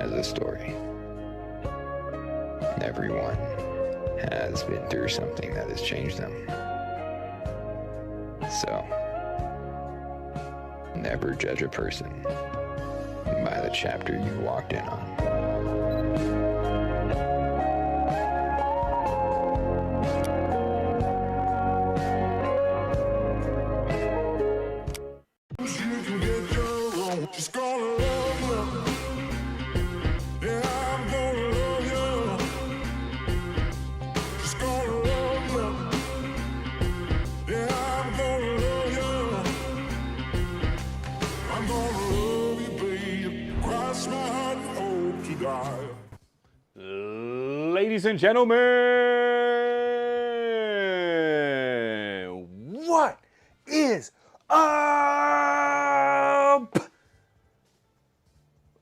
has a story. Everyone has been through something that has changed them. So, never judge a person by the chapter you walked in on. Ladies and gentlemen, what is up?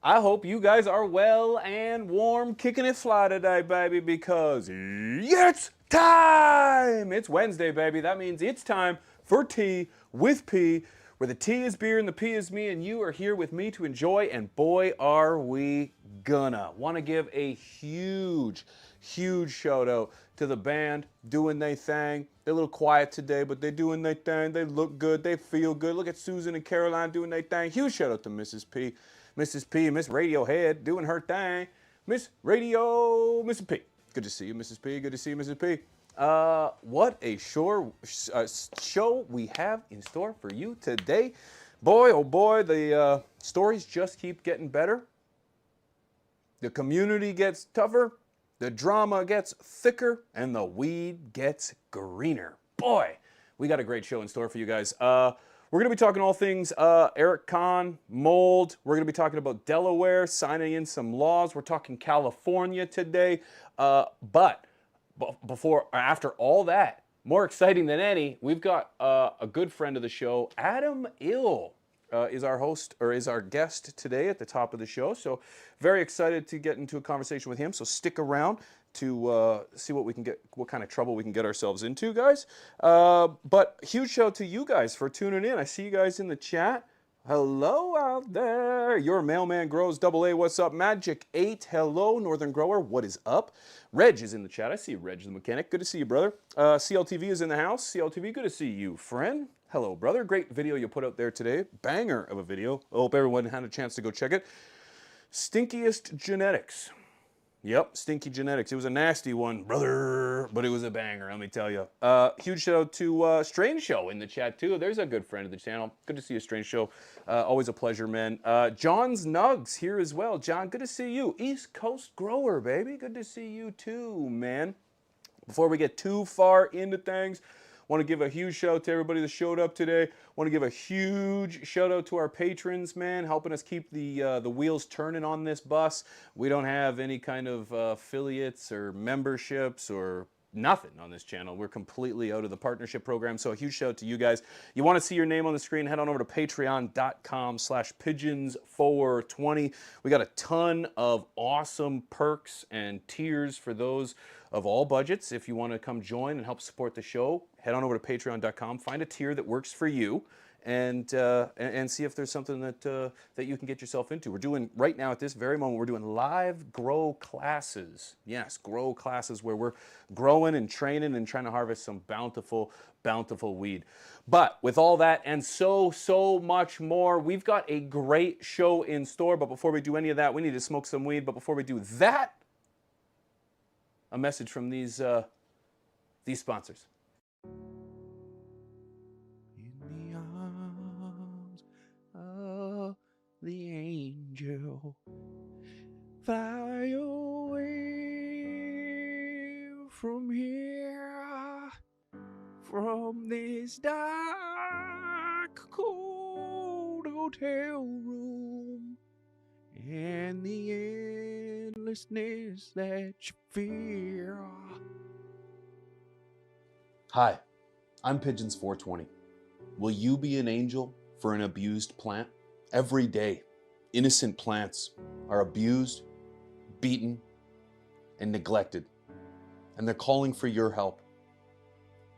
I hope you guys are well and warm, kicking it fly today, baby, because it's time! It's Wednesday, baby. That means it's time for Tea with P, where the T is beer and the P is me, and you are here with me to enjoy, and boy, are we gonna. Want to give a huge shout out to the band doing their thing. They're a little quiet today, but they're doing their thing. They look good. They feel good. Look at Susan and Caroline doing their thing. Huge shout out to Mrs. P, Miss Radiohead doing her thing. Mrs. P. Good to see you, Mrs. P. Good to see you, Mrs. P. What a show we have in store for you today. Boy, oh boy, the stories just keep getting better. The community gets tougher, the drama gets thicker, and the weed gets greener. Boy, we got a great show in store for you guys. We're going to be talking all things Eric Kahn, mold. We're going to be talking about Delaware, signing in some laws. We're talking California today. But after all that, more exciting than any, we've got a good friend of the show, Adam Ill. Is our host, or is our guest today at the top of the show. So very excited to get into a conversation with him. So stick around to see what we can get, what kind of trouble we can get ourselves into, guys. But huge shout out to you guys for tuning in. I see you guys in the chat. Hello out there. Your mailman grows AA. What's up? Magic 8. Hello, Northern Grower. What is up? Reg is in the chat. I see you, Reg the mechanic. Good to see you, brother. CLTV is in the house. CLTV, good to see you, friend. Hello, brother. Great video you put out there today. Banger of a video. I hope everyone had a chance to go check it. Stinkiest Genetics. Yep, Stinky Genetics. It was a nasty one, brother, but it was a banger, let me tell you. Huge shout out to Strange Show in the chat, too. There's a good friend of the channel. Good to see you, Strange Show. Always a pleasure, man. John's Nugs here as well. John, good to see you. East Coast Grower, baby. Good to see you, too, man. Before we get too far into things, want to give a huge shout out to everybody that showed up today. Want to give a huge shout out to our patrons, man, helping us keep the wheels turning on this bus. We don't have any kind of affiliates or memberships or nothing on this channel. We're completely out of the partnership program, so a huge shout out to you guys. You want to see your name on the screen, head on over to patreon.com/pigeons420. We got a ton of awesome perks and tiers for those of all budgets. If you want to come join and help support the show, head on over to patreon.com, find a tier that works for you, and see if there's something that you can get yourself into. We're doing, right now at this very moment, we're doing live grow classes. Yes, grow classes where we're growing and training and trying to harvest some bountiful weed. But with all that and so much more, we've got a great show in store. But before we do any of that, we need to smoke some weed. But before we do that, a message from these sponsors. In the arms of the angel, fly away from here, from this dark, cold hotel room, and the endlessness that you fear. Hi, I'm Pigeons420. Will you be an angel for an abused plant? Every day, innocent plants are abused, beaten, and neglected, and they're calling for your help.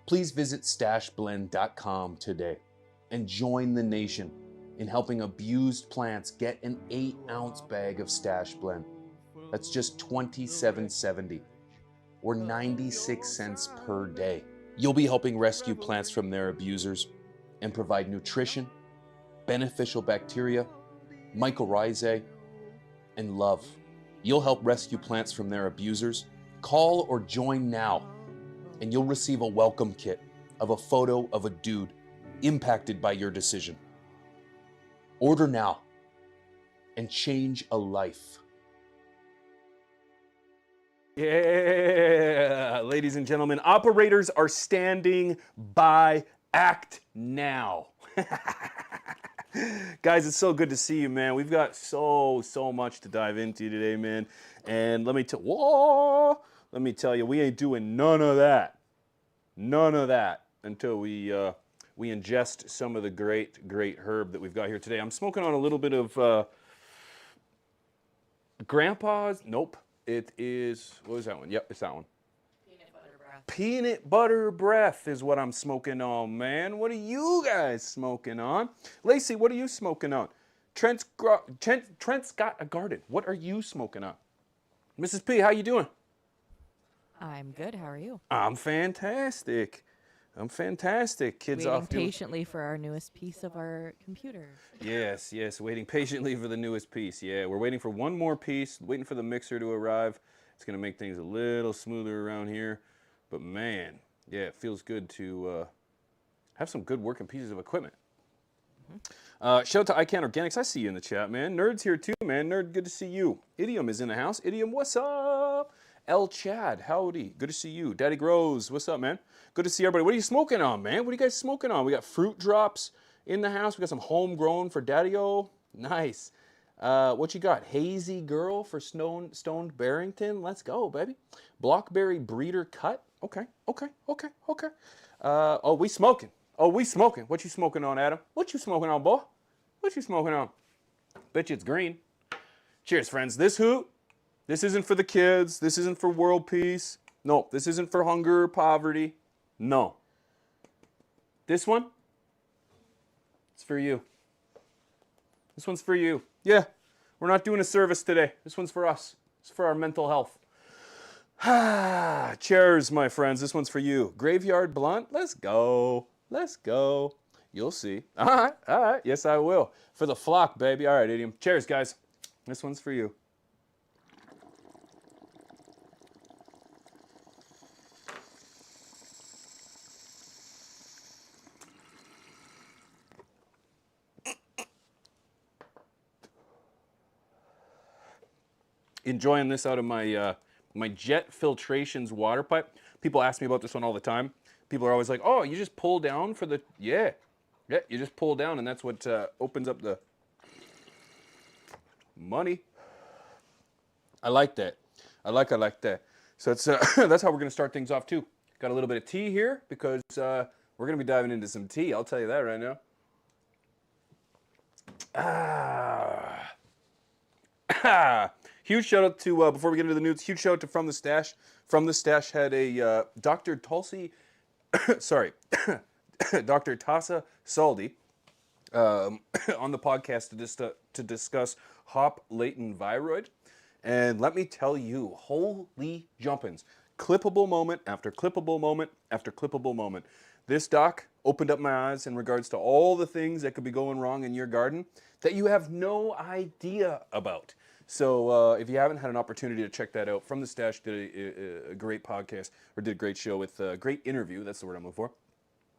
Please visit stashblend.com today and join the nation in helping abused plants get an 8-ounce bag of Stash Blend. That's just $27.70 or 96 cents per day. You'll be helping rescue plants from their abusers and provide nutrition, beneficial bacteria, mycorrhizae, and love. You'll help rescue plants from their abusers. Call or join now, and you'll receive a welcome kit of a photo of a dude impacted by your decision. Order now and change a life. Yeah, ladies and gentlemen, operators are standing by. Act now. Guys, it's so good to see you, man. We've got so much to dive into today, man. And let me tell you, we ain't doing none of that until we ingest some of the great herb that we've got here today. I'm smoking on a little bit of Grandpa's. Nope. It is, what was that one? Yep, it's that one. Peanut butter breath. Peanut butter breath is what I'm smoking on, man. What are you guys smoking on? Lacey, what are you smoking on? Trent's got a garden. What are you smoking on? Mrs. P, how you doing? I'm good. How are you? I'm fantastic. Kids Waiting off doing... patiently for our newest piece of our computer. Yes, waiting patiently for the newest piece. Yeah, we're waiting for one more piece, waiting for the mixer to arrive. It's going to make things a little smoother around here. But man, yeah, it feels good to have some good working pieces of equipment. Shout out to iCan Organics. I see you in the chat, man. Nerd's here too, man. Nerd, good to see you. Idiom is in the house. Idiom, what's up? El Chad, howdy. Good to see you. Daddy Grows, what's up, man? Good to see everybody. What are you smoking on, man? What are you guys smoking on? We got fruit drops in the house. We got some homegrown for Daddy-O. Nice. What you got? Hazy Girl for Stoned Barrington. Let's go, baby. Blockberry Breeder Cut. Okay. Oh, we smoking. What you smoking on, Adam? What you smoking on, boy? What you smoking on? Bet you it's green. Cheers, friends. This hoot. This isn't for the kids. This isn't for world peace. No, this isn't for hunger or poverty. No. This one, it's for you. This one's for you. Yeah, we're not doing a service today. This one's for us. It's for our mental health. Cheers, my friends. This one's for you. Graveyard Blunt. Let's go. You'll see. All right. Yes, I will. For the flock, baby. All right, idiom. Cheers, guys. This one's for you. Enjoying this out of my my Jet Filtrations water pipe. People ask me about this one all the time. People are always like, "Oh, you just pull down for the..." Yeah, you just pull down, and that's what opens up the money. I like that. I like that. So it's that's how we're gonna start things off too. Got a little bit of tea here because we're gonna be diving into some tea. I'll tell you that right now. Huge shout out to, before we get into the news, huge shout out to From the Stash. From the Stash had a Dr. Tulsi, sorry, Dr. Tasa Saldi on the podcast to discuss hop latent viroid. And let me tell you, holy jumpins, clippable moment after clippable moment after clippable moment. This doc opened up my eyes in regards to all the things that could be going wrong in your garden that you have no idea about. So if you haven't had an opportunity to check that out, From the Stash did a great podcast, or did a great show with a great interview, that's the word I'm looking for,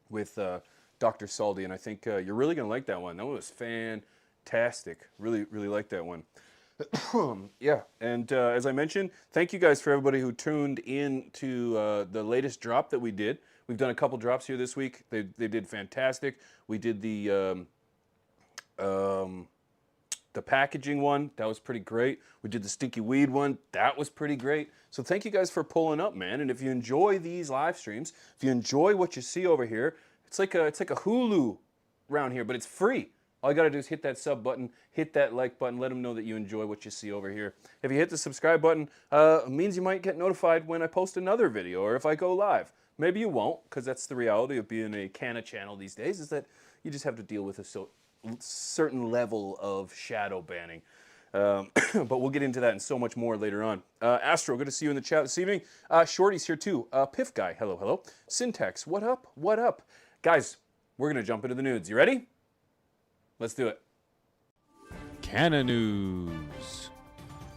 with Dr. Saldi, and I think you're really going to like that one. That one was fantastic. Really liked that one. Yeah, and as I mentioned, thank you guys for everybody who tuned in to the latest drop that we did. We've done a couple drops here this week. They did fantastic. We did the packaging one. That was pretty great. We did the stinky weed one. That was pretty great. So thank you guys for pulling up, man. And if you enjoy these live streams, if you enjoy what you see over here, it's like a Hulu around here, but it's free. All you got to do is hit that sub button, hit that like button, let them know that you enjoy what you see over here. If you hit the subscribe button, it means you might get notified when I post another video or if I go live. Maybe you won't, because that's the reality of being a Canna channel these days, is that you just have to deal with a certain level of shadow banning. But we'll get into that and so much more later on. Astro, good to see you in the chat this evening. Shorty's here too. Piff Guy, hello, hello. Syntax, what up? What up? Guys, we're going to jump into the nudes. You ready? Let's do it. Canna News.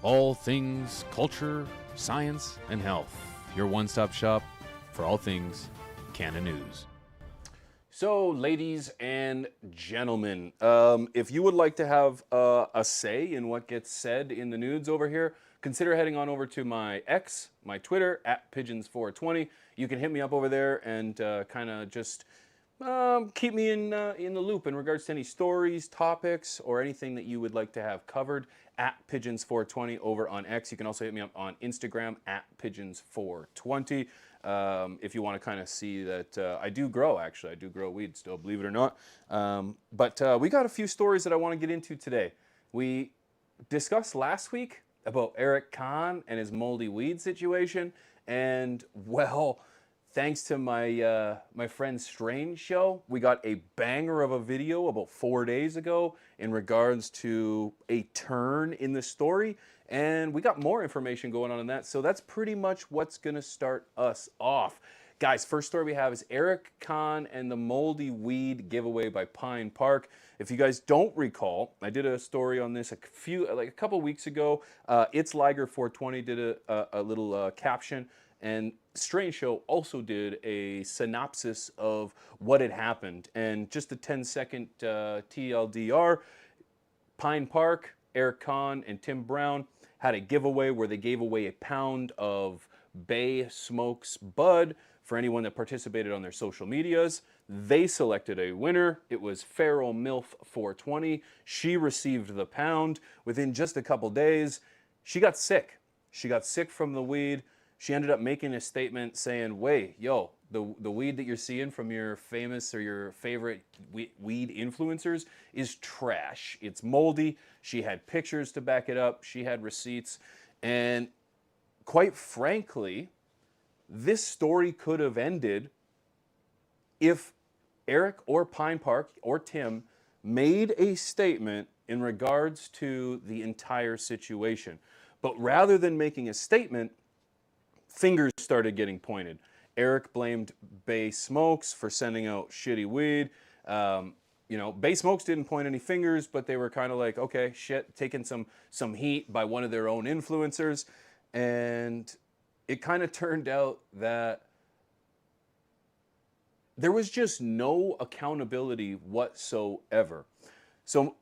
All things culture, science, and health. Your one-stop shop for all things Canna News. So, ladies and gentlemen, if you would like to have a say in what gets said in the nudes over here, consider heading on over to my X, my Twitter, @pigeons420. You can hit me up over there and kind of just keep me in the loop in regards to any stories, topics, or anything that you would like to have covered @pigeons420 over on X. You can also hit me up on Instagram @pigeons420. If you want to kind of see that I do grow, actually. I do grow weed still, believe it or not. But we got a few stories that I want to get into today. We discussed last week about Eric Kahn and his moldy weed situation. And, well, thanks to my my friend Strange Show, we got a banger of a video about 4 days ago in regards to a turn in the story. And we got more information going on in that. So that's pretty much what's going to start us off. Guys, first story we have is Eric Kahn and the moldy weed giveaway by Pine Park. If you guys don't recall, I did a story on this a couple weeks ago. It's Liger 420 did a little caption, and Strange Show also did a synopsis of what had happened. And just a 10-second TLDR, Pine Park, Eric Kahn, and Tim Brown had a giveaway where they gave away a pound of Bay Smokes bud for anyone that participated on their social medias. They selected a winner. It was Feral MILF 420. She received the pound. Within just a couple days, she got sick. She got sick from the weed. She ended up making a statement saying, "Wait, yo, the weed that you're seeing from your famous or your favorite weed influencers is trash. It's moldy." She had pictures to back it up. She had receipts. And quite frankly, this story could have ended if Eric or Pine Park or Tim made a statement in regards to the entire situation. But rather than making a statement, fingers started getting pointed. Eric blamed Bay Smokes for sending out shitty weed. Bay Smokes didn't point any fingers, but they were kind of like, okay, shit, taking some heat by one of their own influencers. And it kind of turned out that there was just no accountability whatsoever. So,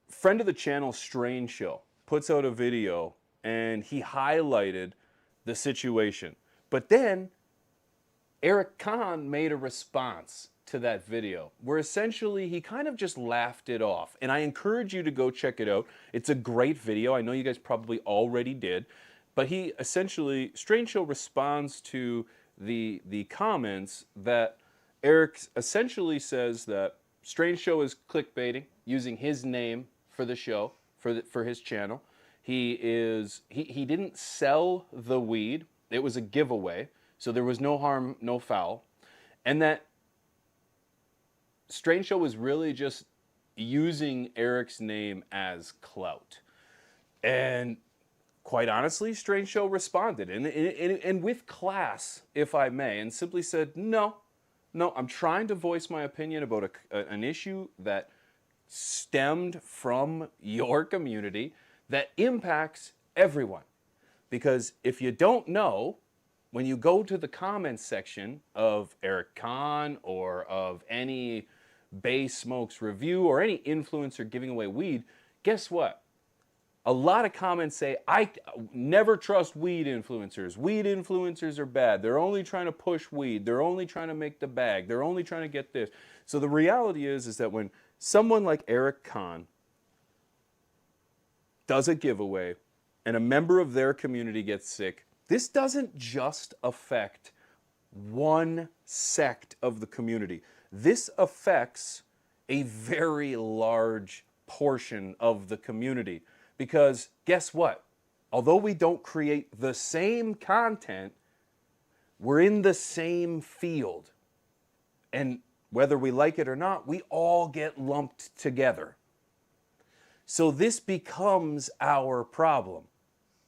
friend of the channel, Strange Show, puts out a video and he highlighted the situation. But then Eric Kahn made a response to that video where essentially he kind of just laughed it off. And I encourage you to go check it out. It's a great video. I know you guys probably already did. But he essentially, Strange Show responds to the comments that Eric essentially says that Strange Show is clickbaiting, using his name for the show, for his channel. He didn't sell the weed. It was a giveaway. So there was no harm, no foul. And that Strange Show was really just using Eric's name as clout. And quite honestly, Strange Show responded, and with class, if I may, and simply said, no, I'm trying to voice my opinion about an issue that stemmed from your community that impacts everyone. Because if you don't know, when you go to the comments section of Eric Kahn or of any Bay Smokes review or any influencer giving away weed, guess what? A lot of comments say, I never trust weed influencers. Weed influencers are bad. They're only trying to push weed. They're only trying to make the bag. They're only trying to get this. So the reality is that when someone like Eric Kahn does a giveaway and a member of their community gets sick, this doesn't just affect one sect of the community. This affects a very large portion of the community. Because guess what? Although we don't create the same content, we're in the same field. And whether we like it or not, we all get lumped together. So this becomes our problem.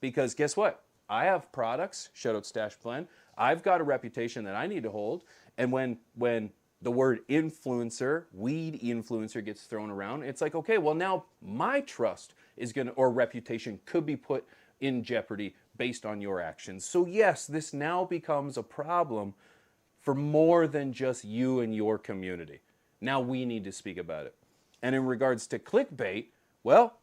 Because guess what? I have products, shout out Stash Plan. I've got a reputation that I need to hold. And when the word influencer, weed influencer gets thrown around, it's like, okay, well now my trust is gonna, or reputation could be put in jeopardy based on your actions. So yes, this now becomes a problem for more than just you and your community. Now we need to speak about it. And in regards to clickbait, well,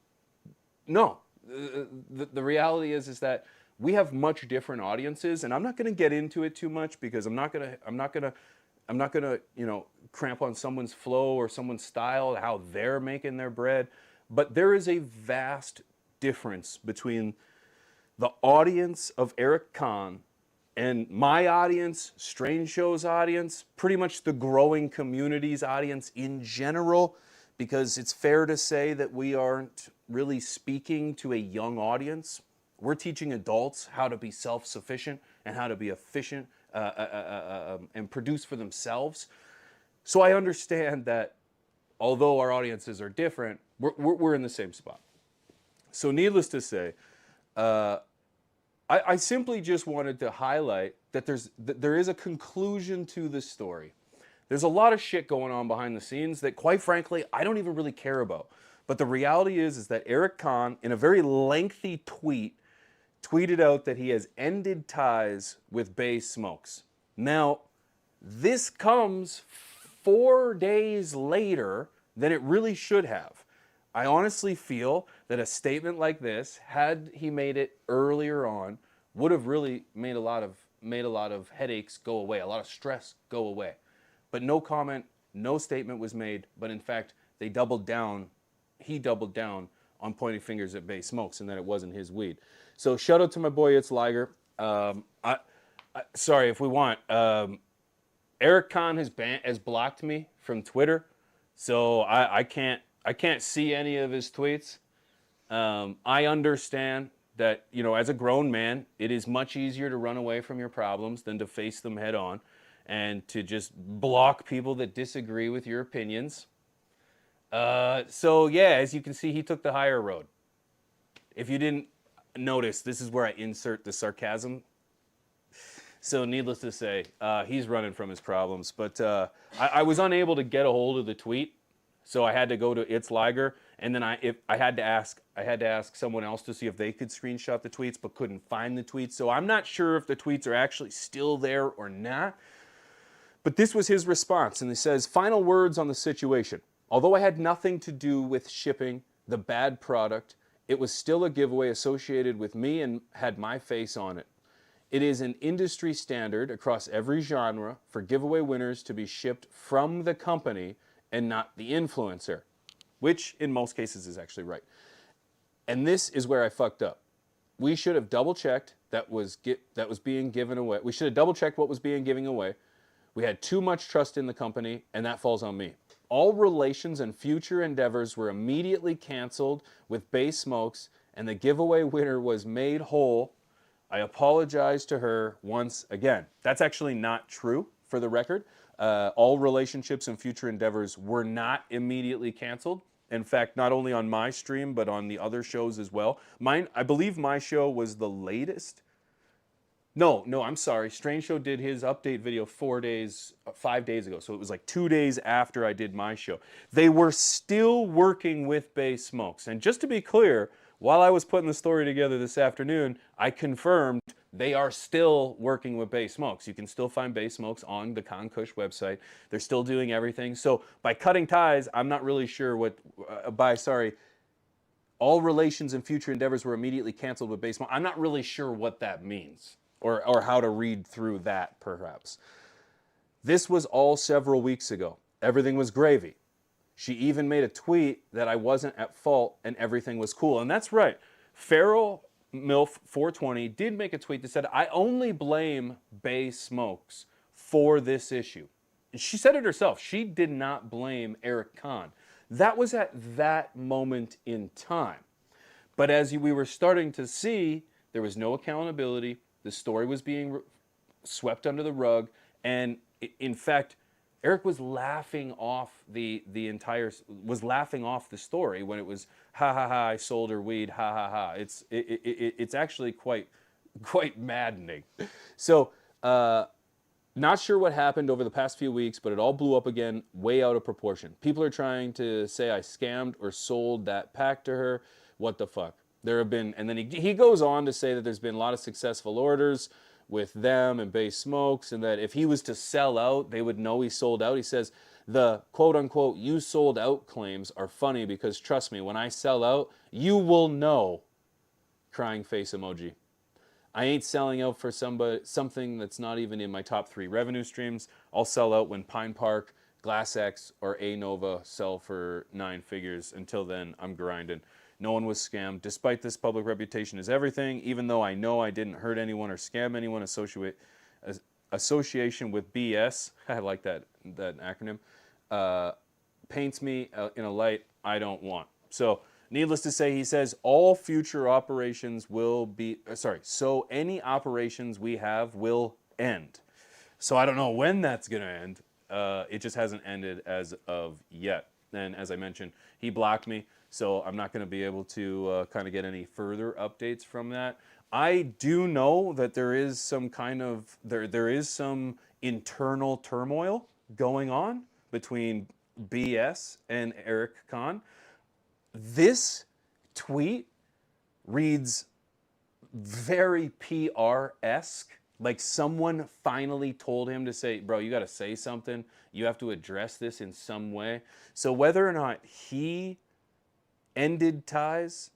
no. The reality is that we have much different audiences, and I'm not going to get into it too much because I'm not going to, you know, cramp on someone's flow or someone's style, how they're making their bread. But there is a vast difference between the audience of Eric Kahn and my audience, Strange Show's audience, pretty much the growing community's audience in general, because it's fair to say that we aren't really speaking to a young audience. We're teaching adults how to be self-sufficient and how to be efficient and produce for themselves. So I understand that although our audiences are different, we're in the same spot. So needless to say, I simply just wanted to highlight that there is a conclusion to this story. There's a lot of shit going on behind the scenes that, quite frankly, I don't even really care about. But the reality is that Eric Kahn, in a very lengthy tweet, tweeted out that he has ended ties with Bay Smokes. Now, this comes 4 days later than it really should have. I honestly feel that a statement like this, had he made it earlier on, would have really made a lot of headaches go away, a lot of stress go away. But no comment, no statement was made, but in fact, he doubled down on pointing fingers at Bay Smokes and that it wasn't his weed. So shout out to my boy It's Liger. Sorry, if we want. Eric Kahn has blocked me from Twitter, so I can't see any of his tweets. I understand that, you know, as a grown man, it is much easier to run away from your problems than to face them head on and to just block people that disagree with your opinions. So yeah, as you can see, he took the higher road. If you didn't notice, this is where I insert the sarcasm. So needless to say, he's running from his problems. But I was unable to get a hold of the tweet, so I had to go to It's Liger, and then I had to ask someone else to see if they could screenshot the tweets, but couldn't find the tweets. So I'm not sure if the tweets are actually still there or not. But this was his response, and he says, "Final words on the situation. Although I had nothing to do with shipping the bad product, it was still a giveaway associated with me and had my face on it. It is an industry standard across every genre for giveaway winners to be shipped from the company and not the influencer," which in most cases is actually right. And this is where I fucked up. We should have double-checked that was being given away. We should have double-checked what was being given away. We had too much trust in the company, and that falls on me. All relations and future endeavors were immediately canceled with Bay Smokes, and the giveaway winner was made whole. I apologize to her once again. That's actually not true, for the record. All relationships and future endeavors were not immediately canceled. In fact, not only on my stream, but on the other shows as well. I believe my show was the latest. No, I'm sorry. Strange Show did his update video 5 days ago. So it was like 2 days after I did my show. They were still working with Bay Smokes. And just to be clear, while I was putting the story together this afternoon, I confirmed they are still working with Bay Smokes. You can still find Bay Smokes on the Con Kush website. They're still doing everything. So by cutting ties, I'm not really sure all relations and future endeavors were immediately canceled with Bay Smokes. I'm not really sure what that means or how to read through that, perhaps. This was all several weeks ago. Everything was gravy. She even made a tweet that I wasn't at fault and everything was cool. And that's right. Feral MILF 420 did make a tweet that said, "I only blame Bay Smokes for this issue." And she said it herself. She did not blame Eric Kahn. That was at that moment in time. But as we were starting to see, there was no accountability. The story was being swept under the rug. And in fact, Eric was laughing off was laughing off the story when it was ha ha ha, I sold her weed, ha ha ha. It's actually quite maddening. So not sure what happened over the past few weeks, but it all blew up again, way out of proportion. People are trying to say I scammed or sold that pack to her. What the fuck? There have been, and then he goes on to say that there's been a lot of successful orders with them and Bay Smokes, and that if he was to sell out, they would know he sold out. He says the quote-unquote "you sold out" claims are funny because trust me, when I sell out, you will know. Crying face emoji. I ain't selling out for something that's not even in my top 3 revenue streams. I'll sell out when Pine Park, Glass X, or A Nova sell for 9 figures. Until then, I'm grinding. No one was scammed. Despite this, public reputation is everything. Even though I know I didn't hurt anyone or scam anyone, association with BS, I like that acronym, paints me in a light I don't want. So, needless to say, he says all future operations will be, so any operations we have will end. So I don't know when that's going to end. It just hasn't ended as of yet. And as I mentioned, he blocked me. So I'm not going to be able to kind of get any further updates from that. I do know that there is some kind of, there is some internal turmoil going on between BS and Eric Kahn. This tweet reads very PR-esque. Like someone finally told him to say, bro, you got to say something. You have to address this in some way. So whether or not he ended ties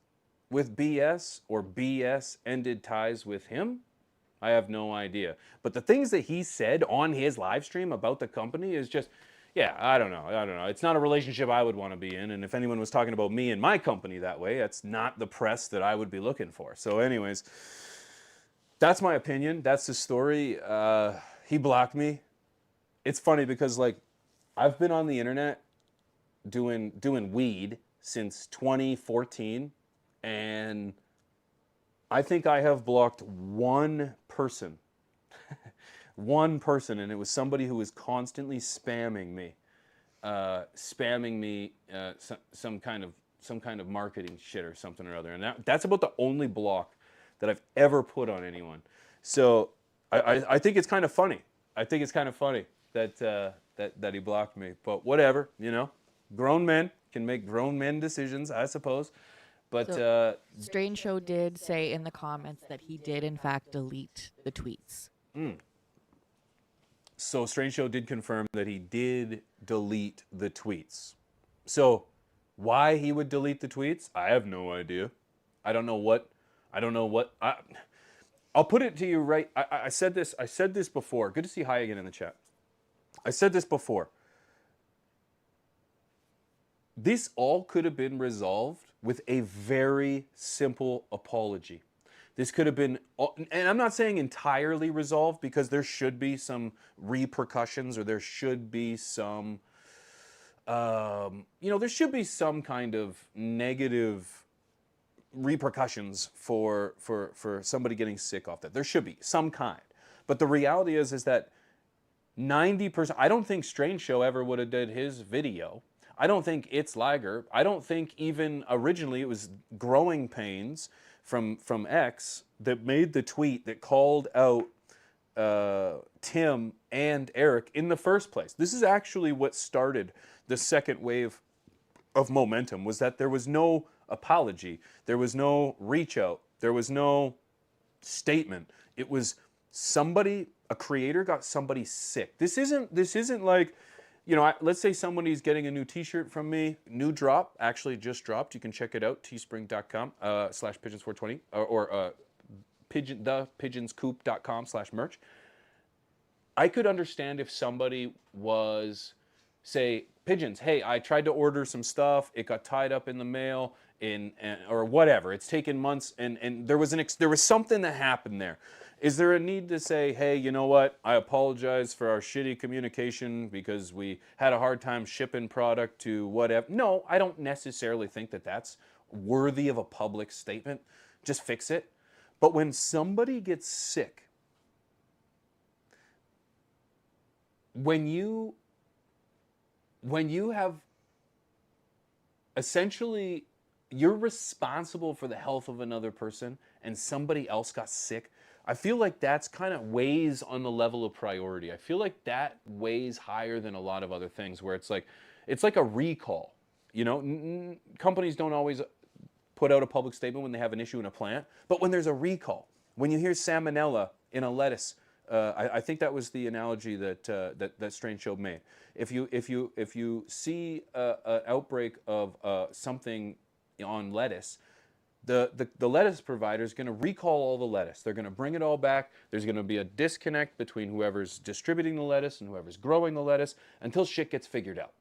with BS or BS ended ties with him, I have no idea. But the things that he said on his live stream about the company is just, yeah, I don't know. It's not a relationship I would want to be in. And if anyone was talking about me and my company that way, that's not the press that I would be looking for. So anyways, that's my opinion. That's the story. He blocked me. It's funny because like I've been on the internet doing weed since 2014, and I think I have blocked one person. One person, and it was somebody who was constantly spamming me some kind of marketing shit or something or other. And that's about the only block that I've ever put on anyone. So I think it's kind of funny. I think it's kind of funny that he blocked me. But whatever, you know, grown men can make grown men decisions, I suppose. But So, Strange Show did say in the comments that he did in fact delete the tweets. So Strange Show did confirm that he did delete the tweets. So why he would delete the tweets, I have no idea. I don't know what. I'll put it to you right. I said this before. Good to see Hi again in the chat. I said this before. This all could have been resolved with a very simple apology. This could have been, and I'm not saying entirely resolved because there should be some repercussions or there should be some, there should be some kind of negative repercussions for somebody getting sick off that. There should be some kind. But the reality is that 90%, I don't think Strange Show ever would have did his video. I don't think It's Liger. I don't think even originally it was Growing Pains from X that made the tweet that called out Tim and Eric in the first place. This is actually what started the second wave of momentum, was that there was no apology, there was no reach out, there was no statement. It was somebody, a creator got somebody sick. This isn't like, let's say somebody's getting a new t-shirt from me, new drop, actually just dropped. You can check it out, teespring.com/pigeons420 or thepigeonscoop.com/merch. I could understand if somebody was, say, Pigeons, hey, I tried to order some stuff, it got tied up in the mail, or whatever. It's taken months, and there was something that happened there. Is there a need to say, hey, you know what? I apologize for our shitty communication because we had a hard time shipping product to whatever. No, I don't necessarily think that that's worthy of a public statement. Just fix it. But when somebody gets sick, when you when you have essentially, you're responsible for the health of another person and somebody else got sick, I feel like that's kind of weighs on the level of priority. I feel like that weighs higher than a lot of other things where it's like a recall. You know, companies don't always put out a public statement when they have an issue in a plant, but when there's a recall, when you hear salmonella in a lettuce, I think that was the analogy that Strange Show made. If you see an outbreak of something on lettuce, the lettuce provider is going to recall all the lettuce. They're going to bring it all back. There's going to be a disconnect between whoever's distributing the lettuce and whoever's growing the lettuce until shit gets figured out.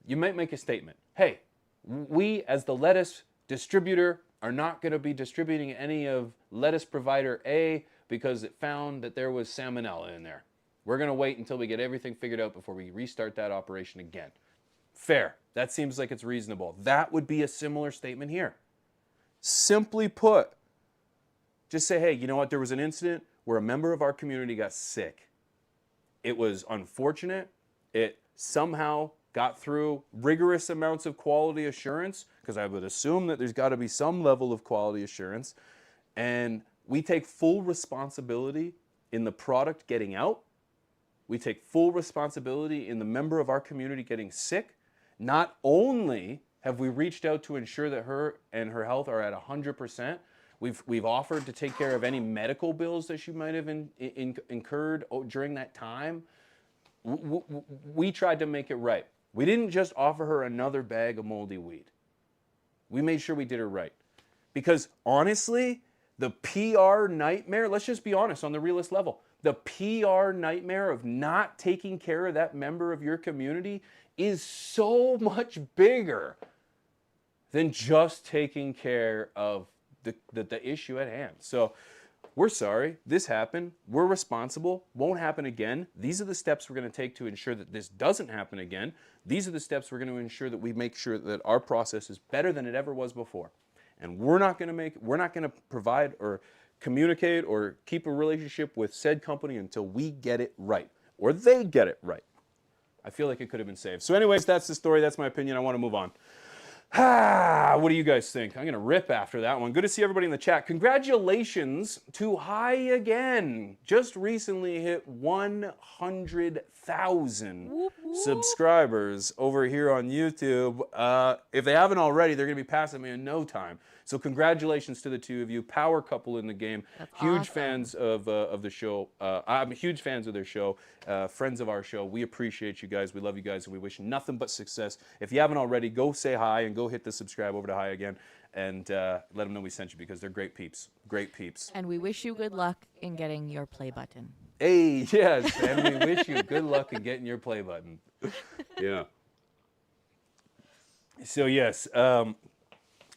You might make a statement. Hey, we as the lettuce distributor are not going to be distributing any of lettuce provider A because it found that there was salmonella in there. We're going to wait until we get everything figured out before we restart that operation again. Fair. That seems like it's reasonable. That would be a similar statement here. Simply put, just say, hey, you know what? There was an incident where a member of our community got sick. It was unfortunate. It somehow got through rigorous amounts of quality assurance, because I would assume that there's got to be some level of quality assurance. And we take full responsibility in the product getting out. We take full responsibility in the member of our community getting sick. Not only have we reached out to ensure that her and her health are at 100%, we've offered to take care of any medical bills that she might have incurred during that time. We tried to make it right. We didn't just offer her another bag of moldy weed. We made sure we did it right. Because honestly, the PR nightmare, let's just be honest on the realist level, the PR nightmare of not taking care of that member of your community is so much bigger than just taking care of the issue at hand. So we're sorry, this happened, we're responsible, won't happen again. These are the steps we're going to take to ensure that this doesn't happen again. These are the steps we're going to ensure that we make sure that our process is better than it ever was before. And we're not going to provide or communicate or keep a relationship with said company until we get it right, or they get it right. I feel like it could have been saved. So anyways, that's the story, that's my opinion, I want to move on. What do you guys think? I'm going to rip after that one. Good to see everybody in the chat. Congratulations to High Again. Just recently hit 100,000 subscribers over here on YouTube. If they haven't already, they're going to be passing me in no time. So congratulations to the two of you. Power couple in the game. That's huge awesome. Fans of the show. I'm huge fans of their show. Friends of our show. We appreciate you guys. We love you guys, and we wish nothing but success. If you haven't already, go say hi and go hit the subscribe over to High Again, and let them know we sent you, because they're great peeps. Great peeps. And we wish you good luck in getting your play button. Hey, yes, and we wish you good luck in getting your play button. Yeah. So yes,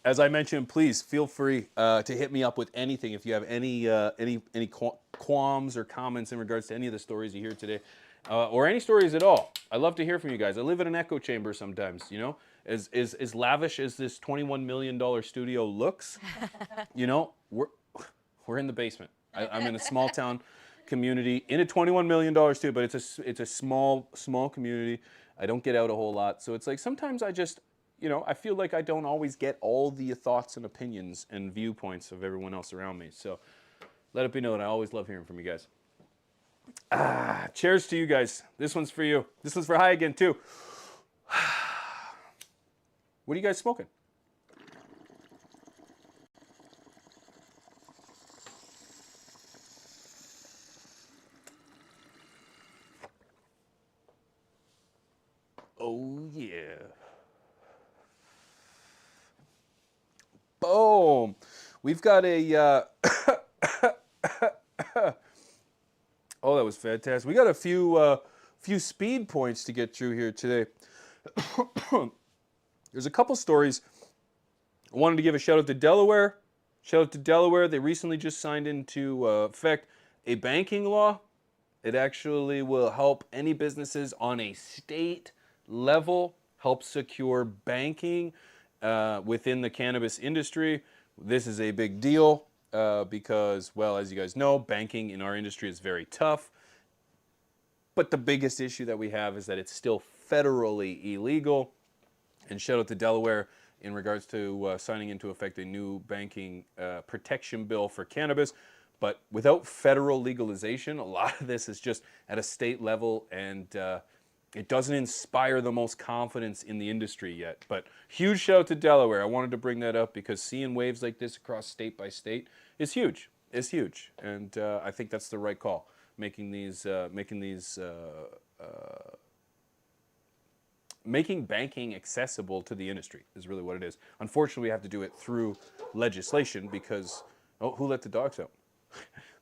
as I mentioned, please feel free to hit me up with anything if you have any qualms or comments in regards to any of the stories you hear today, or any stories at all. I love to hear from you guys. I live in an echo chamber sometimes, you know. As lavish as this $21 million studio looks, you know, we're in the basement. I'm in a small town community in a $21 million studio, but it's a small community. I don't get out a whole lot, so it's like sometimes I just, you know, I feel like I don't always get all the thoughts and opinions and viewpoints of everyone else around me. So let it be known, I always love hearing from you guys. Cheers to you guys. This one's for you. This one's for High Again too. What are you guys smoking? Oh yeah. Boom. We've got a oh, that was fantastic. We got a few speed points to get through here today. There's a couple stories. I wanted to give a shout out to Delaware. Shout out to Delaware. They recently just signed into effect a banking law. It actually will help any businesses on a state level help secure banking within the cannabis industry. This is a big deal because, well, as you guys know, banking in our industry is very tough. But the biggest issue that we have is that it's still federally illegal. And shout out to Delaware in regards to signing into effect a new banking protection bill for cannabis. But without federal legalization, a lot of this is just at a state level, and it doesn't inspire the most confidence in the industry yet. But huge shout out to Delaware. I wanted to bring that up because seeing waves like this across state by state is huge. It's huge, and I think that's the right call. Making banking accessible to the industry is really what it is. Unfortunately, we have to do it through legislation because, who let the dogs out?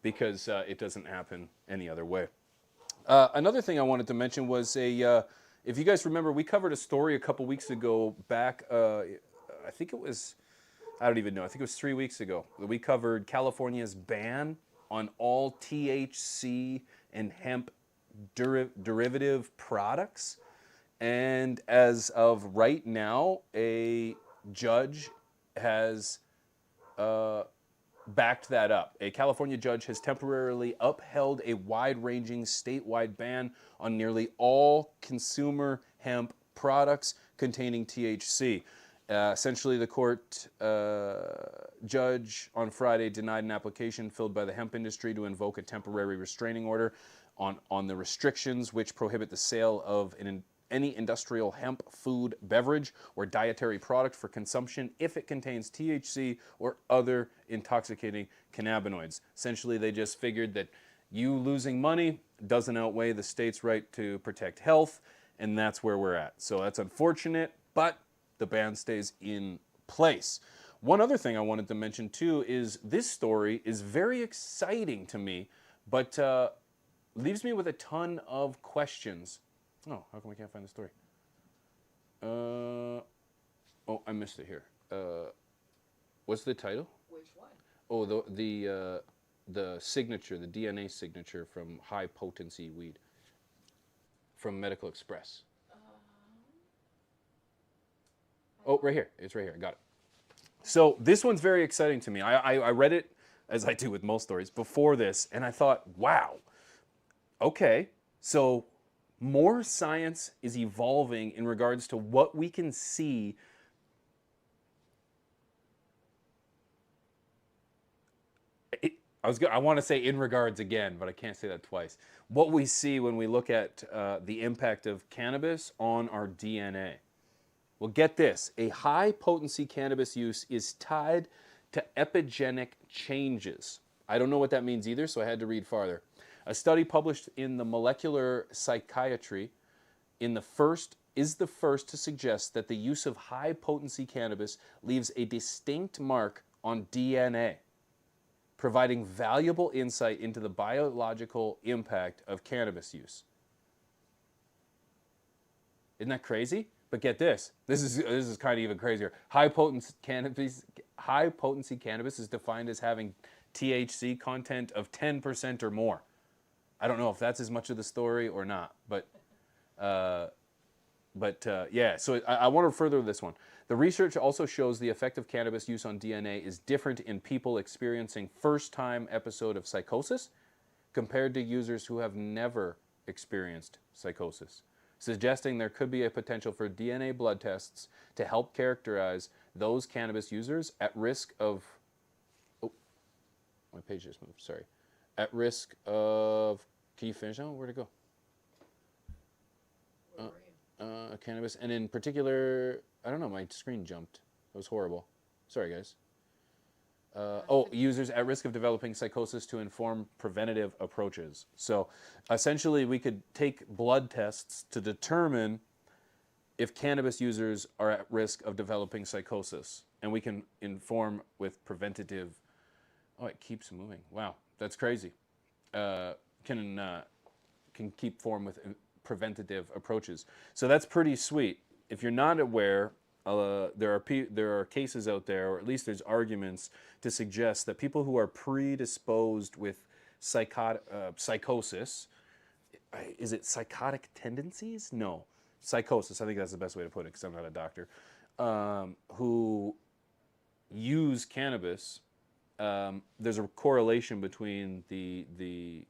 Because it doesn't happen any other way. Another thing I wanted to mention was if you guys remember, we covered a story a couple weeks ago back, I think it was, I don't even know, I think it was 3 weeks ago. We covered California's ban on all THC and hemp derivative products. And as of right now, a judge has backed that up. A California judge has temporarily upheld a wide-ranging statewide ban on nearly all consumer hemp products containing THC. Essentially, the court judge on Friday denied an application filled by the hemp industry to invoke a temporary restraining order on the restrictions which prohibit the sale of any industrial hemp food, beverage, or dietary product for consumption if it contains THC or other intoxicating cannabinoids. Essentially, they just figured that you losing money doesn't outweigh the state's right to protect health, and that's where we're at. So that's unfortunate, but the ban stays in place. One other thing I wanted to mention too is this story is very exciting to me, but leaves me with a ton of questions. Oh, how come we can't find the story? Oh, I missed it here. What's the title? Which one? Oh, the signature, the DNA signature from high potency weed from Medical Express. Oh, right here. It's right here. I got it. So this one's very exciting to me. I read it, as I do with most stories, before this, and I thought, wow, okay, so more science is evolving in regards to what we can see. I want to say in regards again, but I can't say that twice. What we see when we look at the impact of cannabis on our DNA. Well, get this. A high-potency cannabis use is tied to epigenetic changes. I don't know what that means either, so I had to read farther. A study published in the Molecular Psychiatry is the first to suggest that the use of high-potency cannabis leaves a distinct mark on DNA, providing valuable insight into the biological impact of cannabis use. Isn't that crazy? But get this. This is kind of even crazier. High-potency cannabis is defined as having THC content of 10% or more. I don't know if that's as much of the story or not, but yeah. So I want to further this one. The research also shows the effect of cannabis use on DNA is different in people experiencing first-time episode of psychosis compared to users who have never experienced psychosis, suggesting there could be a potential for DNA blood tests to help characterize those cannabis users at risk of. Oh, my page just moved. Sorry. At risk of. Can you finish now? Where'd it go? Cannabis, and in particular, I don't know, my screen jumped. It was horrible. Sorry, guys. Users at risk of developing psychosis to inform preventative approaches. So, essentially, we could take blood tests to determine if cannabis users are at risk of developing psychosis, and we can inform with preventative. Oh, it keeps moving. Wow, that's crazy. Can keep form with preventative approaches. So that's pretty sweet. If you're not aware, there are cases out there, or at least there's arguments to suggest that people who are predisposed with psychosis, is it psychotic tendencies? No, psychosis. I think that's the best way to put it because I'm not a doctor. Who use cannabis, there's a correlation between the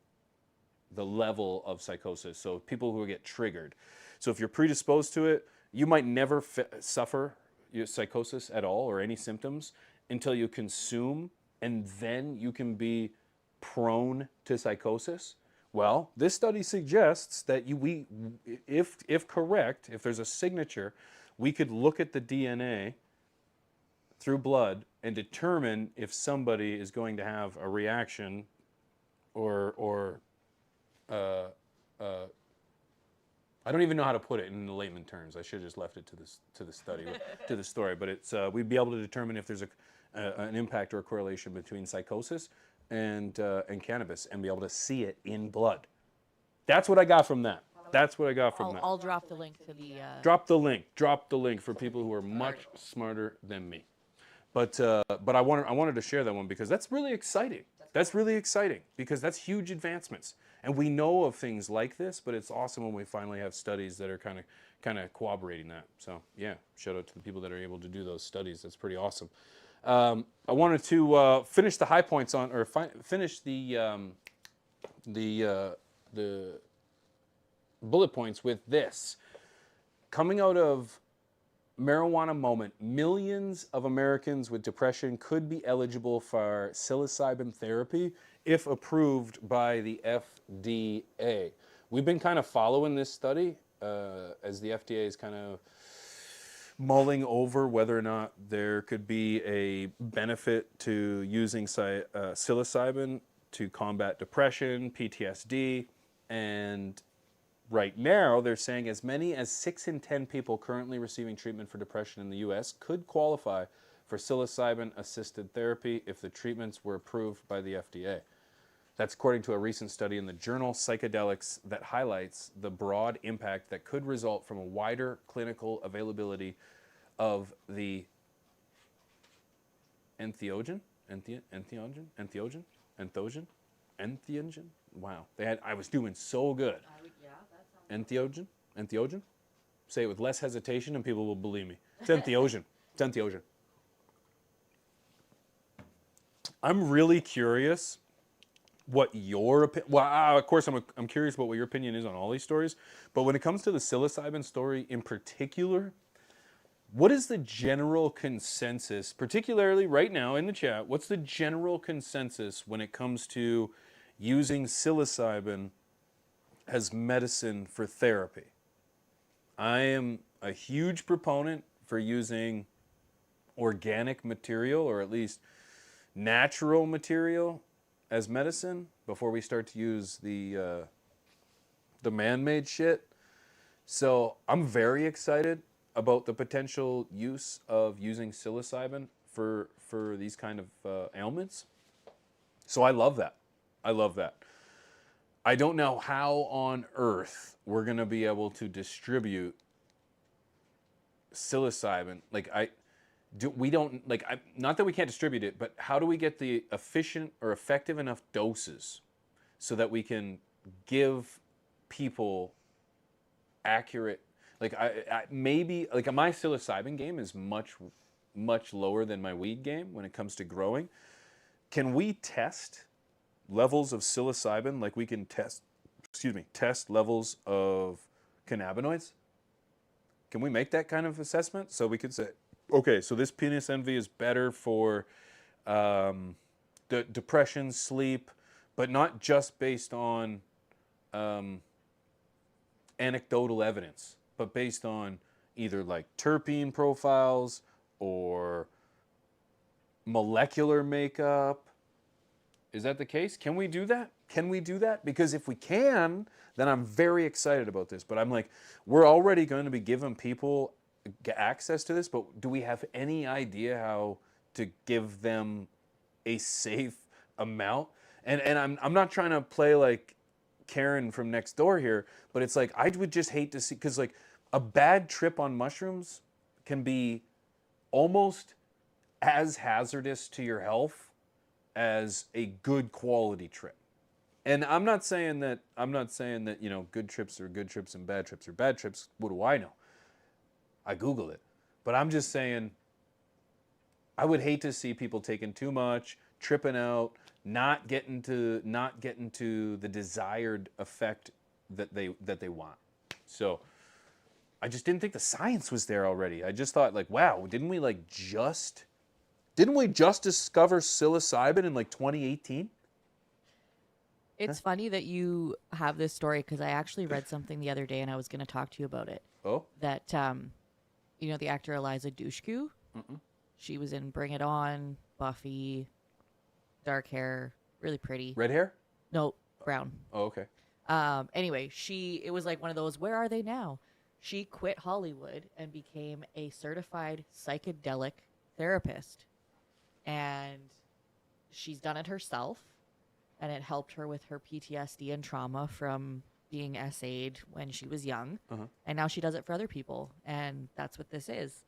level of psychosis. So people who get triggered. So if you're predisposed to it, you might never suffer your psychosis at all or any symptoms until you consume, and then you can be prone to psychosis. Well, this study suggests that if correct, if there's a signature, we could look at the DNA through blood and determine if somebody is going to have a reaction or I don't even know how to put it in the layman terms. I should have just left it to the study, to the story. But it's we'd be able to determine if there's an impact or a correlation between psychosis and cannabis, and be able to see it in blood. That's what I got from that. That's what I got from that. I'll drop the link to the. Drop the link. Drop the link for people who are much smarter than me. But I wanted to share that one because that's really exciting. That's really exciting because that's huge advancements. And we know of things like this, but it's awesome when we finally have studies that are kind of corroborating that. So yeah, shout out to the people that are able to do those studies. That's pretty awesome. I wanted to finish the high points on, or finish the bullet points with this. Coming out of Marijuana Moment, millions of Americans with depression could be eligible for psilocybin therapy if approved by the FDA. We've been kind of following this study as the FDA is kind of mulling over whether or not there could be a benefit to using psilocybin to combat depression, PTSD, and right now they're saying as many as 6 in 10 people currently receiving treatment for depression in the U.S. could qualify for psilocybin-assisted therapy if the treatments were approved by the FDA. That's according to a recent study in the journal Psychedelics that highlights the broad impact that could result from a wider clinical availability of the entheogen. Wow, I was doing so good. Entheogen. Say it with less hesitation, and people will believe me. It's entheogen. It's entheogen. I'm really curious what your opinion. Well, of course, I'm curious about what your opinion is on all these stories. But when it comes to the psilocybin story in particular, what is the general consensus, particularly right now in the chat? What's the general consensus when it comes to using psilocybin as medicine for therapy? I am a huge proponent for using organic material, or at least natural material, as medicine before we start to use the man-made shit. So I'm very excited about the potential use of using psilocybin for these kind of ailments. So I love that. I don't know how on earth we're going to be able to distribute psilocybin. Not that we can't distribute it, but how do we get the efficient or effective enough doses so that we can give people accurate, maybe my psilocybin game is much lower than my weed game when it comes to growing. Can we test levels of psilocybin like we can test levels of cannabinoids? Can we make that kind of assessment so we could say, okay, so this penis envy is better for depression, sleep, but not just based on anecdotal evidence, but based on either like terpene profiles or molecular makeup. Is that the case? Can we do that? Because if we can, then I'm very excited about this. But I'm like, we're already going to be giving people access to this, but do we have any idea how to give them a safe amount? And I'm not trying to play like Karen from next door here, but it's like I would just hate to see, because like a bad trip on mushrooms can be almost as hazardous to your health as a good quality trip. And I'm not saying that good trips are good trips and bad trips are bad trips. What do I know? I Googled it. But I'm just saying, I would hate to see people taking too much, tripping out, not getting to the desired effect that they want. So I just didn't think the science was there already. I just thought like, wow, didn't we just discover psilocybin in like 2018? It's funny that you have this story because I actually read something the other day and I was going to talk to you about it. Oh, That, you know, the actor Eliza Dushku? She was in Bring It On, Buffy, dark hair, really pretty. red hair? No, brown. Oh, okay. Anyway, it was like one of those, where are they now? She quit Hollywood and became a certified psychedelic therapist. And she's done it herself. And it helped her with her PTSD and trauma from being SA'd when she was young. And now she does it for other people. And that's what this is.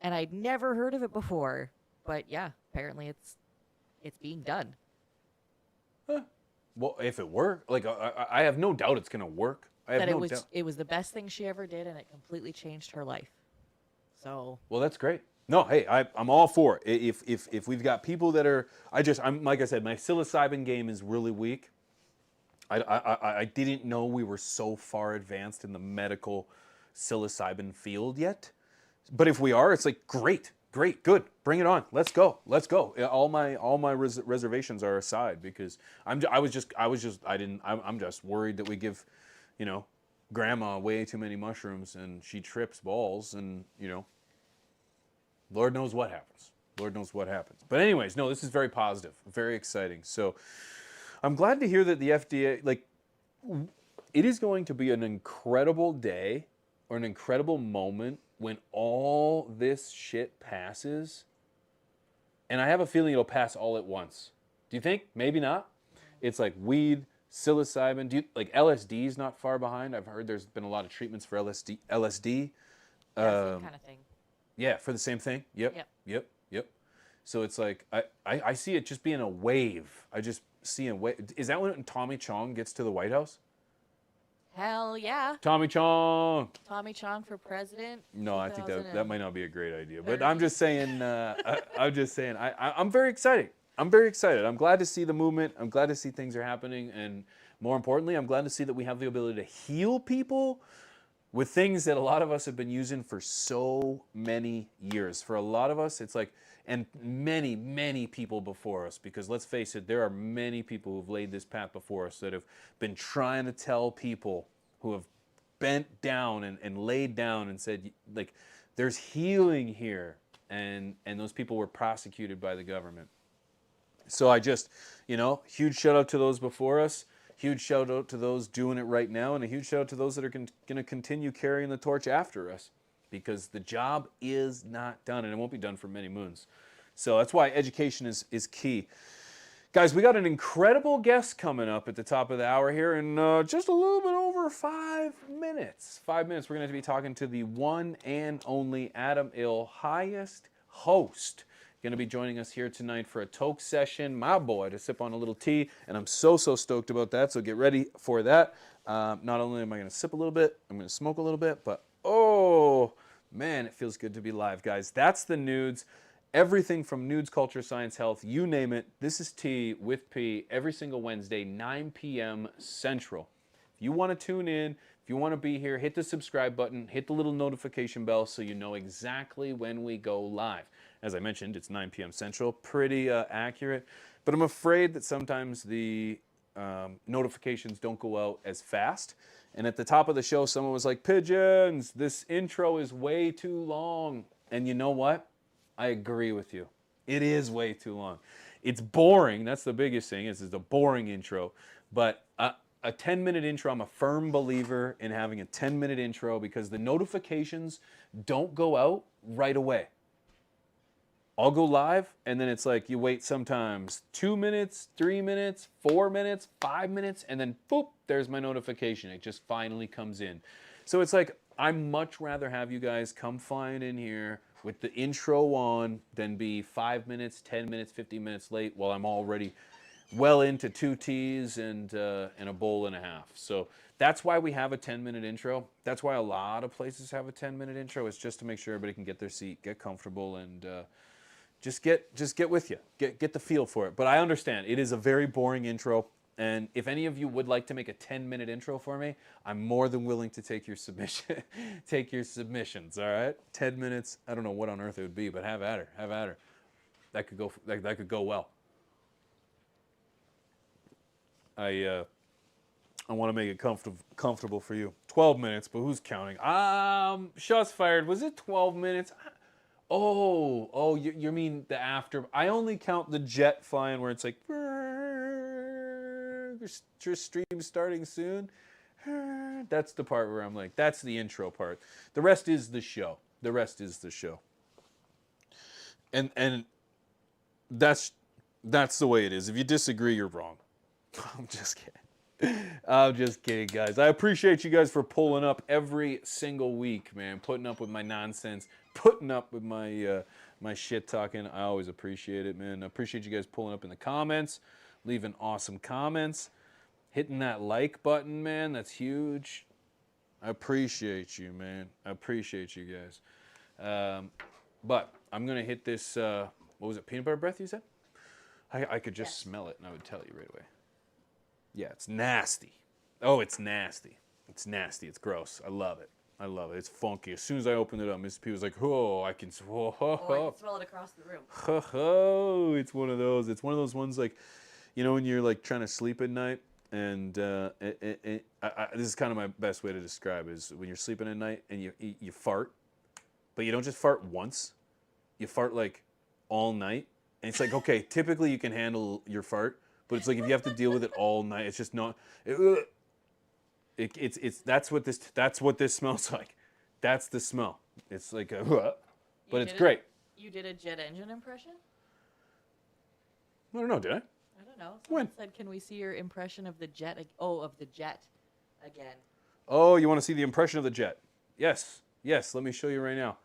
And I'd never heard of it before. But yeah, apparently it's being done. Well, if it worked, like I have no doubt it's gonna work. I have That no doubt. it was the best thing she ever did, and it completely changed her life. So Well, that's great. No, hey, I'm all for it. If we've got people that are, I'm like I said, my psilocybin game is really weak. I didn't know we were so far advanced in the medical psilocybin field yet. But if we are, it's like great, good, bring it on. Let's go. All my reservations are aside because I'm just worried that we give, you know, grandma way too many mushrooms and she trips balls and, you know, Lord knows what happens. But anyways, no, this is very positive, very exciting. So I'm glad to hear that the FDA, like, it is going to be an incredible day or an incredible moment when all this shit passes. And I have a feeling it'll pass all at once. Do you think? Maybe not. It's like weed, psilocybin. Like LSD is not far behind. I've heard there's been a lot of treatments for LSD. same kind of thing. Yeah, for the same thing. Yep. So it's like I see it just being a wave. I just see a wave. Is that when Tommy Chong gets to the White House? Hell yeah. Tommy Chong. Tommy Chong for president. No, I think that might not be a great idea. But I'm just saying. I'm very excited. I'm I'm glad to see the movement. I'm glad to see things are happening, and more importantly, I'm glad to see that we have the ability to heal people with things that a lot of us have been using for so many years. For a lot of us, it's like, and many, many people before us, because let's face it, there are many people who've laid this path before us that have been trying to tell people who have bent down and laid down and said, like, there's healing here. And those people were prosecuted by the government. So I just, you know, huge shout out to those before us. Huge shout out to those doing it right now, and a huge shout out to those that are going to continue carrying the torch after us, because the job is not done, and it won't be done for many moons. So that's why education is key. Guys, we got an incredible guest coming up at the top of the hour here in just a little bit over 5 minutes. 5 minutes, we're going to be talking to the one and only Adam Ill, highest host. Going to be joining us here tonight for a toke session, my boy, to sip on a little tea, and I'm so stoked about that, so get ready for that. Not only am I going to sip a little bit, I'm going to smoke a little bit, but oh, man, it feels good to be live, guys. That's the nudes. Everything from nudes, culture, science, health, you name it. This is Tea with P every single Wednesday, 9 p.m. Central. If you want to tune in, if you want to be here, hit the subscribe button, hit the little notification bell so you know exactly when we go live. As I mentioned, it's 9 p.m. Central, pretty accurate, but I'm afraid that sometimes the notifications don't go out as fast. And at the top of the show, someone was like, "Pigeons, this intro is way too long." And you know what? I agree with you. It is way too long. It's boring. That's the biggest thing. It's a boring intro. But a 10-minute intro, I'm a firm believer in having a 10-minute intro because the notifications don't go out right away. I'll go live, and then it's like you wait sometimes 2 minutes, 3 minutes, 4 minutes, 5 minutes, and then boop, there's my notification. It just finally comes in. So it's like I'd much rather have you guys come flying in here with the intro on than be 5 minutes, 10 minutes, 15 minutes late while I'm already well into 2 teas and a bowl and a half. So that's why we have a 10-minute intro. That's why a lot of places have a 10-minute intro. It's just to make sure everybody can get their seat, get comfortable, and just get with you. Get the feel for it. But I understand it is a very boring intro. And if any of you would like to make a 10-minute intro for me, I'm more than willing to take your submission, take your submissions. All right, 10 minutes. I don't know what on earth it would be, but have at her. Have at her. That could go. That could go well. I want to make it comfortable for you. 12 minutes, but who's counting? Shots fired. Was it 12 minutes? Oh, you mean the after? I only count the jet flying where it's like, your stream starting soon. That's the part where I'm like, that's the intro part. The rest is the show. The rest is the show. And that's the way it is. If you disagree, you're wrong. I'm just kidding. I'm just kidding, guys. I appreciate you guys for pulling up every single week, man. Putting up with my nonsense, putting up with my my shit talking. I always appreciate it, man. I appreciate you guys pulling up in the comments, leaving awesome comments, hitting that like button, man. That's huge. I appreciate you, man. I appreciate you guys. But I'm gonna hit this. What was it? Peanut butter breath? You said? I could just smell it, and I would tell you right away. Yeah, it's nasty. Oh, it's nasty. It's nasty. It's gross. I love it. I love it. It's funky. As soon as I opened it up, Mr. P was like, "Oh, I can, Oh, I can smell it across the room. Oh, it's one of those. It's one of those ones like, you know, when you're like trying to sleep at night, and this is kind of my best way to describe it, is when you're sleeping at night and you fart, but you don't just fart once. You fart like all night, and it's like, okay, typically you can handle your fart. But it's like if you have to deal with it all night, it's just not. It's that's what this smells like. That's the smell. It's like a, but it's great. You did a jet engine impression? I don't know, did I? I don't know. Someone When? said, "Can we see your impression of the jet?" Of the jet again. Oh, you want to see the impression of the jet? Yes, yes. Let me show you right now.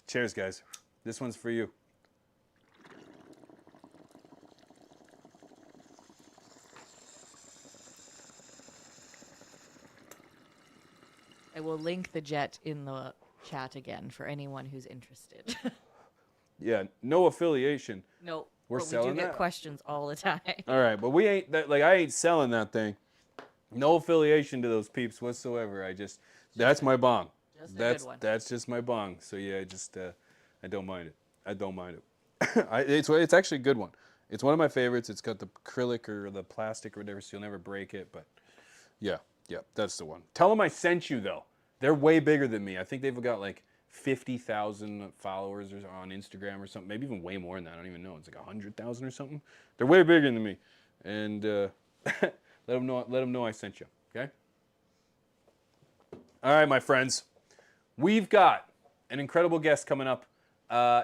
Cheers, guys. This one's for you. I will link the jet in the chat again for anyone who's interested. Yeah, no affiliation. No, We're but we selling do get that? questions all the time. All right, but we ain't that, like I ain't selling that thing. No affiliation to those peeps whatsoever. That's my bong. Just a good one. That's just my bong. So yeah, I don't mind it. I don't mind it. It's actually a good one. It's one of my favorites. It's got the acrylic or the plastic or whatever, so you'll never break it. But yeah, that's the one. Tell them I sent you though. They're way bigger than me. I think they've got like 50,000 followers or on Instagram or something. Maybe even way more than that. I don't even know. It's like 100,000 or something. They're way bigger than me. And let them know I sent you. Okay. All right, my friends. We've got an incredible guest coming up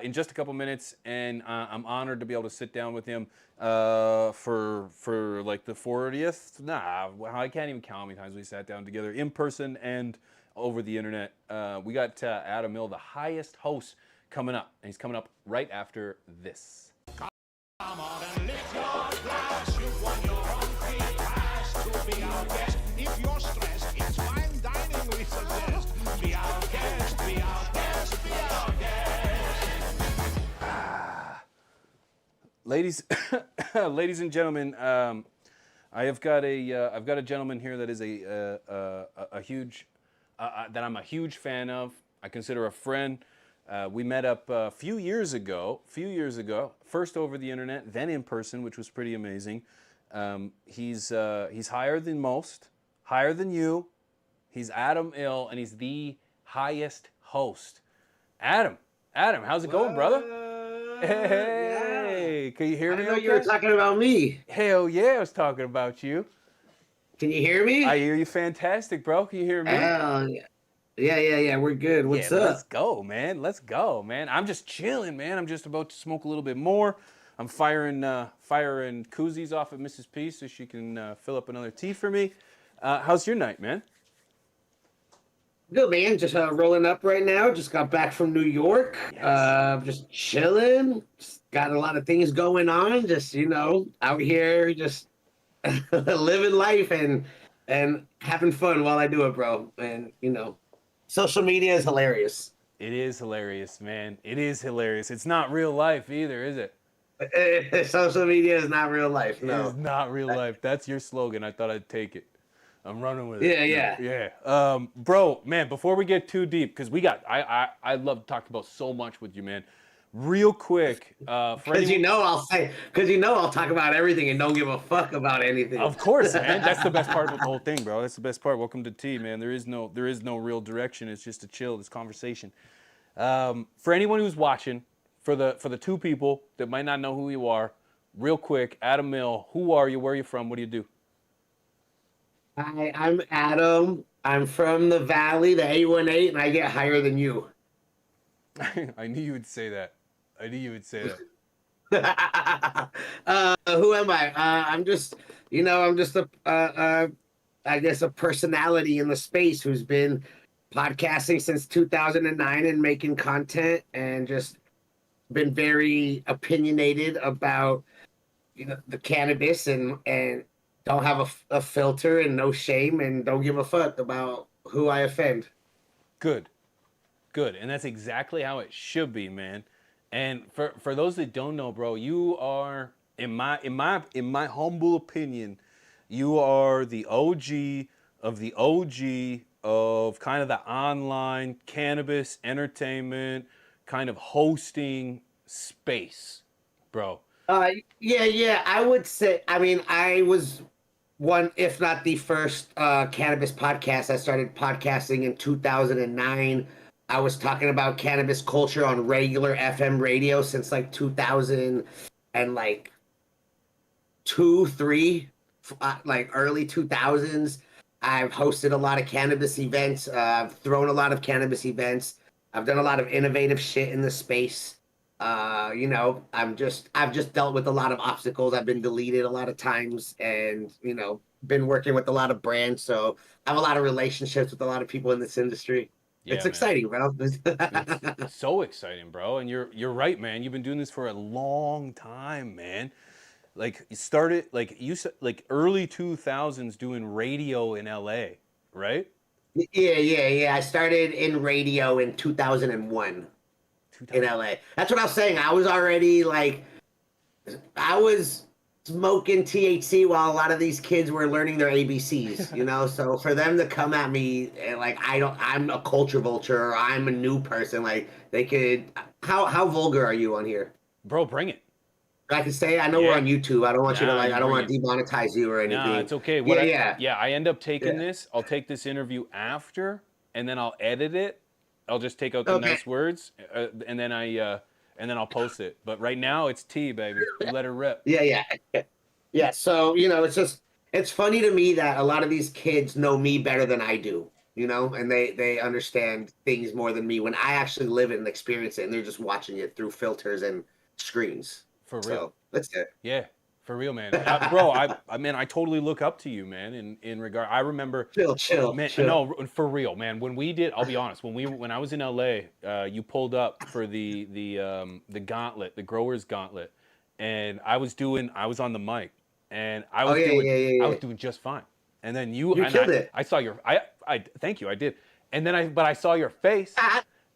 in just a couple minutes, and I'm honored to be able to sit down with him for like the 40th. Nah, I can't even count how many times we sat down together in person and over the internet. We got Adam Mill, the highest host, coming up, and he's coming up right after this. Come on and lift your glass. You've won your own free pass to be our guest. If you're stressed, it's fine dining we suggest. Be our guest, be our guest, be our guest. Ladies and gentlemen, I've got a gentleman here that is a huge that I'm a huge fan of. I consider a friend. We met up a few years ago, first over the internet, then in person, which was pretty amazing. He's higher than most, higher than you. He's Adam Ill, and he's the highest host. Adam, how's it going, brother? Hey, can you hear me? I know you were talking about me. Hell yeah, I was talking about you. Can you hear me? I hear you fantastic, bro. Can you hear me? Hell yeah. Yeah. We're good. What's up? Let's go, man. I'm just chilling, man. I'm just about to smoke a little bit more. I'm firing koozies off at Mrs. P so she can fill up another tea for me. How's your night, man? Good, man. Just rolling up right now. Just got back from New York. Yes. Just chilling. Just got a lot of things going on. Just, out here, just living life and having fun while I do it, bro. And, social media is hilarious. It is hilarious, man. It is hilarious. It's not real life either, is it? Social media is not real life. It No. is not real life. That's your slogan. I thought I'd take it. I'm running with it. Yeah. Bro, man, before we get too deep, because I love to talk about so much with you, man. Real quick, for Because anyone, I'll talk about everything and don't give a fuck about anything. of course, man. That's the best part about the whole thing, bro. That's the best part. Welcome to tea, man. There is no real direction. It's just a chill, this conversation. For anyone who's watching, for the two people that might not know who you are, real quick, Adam Mill, who are you? Where are you from? What do you do? Hi, I'm Adam. I'm from the Valley, the 818, and I get higher than you. I knew you would say that. I knew you would say that. Who am I? I'm just I guess a personality in the space who's been podcasting since 2009 and making content and just been very opinionated about the cannabis and don't have a filter and no shame and don't give a fuck about who I offend. Good. And that's exactly how it should be, man. And for those that don't know, bro, you are, in my humble opinion, you are the OG of the OG of kind of the online cannabis entertainment kind of hosting space, bro. Yeah. I would say. I mean, I was one, if not the first, cannabis podcast. I started podcasting in 2009. I was talking about cannabis culture on regular FM radio since like 2000 and like 2, 3, like early 2000s. I've hosted a lot of cannabis events. I've thrown a lot of cannabis events. I've done a lot of innovative shit in the space. I've just dealt with a lot of obstacles. I've been deleted a lot of times, and been working with a lot of brands. So I have a lot of relationships with a lot of people in this industry. Yeah, It's man. exciting, bro. It's so exciting, bro. And you're right, man. You've been doing this for a long time, man. Like you started, like you said, like early 2000s doing radio in LA, right? Yeah. I started in radio in 2001 in LA. That's what I was saying. I was already like, I was smoking THC while a lot of these kids were learning their ABCs, So for them to come at me and like, I'm a culture vulture, or I'm a new person, like they could, how vulgar are you on here? Bro, bring it. I can say, I know we're on YouTube. I don't want you to I don't want to demonetize you or anything. Nah, it's okay. I end up taking this. I'll take this interview after, and then I'll edit it. I'll just take out the nice words, and then I'll post it. But right now, it's tea, baby. You let her rip. Yeah. So it's funny to me that a lot of these kids know me better than I do. And they understand things more than me when I actually live it and experience it, and they're just watching it through filters and screens. For real. So that's it. Yeah, for real, man. Bro, I totally look up to you, man. In regard, I remember. Chill. Man, no, for real, man. When we did, I'll be honest. When I was in LA, you pulled up for the gauntlet, the growers gauntlet, and I was on the mic, and I was doing just fine. And then you killed it. I saw your, I thank you, I did. And then I saw your face.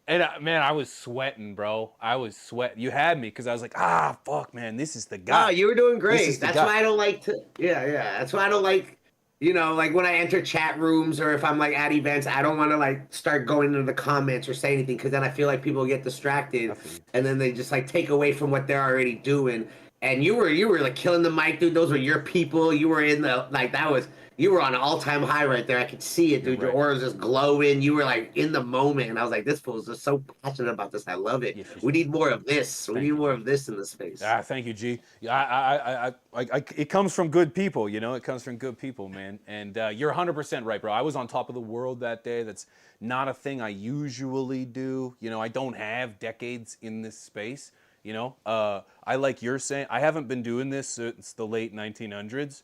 And man, I was sweating, bro. I was sweating. You had me because I was like, fuck, man, this is the guy. Oh, you were doing great. That's why I don't like to. Yeah. That's why I don't like, like when I enter chat rooms or if I'm like at events, I don't want to like start going into the comments or say anything because then I feel like people get distracted and then they just like take away from what they're already doing. And you were like killing the mic, dude. Those were your people. You were in the you were on an all-time high right there. I could see it, dude. Your aura was just glowing. You were like in the moment, and I was like, "This fool's just so passionate about this. I love it. We need more of this. We need more of this in the space." Thank you, G. Yeah, it comes from good people, It comes from good people, man. And you're 100% right, bro. I was on top of the world that day. That's not a thing I usually do. I don't have decades in this space. I like you're saying. I haven't been doing this since the late 1900s.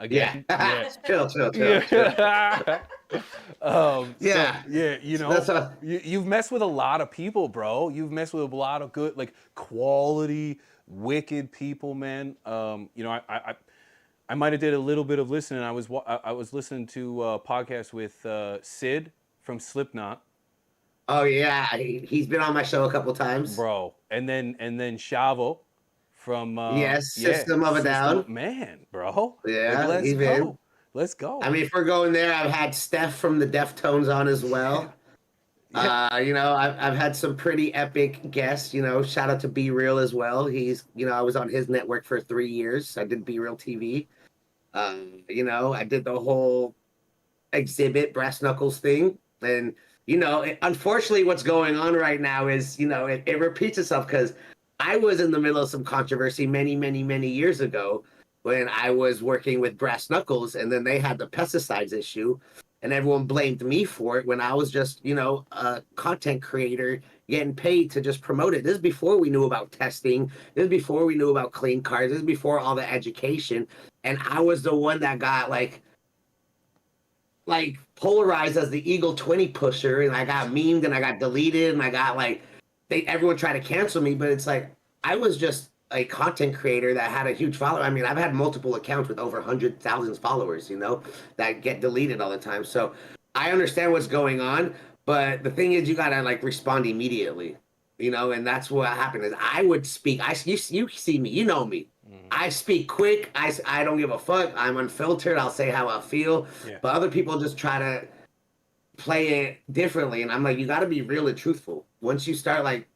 Again, chill. You've messed with a lot of people, bro. You've messed with a lot of good, like quality, wicked people, man. I might have did a little bit of listening. I was listening to a podcast with Sid from Slipknot. Oh yeah, he's been on my show a couple times, bro. And then Shavo from Yes, System of a Down. Man, bro. Yeah, Let's even. go. Let's go. I mean, if we're going there, I've had Steph from the Deftones on as well. You know, I've had some pretty epic guests. You know, shout out to Be Real as well. He's, you know, I was on his network for 3 years. I did Be Real TV. You know, I did the whole exhibit brass knuckles thing, and you know, unfortunately, what's going on right now is, you know, it repeats itself because I was in the middle of some controversy many years ago when I was working with Brass Knuckles, and then they had the pesticides issue, and everyone blamed me for it when I was just, you know, a content creator getting paid to just promote it. This is before we knew about testing. This is before we knew about clean cars. This is before all the education, and I was the one that got like polarized as the Eagle 20 pusher, and I got memed and I got deleted and I got like everyone tried to cancel me, but it's like I was just a content creator that had a huge follower. I mean, I've had multiple accounts with over 100,000 followers, you know, that get deleted all the time. So I understand what's going on, but the thing is you gotta like respond immediately, you know, and that's what happened is I would speak. You see me, you know me. I speak quick. I don't give a fuck. I'm unfiltered. I'll say how I feel. Yeah. But other people just try to play it differently. And I'm like, you got to be real and truthful. Once you start like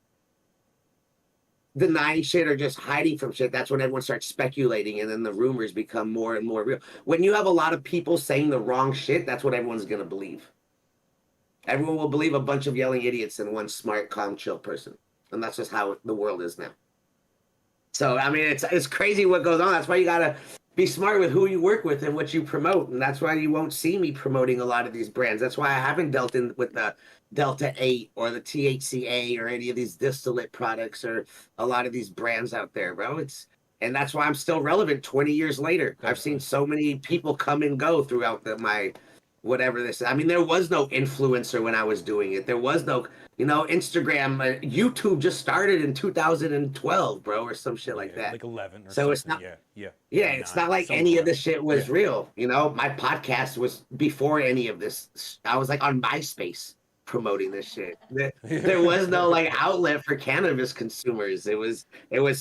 denying shit or just hiding from shit, that's when everyone starts speculating. And then the rumors become more and more real. When you have a lot of people saying the wrong shit, that's what everyone's going to believe. Everyone will believe a bunch of yelling idiots and one smart, calm, chill person. And that's just how the world is now. So, I mean, it's crazy what goes on. That's why you got to be smart with who you work with and what you promote. And that's why you won't see me promoting a lot of these brands. That's why I haven't dealt in with the Delta 8 or the THCA or any of these distillate products or a lot of these brands out there, bro. And that's why I'm still relevant 20 years later. I've seen so many people come and go throughout my whatever this is. I mean, there was no influencer when I was doing it. There was no, you know, Instagram, YouTube just started in 2012, bro, or some shit like that. Like 11 or so something. It's not, yeah. It's not like any of this shit was real. You know, my podcast was before any of this. I was like on MySpace promoting this shit. There was no like outlet for cannabis consumers. It was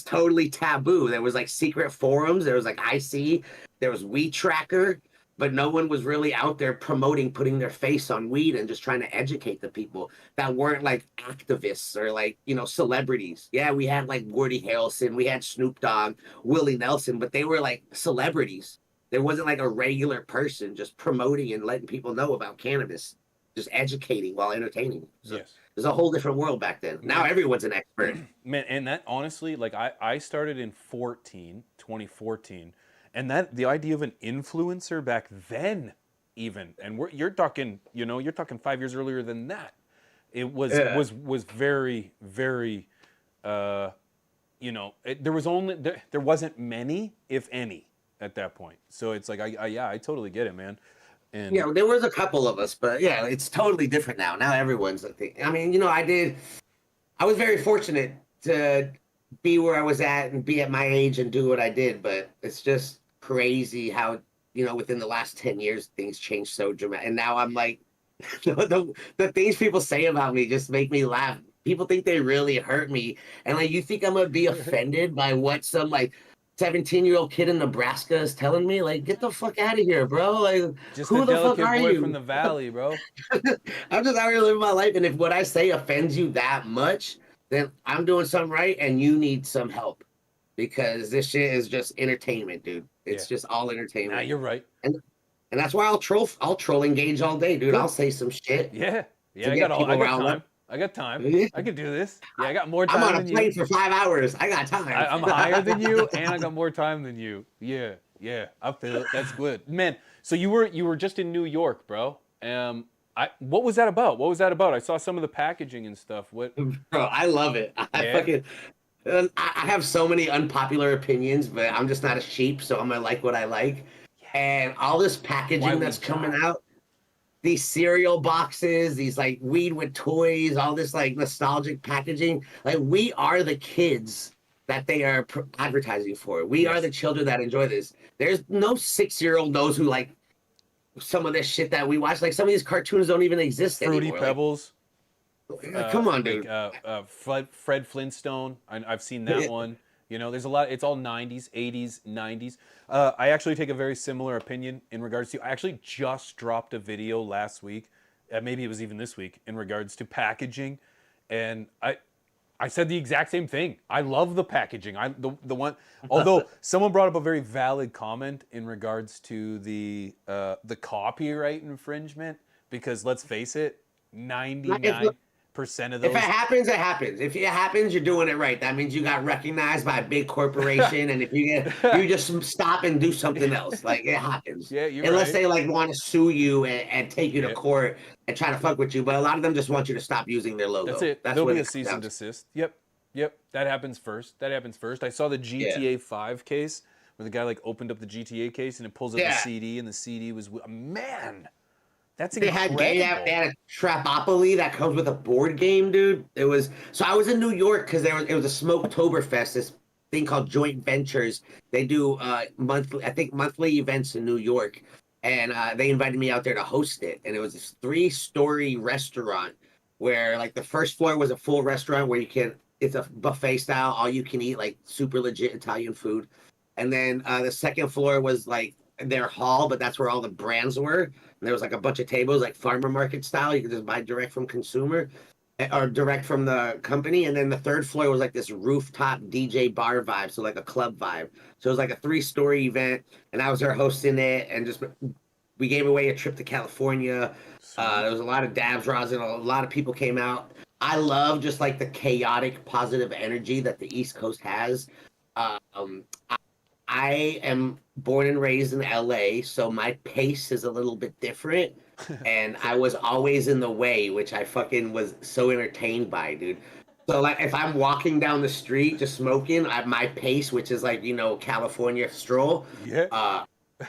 totally taboo. There was like secret forums. There was like IC. There was Weed Tracker. But no one was really out there promoting, putting their face on weed and just trying to educate the people that weren't like activists or like, you know, celebrities. Yeah, we had like Woody Harrelson, we had Snoop Dogg, Willie Nelson, but they were like celebrities. There wasn't like a regular person just promoting and letting people know about cannabis, just educating while entertaining. So Yes. there's a whole different world back then. Now everyone's an expert. Man, and that honestly, like I started in 2014. And that the idea of an influencer back then, even, and you're talking 5 years earlier than that. It was very, very, there wasn't many, if any, at that point. So it's like I totally get it, man. And Yeah, there was a couple of us, but yeah, it's totally different now. Now everyone's a thing. I mean, you know, I was very fortunate to be where I was at and be at my age and do what I did, but it's just crazy how, you know, within the last 10 years things changed so dramatic. And now I'm like, the things people say about me just make me laugh. People think they really hurt me, and like, you think I'm gonna be offended by what some like 17-year-old kid in Nebraska is telling me? Like, get the fuck out of here, bro. Like, just who a the fuck delicate are boy you? from the valley, bro. I'm just out here living my life, and if what I say offends you that much, then I'm doing something right, and you need some help, because this shit is just entertainment, dude. It's just all entertainment. Nah, you're right. And that's why I'll troll engage all day, dude. I'll say some shit. Yeah. To I get got people time. riled up. I got time. Yeah. I can do this. Yeah, I got more time I'm on a than plane you. for 5 hours. I got time. I'm higher than you, and I got more time than you. Yeah. I feel it. That's good, man. So you were just in New York, bro. What was that about? I saw some of the packaging and stuff. What? Bro, I love it. I have so many unpopular opinions, but I'm just not a sheep, so I'm gonna like what I like. And all this packaging that's coming out, these cereal boxes, these like weed with toys, all this like nostalgic packaging. Like, we are the kids that they are advertising for. We are the children that enjoy this. There's no 6-year-old knows who like some of this shit that we watch. Like, some of these cartoons don't even exist Fruity anymore. Pebbles. Like, come on, dude. Fred Flintstone. I've seen that one. You know, there's a lot. It's all 90s, 80s, 90s. I actually take a very similar opinion in regards to. I actually just dropped a video last week, maybe it was even this week, in regards to packaging, and I said the exact same thing. I love the packaging. The one, although someone brought up a very valid comment in regards to the copyright infringement, because let's face it, 99% of those. If it happens, it happens. If it happens, you're doing it right. That means you got recognized by a big corporation, and if you just stop and do something else. Like, it happens. Yeah, you're Unless right. they like want to sue you and take you to court and try to fuck with you, but a lot of them just want you to stop using their logo. That's it. That's There'll what be it a cease comes and down to. desist. Yep. That happens first. I saw the GTA 5 case where the guy like opened up the GTA case and it pulls up the CD, and the CD was man. That's incredible. They had a Trapopoly that comes with a board game, dude. So I was in New York because it was a Smoketoberfest, this thing called Joint Ventures. They do monthly events in New York, and they invited me out there to host it. And it was this 3-story restaurant where like the first floor was a full restaurant where it's a buffet style, all you can eat, like super legit Italian food. And then the second floor was like their hall, but that's where all the brands were. And there was like a bunch of tables, like farmer market style. You could just buy direct from consumer or direct from the company. And then the third floor was like this rooftop DJ bar vibe, so like a club vibe. So it was like a 3-story event, and I was there hosting it, and we gave away a trip to California. There was a lot of dabs, rosin, a lot of people came out. I love just like the chaotic, positive energy that the East Coast has. I am born and raised in LA, so my pace is a little bit different. And I was always in the way, which I fucking was so entertained by, dude. So like if I'm walking down the street just smoking, my pace, which is like, California stroll. Yeah.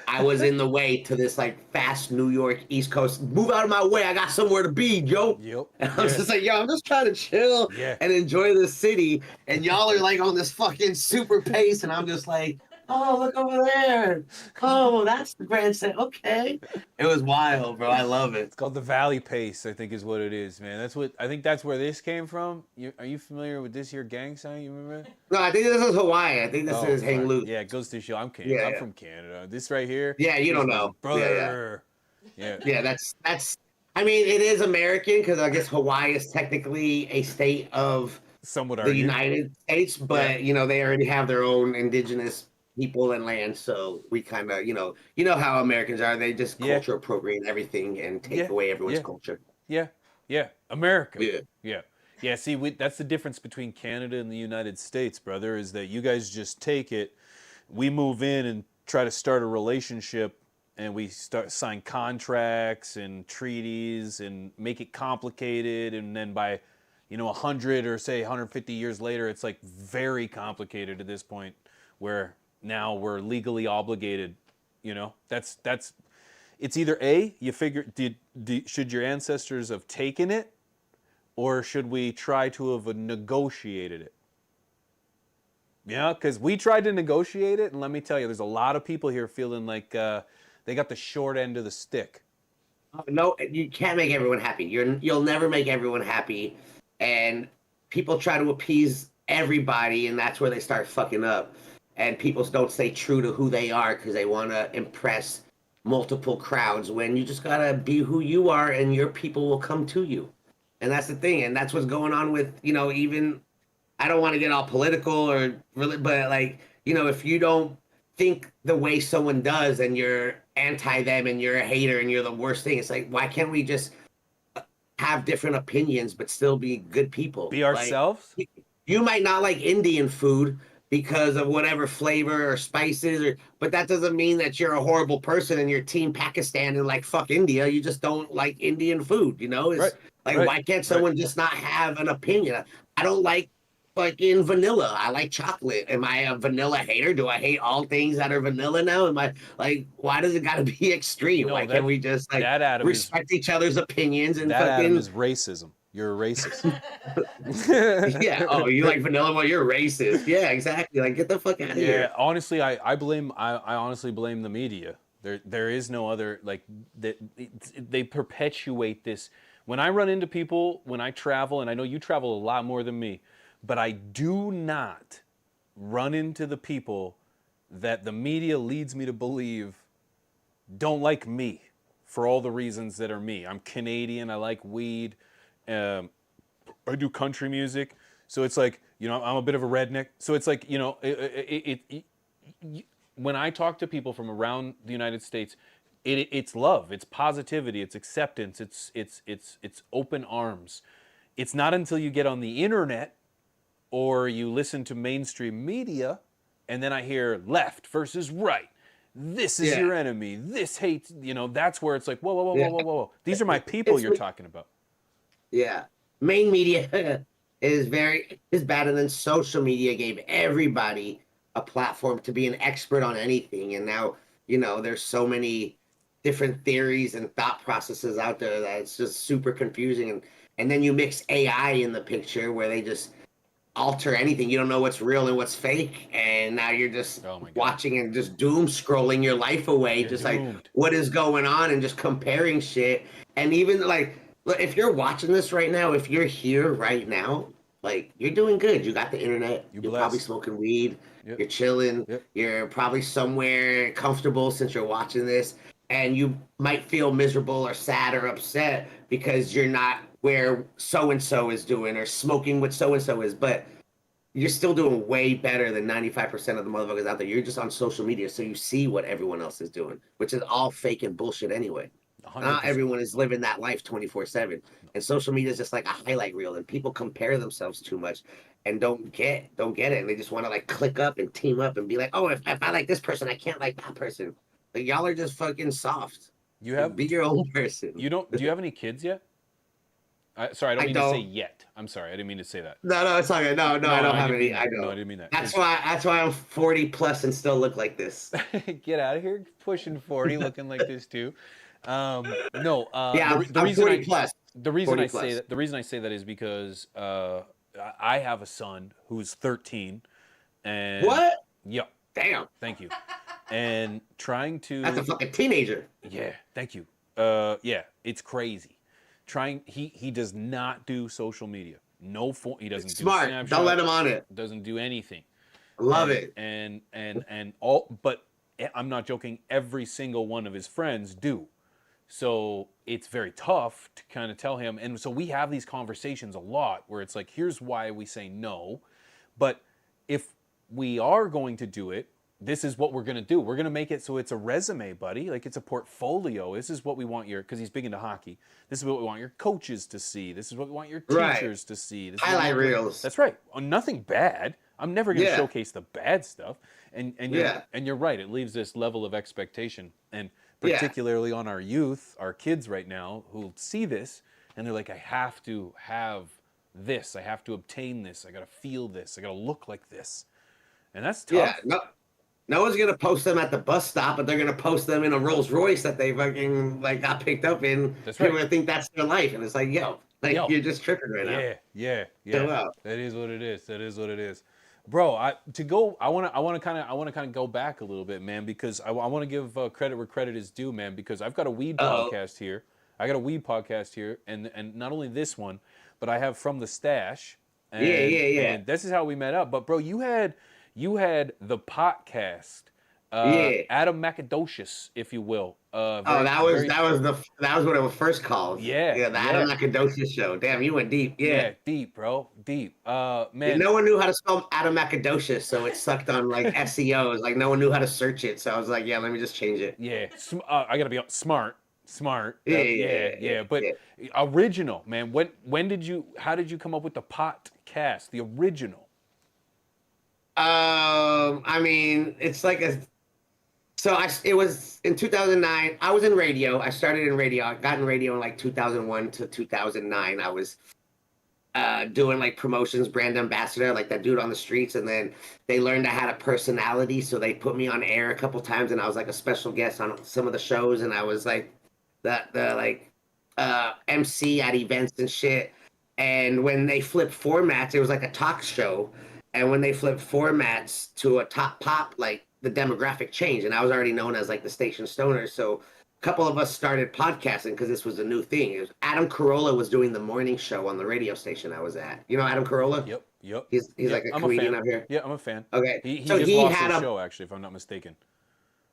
I was in the way to this like fast New York East Coast. Move out of my way. I got somewhere to be, Joe. Yep. And I was just like, yo, I'm just trying to chill and enjoy this city. And y'all are like on this fucking super pace. And I'm just like, oh, look over there. Oh, that's the grandstand. Okay. It was wild, bro. I love it. It's called the Valley Pace, I think is what it is, man. I think that's where this came from. Are you familiar with this here gang sign? You remember? No, I think this is Hawaii. I think this is Hang Loose. Yeah, it goes to show I'm from Canada. This right here. Yeah, you don't know. Brother. Yeah, that's I mean, it is American because I guess Hawaii is technically a state of the United States, but they already have their own indigenous people and land, so we kind of how Americans are. They just culture appropriate everything and take away everyone's culture. America. Yeah. See, that's the difference between Canada and the United States, brother, is that you guys just take it, we move in and try to start a relationship, and we sign contracts and treaties and make it complicated, and then by 100 or say 150 years later, it's like very complicated at this point where now we're legally obligated. That's it's either you figure should your ancestors have taken it, or should we try to have negotiated it? Because we tried to negotiate it, and let me tell you, there's a lot of people here feeling like they got the short end of the stick. No, you can't make everyone happy. You'll never make everyone happy, and people try to appease everybody, and that's where they start fucking up. And people don't stay true to who they are because they want to impress multiple crowds, when you just gotta be who you are, and your people will come to you. And that's the thing, and that's what's going on with even. I don't want to get all political or really, but like if you don't think the way someone does, and you're anti them, and you're a hater, and you're the worst thing, it's like, why can't we just have different opinions but still be good people? Be ourselves. Like, you might not like Indian food because of whatever flavor or spices, but that doesn't mean that you're a horrible person and you're team Pakistan and like fuck India. You just don't like Indian food, It's why can't someone just not have an opinion? I don't like fucking vanilla. I like chocolate. Am I a vanilla hater? Do I hate all things that are vanilla now? Am I like, why does it gotta be extreme? Why can't we just like respect each other's opinions? And that, Adam, is racism. You're a racist. Yeah. Oh, you like vanilla? Well, you're racist. Yeah, exactly. Like, get the fuck out of here. Yeah. Honestly, I honestly blame the media. There is no other, like, they perpetuate this. When I run into people, when I travel, and I know you travel a lot more than me, but I do not run into the people that the media leads me to believe don't like me for all the reasons that are me. I'm Canadian. I like weed. I do country music. So it's like, you know, I'm a bit of a redneck. So it's like, you know, when I talk to people from around the United States, it's love, it's positivity, it's acceptance, it's open arms. It's not until you get on the internet or you listen to mainstream media, and then I hear left versus right. This is your enemy. This hates, you know, that's where it's like, whoa, whoa, whoa, whoa, whoa, whoa. These are my people you're talking about. Yeah. Main media is bad, and then social media gave everybody a platform to be an expert on anything. And now, you know, there's so many different theories and thought processes out there that it's just super confusing. And then you mix AI in the picture where they just alter anything. You don't know what's real and what's fake, and now you're just watching and just doom scrolling your life away. You're just doomed. Like, what is going on, and just comparing shit. And even like, look, if you're watching this right now, if you're here right now, like, you're doing good. You got the internet. You're probably smoking weed. Yep. You're chilling. Yep. You're probably somewhere comfortable since you're watching this, and you might feel miserable or sad or upset because you're not where so-and-so is doing or smoking what so-and-so is, but you're still doing way better than 95% of the motherfuckers out there. You're just on social media, so you see what everyone else is doing, which is all fake and bullshit anyway. 100%. Not everyone is living that life 24/7. And social media is just like a highlight reel, and people compare themselves too much and don't get it. And they just want to like click up and team up and be like, oh, if I like this person, I can't like that person. Like, y'all are just fucking soft. Be your own person. Do you have any kids yet? Sorry, I don't mean to say yet. I'm sorry, I didn't mean to say that. No, it's okay. No, I don't have any. I don't. No, I didn't mean that. That's why I'm 40 plus and still look like this. Get out of here, pushing 40, looking like this too. No. Yeah, I'm 40 plus. The reason I say that is because I have a son who's 13, and what? Yeah. Damn. Thank you. And trying to. That's a fucking teenager. Yeah. Thank you. Yeah, it's crazy. He does not do social media. He doesn't do smart. Snapchat, don't let him on it. Doesn't do anything. Love it. And all, but I'm not joking, every single one of his friends do. So it's very tough to kind of tell him. And so we have these conversations a lot where it's like, here's why we say no. But if we are going to do it, this is what we're going to do. We're going to make it so it's a resume, buddy. Like, it's a portfolio. This is what we want because he's big into hockey. This is what we want your coaches to see. This is what we want your teachers to see. This highlight reels. That's right. Nothing bad. I'm never going to showcase the bad stuff. And you're right. It leaves this level of expectation. And particularly on our youth, our kids right now who see this and they're like, I have to have this. I have to obtain this. I got to feel this. I got to look like this. And that's tough. Yeah, no one's gonna post them at the bus stop, but they're gonna post them in a Rolls Royce that they fucking like got picked up in. That's right. People think that's their life, and it's like, yo, you're just tripping right now. Yeah. That is what it is. Bro, I want to kind of go back a little bit, man, because I want to give credit where credit is due, man, because I've got a weed podcast here. And not only this one, but I have From the Stash. And, and this is how we met up. But bro, you had the podcast, Adam Macadocious, if you will. That was what it was first called. The Adam Macadocious show. Damn, you went deep. Yeah, deep, bro, deep. Man, no one knew how to spell Adam Macadocious, so it sucked on like SEOs. Like, no one knew how to search it, so I was like, let me just change it. Yeah, I gotta be smart. But original, man. How did you come up with the podcast, the original? I mean, it's like it was in 2009. I was in radio. I started in radio. I got in radio in like 2001 to 2009. I was doing like promotions, brand ambassador, like that dude on the streets. And then they learned I had a personality, so they put me on air a couple times, and I was like a special guest on some of the shows, and I was like the MC at events and shit. And when they flipped formats, it was like a talk show. And when they flipped formats to a top pop, like, the demographic changed. And I was already known as like the station stoner. So a couple of us started podcasting because this was a new thing. Adam Carolla was doing the morning show on the radio station I was at. You know Adam Carolla? Yep. He's Yep, like a I'm comedian fan. out here. Yeah, I'm a fan. Okay, He so just he lost had his a show, actually, if I'm not mistaken.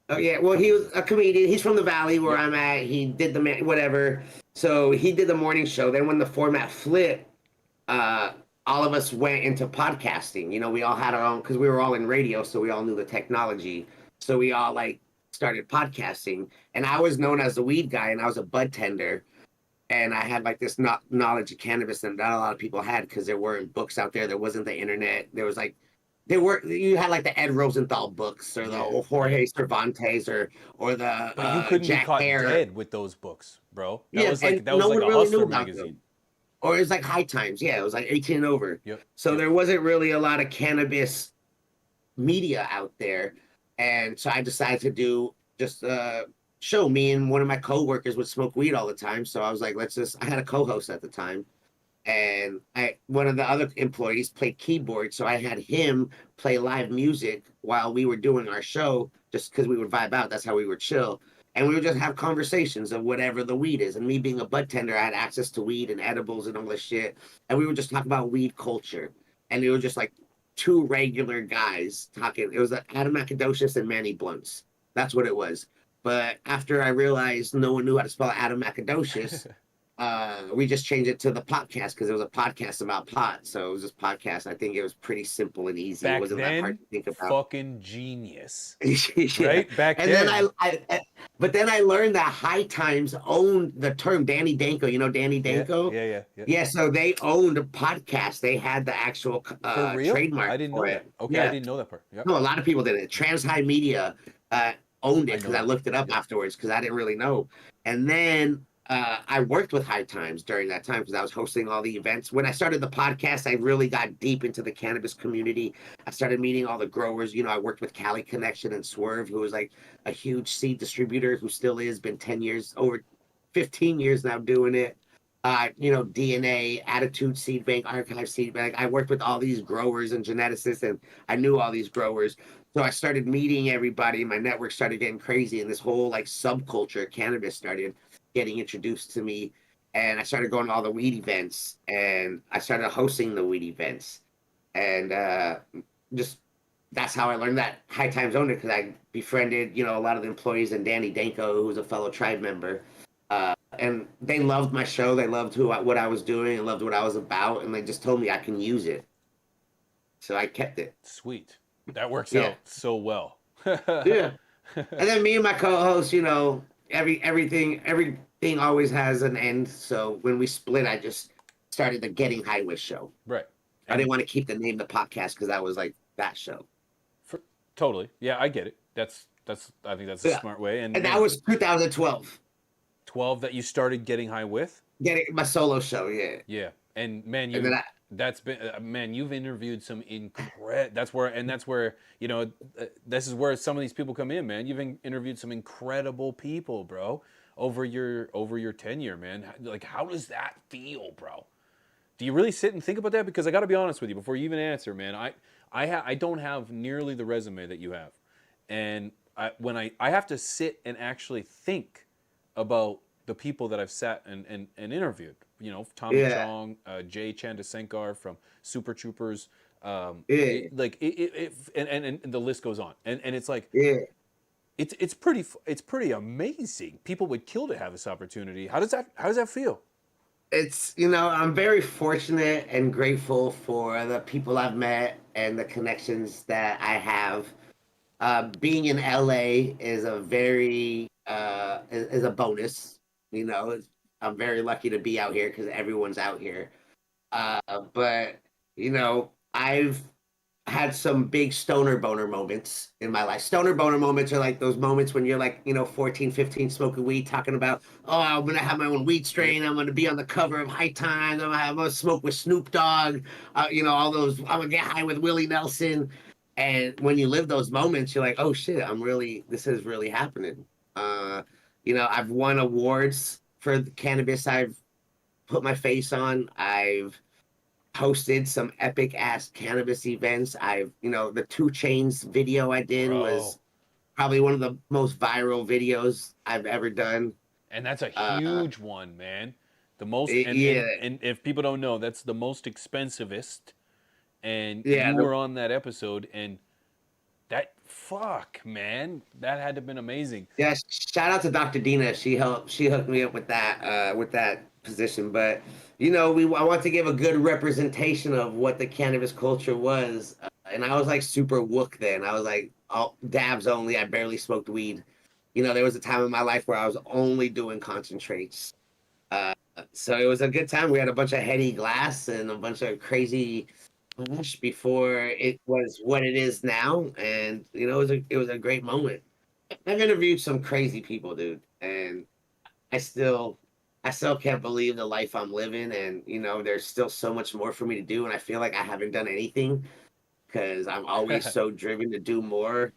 Oh yeah, well he was a comedian. He's from the Valley where Yep. I'm at. He did whatever. So he did the morning show. Then when the format flipped, uh, all of us went into podcasting. You know, we all had our own because we were all in radio, so we all knew the technology. So we all like started podcasting. And I was known as the weed guy, and I was a bud tender. And I had like this knowledge of cannabis that not a lot of people had because there weren't books out there. There wasn't the internet. There was like you had like the Ed Rosenthal books or the Yeah, Jorge Cervantes or the But you couldn't be Jack caught Hare. dead with those books, bro. Yeah, and That was no like one a really knew hustler about magazine. them. Or it was like High Times. Yeah, it was like 18 and over. Yep. So Yep. there wasn't really a lot of cannabis media out there. And so I decided to do just show. Me and one of my coworkers would smoke weed all the time. So I was like, I had a co-host at the time. And one of the other employees played keyboard. So I had him play live music while we were doing our show, just because we would vibe out. That's how we would chill. And we would just have conversations of whatever the weed is. And me being a bud tender, I had access to weed and edibles and all this shit. And we would just talk about weed culture. And it was just like two regular guys talking. It was Adam Macadocious and Manny Blunts. That's what it was. But after I realized no one knew how to spell Adam Macadocious, we just changed it to the podcast because it was a podcast about pot. So it was just podcast. I think it was pretty simple and easy. It Back wasn't that then, hard to think about. fucking genius. Yeah. Right? Back And then. but then I learned that High Times owned the term Danny Danko. You know Danny Danko? Yeah. Yeah, so they owned a podcast. They had the actual For real? trademark. I didn't know for that. it. Okay, Yeah. I didn't know that part. Yep. No, a lot of people did it. Trans High Media owned it because I that. looked it up afterwards because I didn't really know. And then I worked with High Times during that time because I was hosting all the events. When I started the podcast, I really got deep into the cannabis community. I started meeting all the growers. You know, I worked with Cali Connection and Swerve, who was like a huge seed distributor who still is, been 10 years, over 15 years now doing it. You know, DNA, Attitude Seed Bank, Archive Seed Bank. I worked with all these growers and geneticists, and I knew all these growers. So I started meeting everybody. My network started getting crazy, and this whole like subculture of cannabis started getting introduced to me. And I started going to all the weed events, and I started hosting the weed events. And just that's how I learned that High Times owned it because I befriended, you know, a lot of the employees and Danny Danko, who was a fellow tribe member. And they loved my show. They loved what I was doing and loved what I was about. And they just told me I can use it. So I kept it. Sweet. That works Yeah. out so well. Yeah. And then me and my co-host, you know, everything always has an end. So when we split, I just started the Getting High With show. Right. I didn't want to keep the name of the podcast because that was like that show. Totally. Yeah, I get it. I think that's a Yeah. smart way. And that was 2012. 12 that you started Getting High with? Getting my solo show, yeah. Yeah. And man, And then that's been man, you've interviewed some that's where, you know, this is where some of these people come in, man. You've interviewed some incredible people, bro, over your tenure, man. Like, how does that feel, bro? Do you really sit and think about that? Because I got to be honest with you before you even answer, man. I don't have nearly the resume that you have. And when I have to sit and actually think about the people that I've sat and interviewed, you know, Tommy Chong, Jay Chandasenkar from Super Troopers, and the list goes on, and it's like, it's pretty amazing. People would kill to have this opportunity. How does that feel? It's, you know, I'm very fortunate and grateful for the people I've met and the connections that I have. Being in LA is a very is a bonus. You know, I'm very lucky to be out here because everyone's out here. But you know, I've had some big stoner boner moments in my life. Stoner boner moments are like those moments when you're like, you know, 14, 15, smoking weed, talking about, oh, I'm going to have my own weed strain. I'm going to be on the cover of High Times. I'm going to smoke with Snoop Dogg. You know, all those, I'm going to get high with Willie Nelson. And when you live those moments, you're like, oh shit, this is really happening. You know, I've won awards for the cannabis I've put my face on. I've hosted some epic ass cannabis events. You know, the 2 Chainz video I did was probably one of the most viral videos I've ever done. And that's a huge one, man. The most, and if people don't know, that's the most expensivest and Yeah, you were on that episode, and that fuck, man, that had to have been amazing. yeah. Shout out to Dr. Dina. She hooked me up with that position. But you know, I want to give a good representation of what the cannabis culture was. And I was like super wook then. I was like, all dabs only. I barely smoked weed. You know, there was a time in my life where I was only doing concentrates. So it was a good time. We had a bunch of heady glass and a bunch of crazy push before it was what it is now. And you know, it was a great moment. I've interviewed some crazy people, dude, and I still I still can't believe the life I'm living. And you know, there's still so much more for me to do, and I feel like I haven't done anything because I'm always so driven to do more.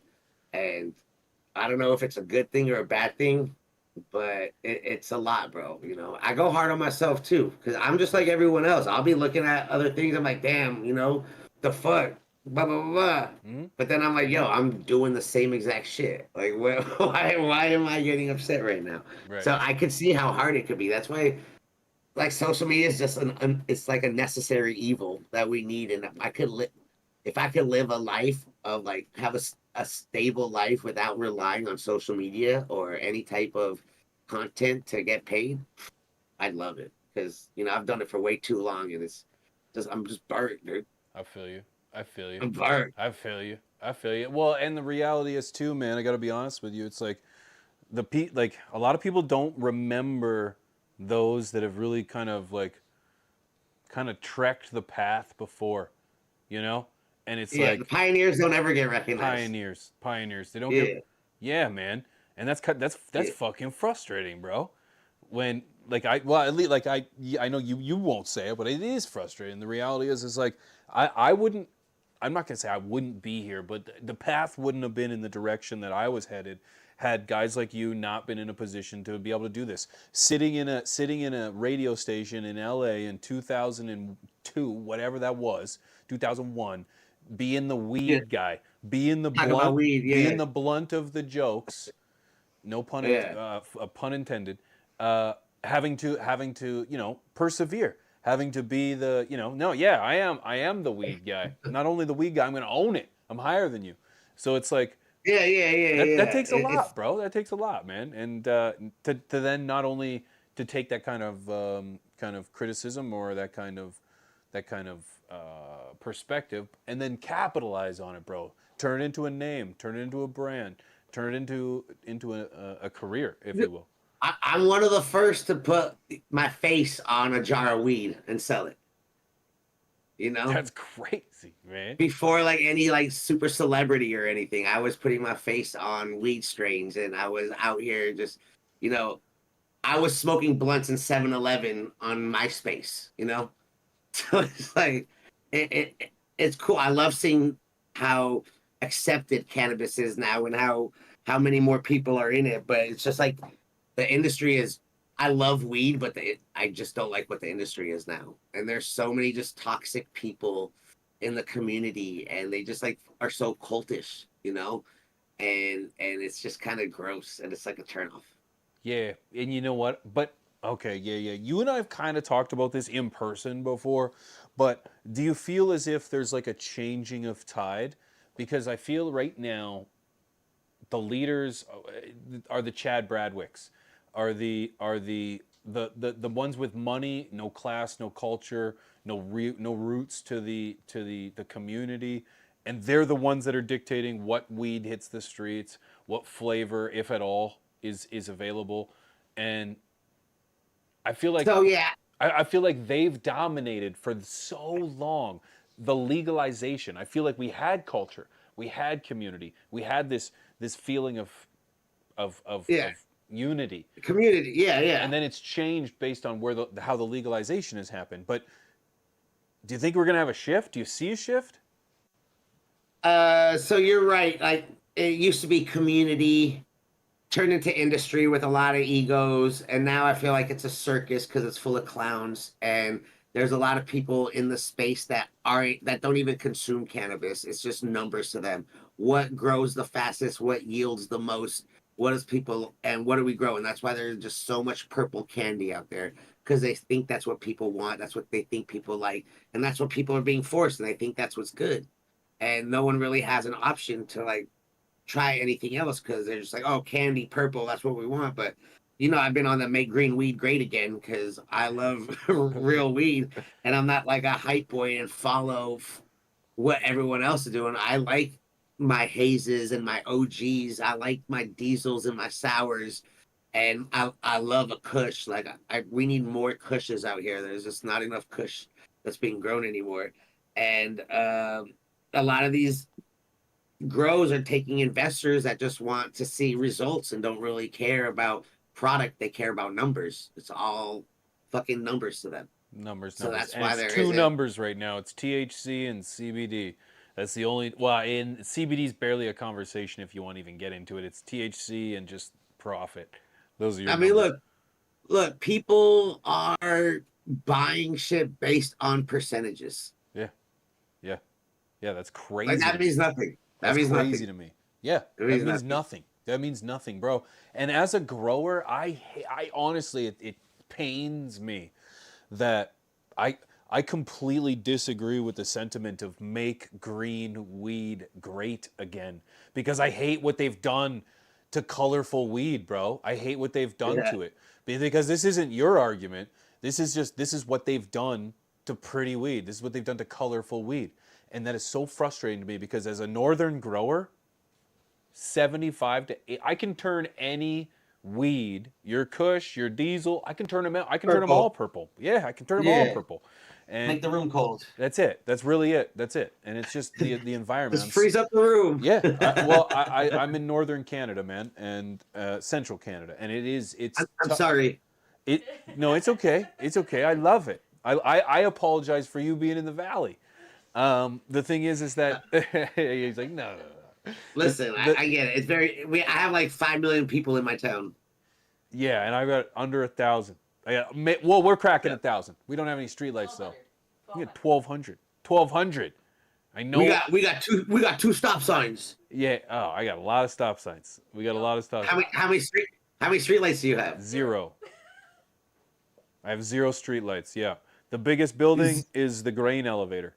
And I don't know if it's a good thing or a bad thing, but it's a lot, bro. You know, I go hard on myself too because I'm just like everyone else. I'll be looking at other things. I'm like, damn, you know, the fuck, blah blah blah. Blah. But then I'm like, yo, I'm doing the same exact shit. Like, why am I getting upset right now? Right. So I could see how hard it could be. That's why, like, social media is just it's like a necessary evil that we need. And if I could live a life of like have a stable life without relying on social media or any type of content to get paid, I'd love it. Because you know I've done it for way too long, and I'm just burnt, dude. I feel you. I feel you. I'm burnt. I feel you. I feel you. Well, and the reality is too, man. I got to be honest with you. It's like like a lot of people don't remember those that have really kind of trekked the path before, you know. And it's Yeah, like the pioneers don't ever get recognized. pioneers. They don't Yeah. get. Yeah, man. And that's Yeah. fucking frustrating, bro. When like at least like I know you won't say it, but it is frustrating. The reality is like I wouldn't. I'm not gonna say I wouldn't be here, but the path wouldn't have been in the direction that I was headed had guys like you not been in a position to be able to do this. Sitting in a radio station in LA in 2002, whatever that was, 2001, being the weed guy, being the Talk about blunt, weed, yeah. being the blunt of the jokes. No pun, Yeah. pun intended. Having to persevere, having to be the no, yeah, I am the weed guy. Not only the weed guy, I'm going to own it. I'm higher than you. So it's like that takes a lot, bro. That takes a lot, man. And to then not only to take that kind of criticism or that kind of perspective and then capitalize on it, bro. Turn it into a name, turn it into a brand, turn it into a career, if you will. I'm one of the first to put my face on a jar of weed and sell it. You know, That's crazy, man. before like any like super celebrity or anything, I was putting my face on weed strains, and I was out here just, you know, I was smoking blunts in 7-Eleven on MySpace. You know, so it's like it's cool. I love seeing how accepted cannabis is now and how many more people are in it. But it's just like the industry is. I love weed, but I just don't like what the industry is now. And there's so many just toxic people in the community, and they just like are so cultish, you know, and it's just kind of gross, and it's like a turnoff. Yeah, and you know what? But okay, yeah. You and I have kind of talked about this in person before, but do you feel as if there's like a changing of tide? Because I feel right now the leaders are the Chad Bradwicks, are the ones with money, no class, no culture, no roots to the community, and they're the ones that are dictating what weed hits the streets, what flavor, if at all, is available, and I feel like So yeah, I feel like they've dominated for so long. The legalization. I feel like we had culture, we had community, we had this feeling of Yeah. unity, community, yeah. and then it's changed based on how the legalization has happened. But do you think we're gonna have a shift? Do you see a shift? So you're right. Like it used to be community, turned into industry with a lot of egos, and now I feel like it's a circus because it's full of clowns, and there's a lot of people in the space that don't even consume cannabis. It's just numbers to them. What grows the fastest? What yields the most? what is people and what do we grow? And that's why there's just so much purple candy out there because they think that's what people want. That's what they think people like. And that's what people are being forced. And they think that's what's good. And no one really has an option to like try anything else because they're just like, oh, candy, purple, that's what we want. But I've been on the make green weed great again because I love real weed, and I'm not like a hype boy and follow what everyone else is doing. I like my hazes and my OGs. I like my diesels and my sours, and I love a Kush. Like we need more Kushes out here. There's just not enough Kush that's being grown anymore, and a lot of these grows are taking investors that just want to see results and don't really care about product. They care about numbers. It's all fucking numbers to them. Numbers. So that's and why it's there two isn't- numbers right now. It's THC and CBD. That's the only. Well, in CBD is barely a conversation if you want to even get into it. It's THC and just profit. Those are your. I mean, numbers. look, people are buying shit based on percentages. Yeah, that's crazy. Like that means nothing. That That's means crazy nothing. to me. Yeah, that means means nothing. nothing. That means nothing, bro. And as a grower, I honestly, it pains me that I completely disagree with the sentiment of make green weed great again because I hate what they've done to colorful weed, bro. I hate what they've done Yeah. to it because this isn't your argument. This is what they've done to pretty weed. This is what they've done to colorful weed. And that is so frustrating to me because as a northern grower, 75 to 8, I can turn any weed, your Kush, your Diesel, I can turn them out. I can turn them Purple. all purple. Yeah, I can turn them all Yeah. purple. And Make the room cold. that's it. That's really it. That's it. And it's just the environment. Just freeze up the room. Yeah. I'm in northern Canada, man, and central Canada, and it's. I'm sorry. No, it's okay. It's okay. I love it. I apologize for you being in the valley. The thing is that he's like, no. Listen, I get it. It's I have like 5 million people in my town. Yeah, and I've got under 1,000. Well, we're cracking 1,000. We don't have any streetlights though. We got 1,200. 1,200. I know. We got two stop signs. Yeah. Oh, I got a lot of stop signs. We got a lot of stop signs. How many street lights do you have? 0. I have 0 streetlights. Yeah. The biggest building is the grain elevator.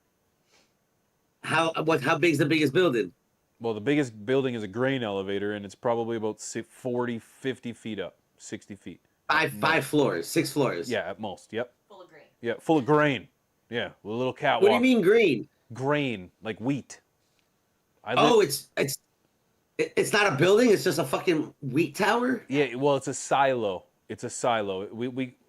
How big's the biggest building? Well, the biggest building is a grain elevator, and it's probably about 40, 50 feet up, 60 feet. Five floors, 6 floors. Yeah, at most. Yep. Full of grain. Yeah, full of grain. Yeah, with a little catwalk. What do you mean green? Grain, like wheat. It's not a building. It's just a fucking wheat tower. Yeah, well, it's a silo. It's a silo.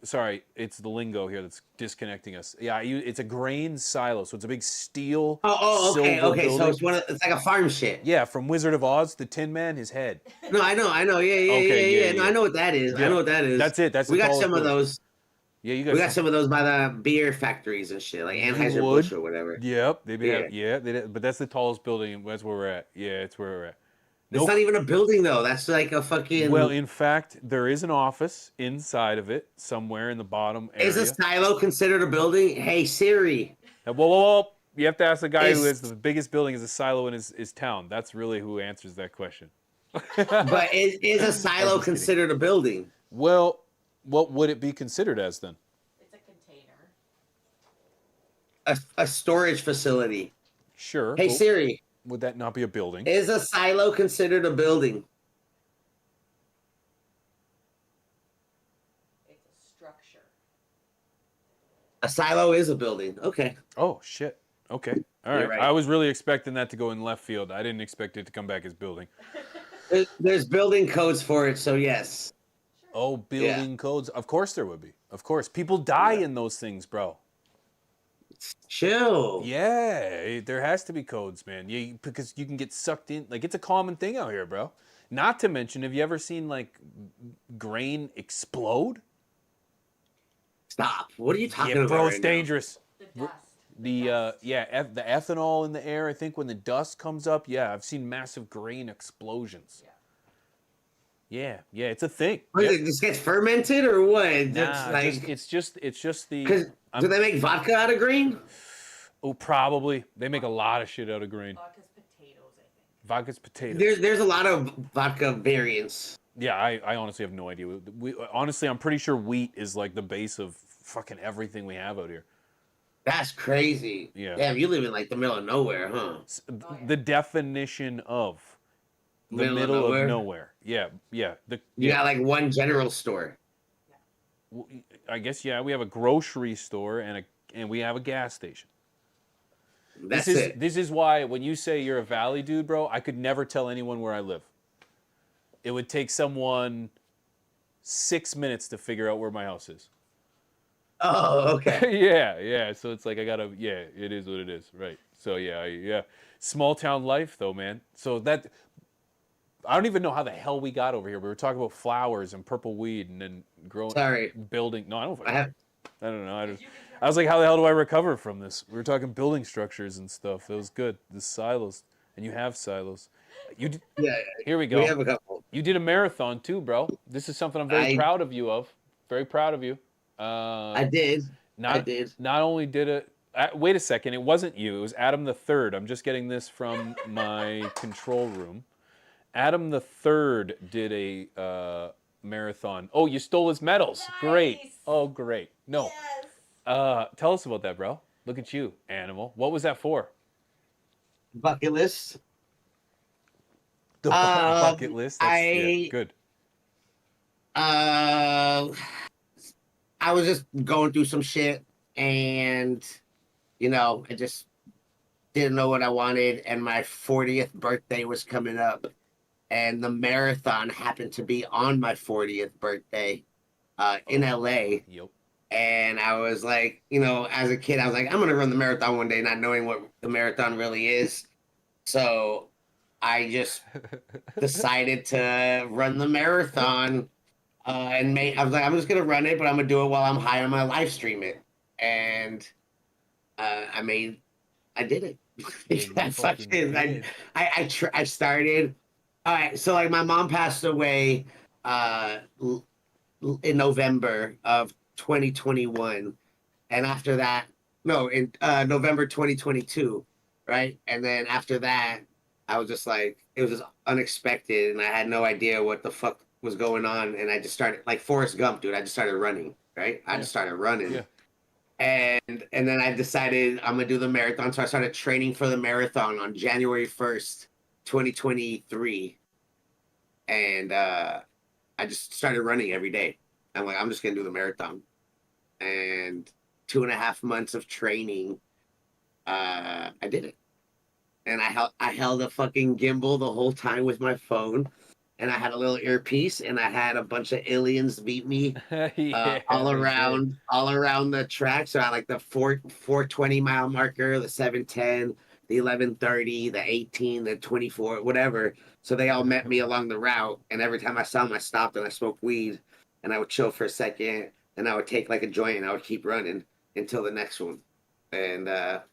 Sorry, it's the lingo here that's disconnecting us. Yeah, it's a grain silo, so it's a big steel. Okay. silver So building. it's like a farm shit. Yeah, from Wizard of Oz, the Tin Man, his head. No, I know. Yeah. Okay, No, I know what that is. Yeah. I know what that is. That's it. That's we the got tallest some of building. those. Yeah, you We got some of those by the beer factories and shit, like Anheuser-Busch or whatever. Yep, they be Yeah. but that's the tallest building. And that's where we're at. Yeah, it's where we're at. It's not even a building though. That's like a fucking. Well, in fact, there is an office inside of it somewhere in the bottom area. Is a silo considered a building? Hey Siri. Whoa. You have to ask the guy who Is- has the biggest building as a silo in his town. That's really who answers that question. But is a silo considered a building? Well, what would it be considered as then? It's a container. A storage facility. Sure. Hey but Siri. would that not be a building? Is a silo considered a building? It's a structure. A silo is a building. Okay. Oh shit. Okay. All right. You're right. I was really expecting that to go in left field. I didn't expect it to come back as building. There's building codes for it, so yes. Oh, building codes. Of course there would be. Of course. People die in those things, bro. Chill. Yeah, there has to be codes, man. Because you can get sucked in. Like, it's a common thing out here, bro. Not to mention, have you ever seen, like, grain explode? Stop. What are you talking Yeah, about? bro, right it's now? dangerous. The dust. The the ethanol in the air, I think when the dust comes up, yeah, I've seen massive grain explosions. Yeah, it's a thing. What is Yeah. it, this gets fermented or what? Nah, It's it's just the. do they make vodka out of grain? Oh, probably. They make a lot of shit out of grain. Vodka's potatoes, I think. Vodka's potatoes. There's a lot of vodka variants. Yeah, I honestly have no idea. Honestly, I'm pretty sure wheat is like the base of fucking everything we have out here. That's crazy. Yeah. Damn, you live in like the middle of nowhere, huh? The definition of the Middle of middle of nowhere? nowhere. Yeah, yeah. You got like one general store. I guess yeah. We have a grocery store and we have a gas station. That's it. This is why when you say you're a valley dude, bro, I could never tell anyone where I live. It would take someone 6 minutes to figure out where my house is. Oh, okay. Yeah. So it's like I gotta. Yeah, it is what it is, right? So yeah. Small town life, though, man. So that I don't even know how the hell we got over here. We were talking about flowers and purple weed, and then growing, building. No, I don't. I don't know. I was like, how the hell do I recover from this? We were talking building structures and stuff. That was good. The silos, and you have silos. You did, yeah. Here we go. We have a couple. You did a marathon too, bro. This is something I'm very proud of you of. Very proud of you. I did. Not only did it. Wait a second. It wasn't you. It was Adam the Third. I'm just getting this from my control room. Adam the Third did a marathon. Oh, you stole his medals. Nice. Great. Oh, great. No. Yes. Tell us about that, bro. Look at you, animal. What was that for? Bucket list. The bucket list. That's good. I was just going through some shit, and I just didn't know what I wanted, and my 40th birthday was coming up, and the marathon happened to be on my 40th birthday in LA. Yep. And I was like, as a kid, I was like, I'm gonna run the marathon one day, not knowing what the marathon really is. So I just decided to run the marathon. I was like, I'm just gonna run it, but I'm gonna do it while I'm high. I'm gonna live stream it, and I did it. I started. All right, so like my mom passed away in November of 2021, and after that, in November 2022, right? And then after that, I was just like, it was just unexpected, and I had no idea what the fuck was going on, and I just started like Forrest Gump, dude. I just started running, right? I just started running, and then I decided I'm gonna do the marathon. So I started training for the marathon on January 1st, 2023, and I just started running every day. I'm like, I'm just gonna do the marathon, and 2.5 months of training, I did it, and I held a fucking gimbal the whole time with my phone. And I had a little earpiece, and I had a bunch of aliens beat me all around the track. So I like the 420 mile marker, the 710, the 1130, the 18, the 24, whatever. So they all met me along the route, and every time I saw them, I stopped and I smoked weed, and I would chill for a second, and I would take like a joint, and I would keep running until the next one. And it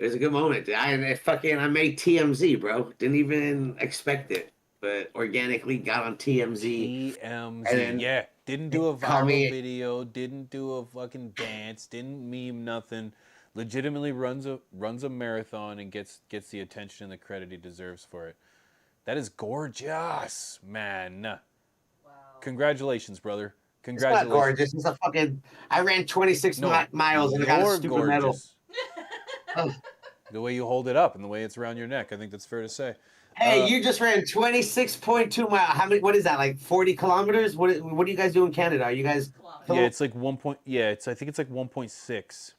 was a good moment. I made TMZ, bro. Didn't even expect it, but organically got on TMZ. TMZ, Didn't do a viral video. Didn't do a fucking dance. Didn't meme nothing. Legitimately runs a marathon and gets the attention and the credit he deserves for it. That is gorgeous, man. Wow. Congratulations, brother. Congratulations. It's not gorgeous. It's a fucking. I ran 26 miles and I got a stupid medal. The way you hold it up and the way it's around your neck, I think that's fair to say. Hey, you just ran 26.2 miles. How many? What is that? Like 40 kilometers? What do you guys do in Canada? Are you guys? Yeah, it's like 1. I think it's like 1.6.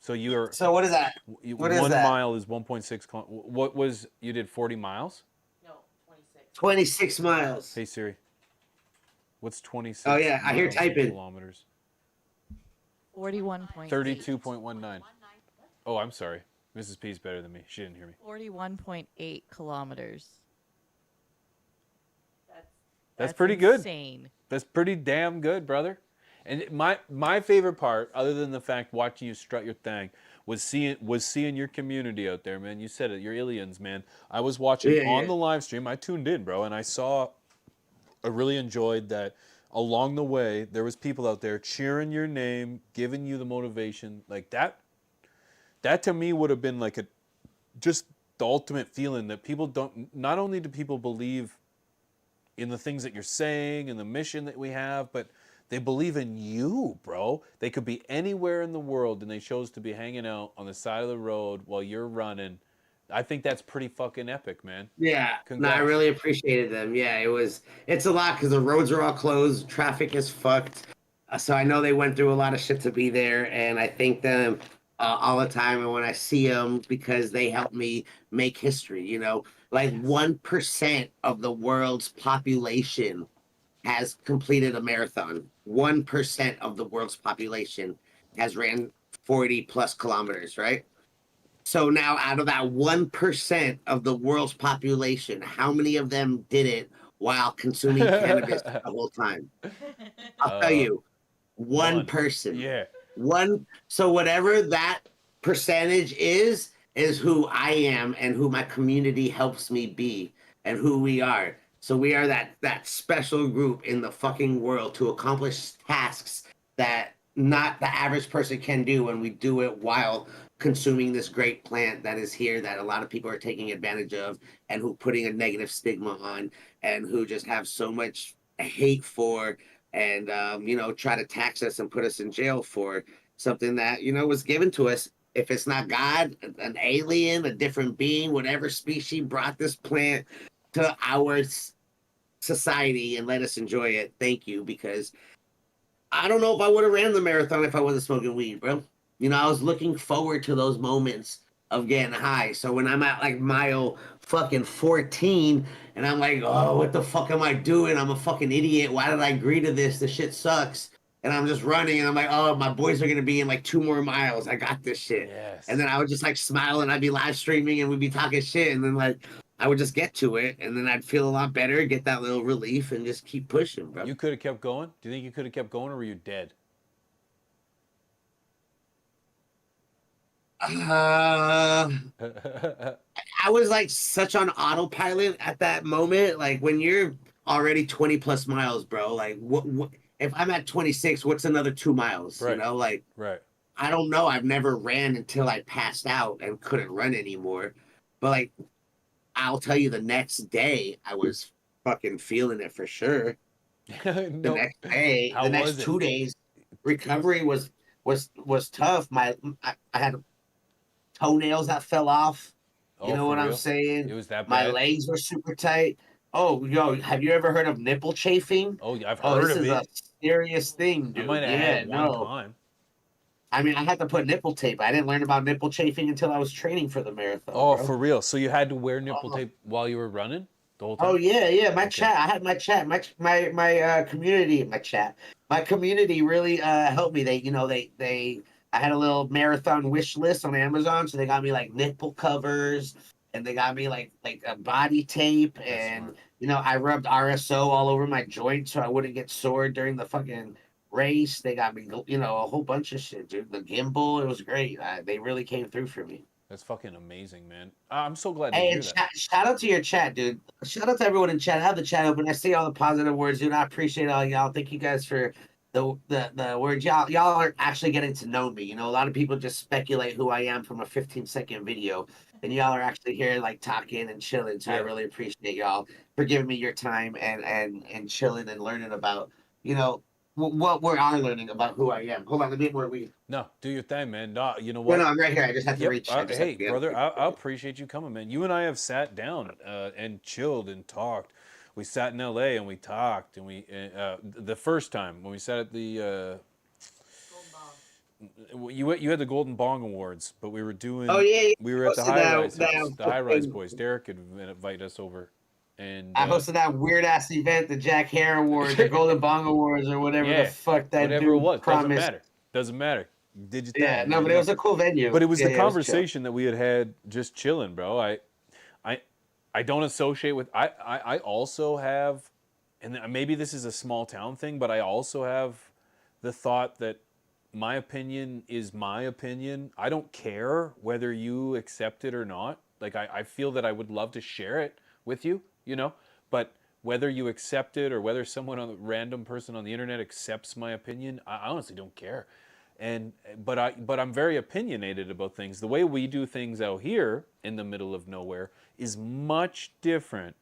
So you are. So what is that? What is that? 1 mile is 1.6. What was you did 40 miles? No, 26. 26 miles. Hey Siri. What's 26? Oh yeah, I hear typing. Kilometers. 41. 32.19. Oh, I'm sorry. Mrs. P's better than me. She didn't hear me. 41.8 kilometers. That's pretty good. Insane. That's pretty damn good, brother. And my favorite part, other than the fact watching you strut your thing, was seeing your community out there, man. You said it, your aliens, man. I was watching on the live stream. I tuned in, bro, and I really enjoyed that. Along the way, there was people out there cheering your name, giving you the motivation, like that. That to me would have been like just the ultimate feeling that people don't. Not only do people believe in the things that you're saying and the mission that we have, but they believe in you, bro. They could be anywhere in the world and they chose to be hanging out on the side of the road while you're running. I think that's pretty fucking epic, man. Yeah, no, I Congrats. really appreciated them. Yeah, it's a lot because the roads are all closed, traffic is fucked. So I know they went through a lot of shit to be there, and I thank them all the time. And when I see them, because they help me make history, like 1% of the world's population has completed a marathon. 1% of the world's population has ran 40 plus kilometers, right? So now, out of that 1% of the world's population, how many of them did it while consuming cannabis the whole time? I'll tell you, one person. Yeah. One. So whatever that percentage is who I am and who my community helps me be and who we are. So we are that special group in the fucking world to accomplish tasks that not the average person can do, and we do it while consuming this great plant that is here that a lot of people are taking advantage of and who putting a negative stigma on and who just have so much hate for and try to tax us and put us in jail for something that was given to us. If it's not God, an alien, a different being, whatever species brought this plant to our society and let us enjoy it, thank you, because I don't know if I would have ran the marathon if I wasn't smoking weed, bro. I was looking forward to those moments of getting high. So when I'm at like mile fucking 14 and I'm like, oh, what the fuck am I doing? I'm a fucking idiot. Why did I agree to this? This shit sucks. And I'm just running and I'm like, oh, my boys are going to be in like 2 more miles. I got this shit. Yes. And then I would just like smile and I'd be live streaming and we'd be talking shit. And then like I would just get to it and then I'd feel a lot better, get that little relief and just keep pushing, bro. You could have kept going? Do you think you could have kept going or were you dead? I was like such on autopilot at that moment. Like when you're already 20 plus miles, bro, like what if I'm at 26, what's another 2 miles? Right. Like Right. I don't know. I've never ran until I passed out and couldn't run anymore. But like I'll tell you the next day I was fucking feeling it for sure. The next day, the next 2 days, recovery was tough. I had toenails that fell off. You know what I'm saying? It was that bad? My legs were super tight. Oh, yo, have you ever heard of nipple chafing? Oh, I've heard this of is it. a serious thing, dude. I might have had one time. I mean, I had to put nipple tape. I didn't learn about nipple chafing until I was training for the marathon. Oh, bro. for real? So you had to wear nipple tape while you were running the whole time? Oh yeah. My chat. I had my chat. My community. My community really helped me. They. I had a little marathon wish list on Amazon, so they got me like nipple covers, and they got me like a body tape, and I rubbed RSO all over my joints so I wouldn't get sore during the fucking race. They got me, a whole bunch of shit, dude. The gimbal, it was great. They really came through for me. That's fucking amazing, man. I'm so glad to Hey, hear and that. shout out to your chat, dude. Shout out to everyone in chat. I have the chat open. I see all the positive words, dude. I appreciate all y'all. Thank you guys for the words. Y'all are actually getting to know me. A lot of people just speculate who I am from a 15-second video, and y'all are actually here like talking and chilling. So I really appreciate y'all for giving me your time and chilling and learning about what we are learning about who I am. Hold on, let me get more weed. No, do your thing, man. No, you know what? No, I'm right here. I just have to reach. Hey, brother, I appreciate you coming, man. You and I have sat down and chilled and talked. We sat in LA and we talked, and we the first time when we sat at the you had the Golden Bong Awards, but we were doing. Oh yeah. We were at the High Rise house. The High Rise boys. Derek had invited us over, and I hosted that weird ass event, the Jack Hare Awards, the Golden Bong Awards, or whatever the fuck that whatever dude it was. promised. Doesn't matter. Did you think? Yeah, no, but it was a cool venue. But it was the conversation that we had just chilling, bro. I don't associate with. I also have, and maybe this is a small town thing, but I also have the thought that my opinion is my opinion. I don't care whether you accept it or not. Like I feel that I would love to share it with you, but whether you accept it or whether someone random person on the internet accepts my opinion, I honestly don't care. But I'm very opinionated about things. The way we do things out here in the middle of nowhere is much different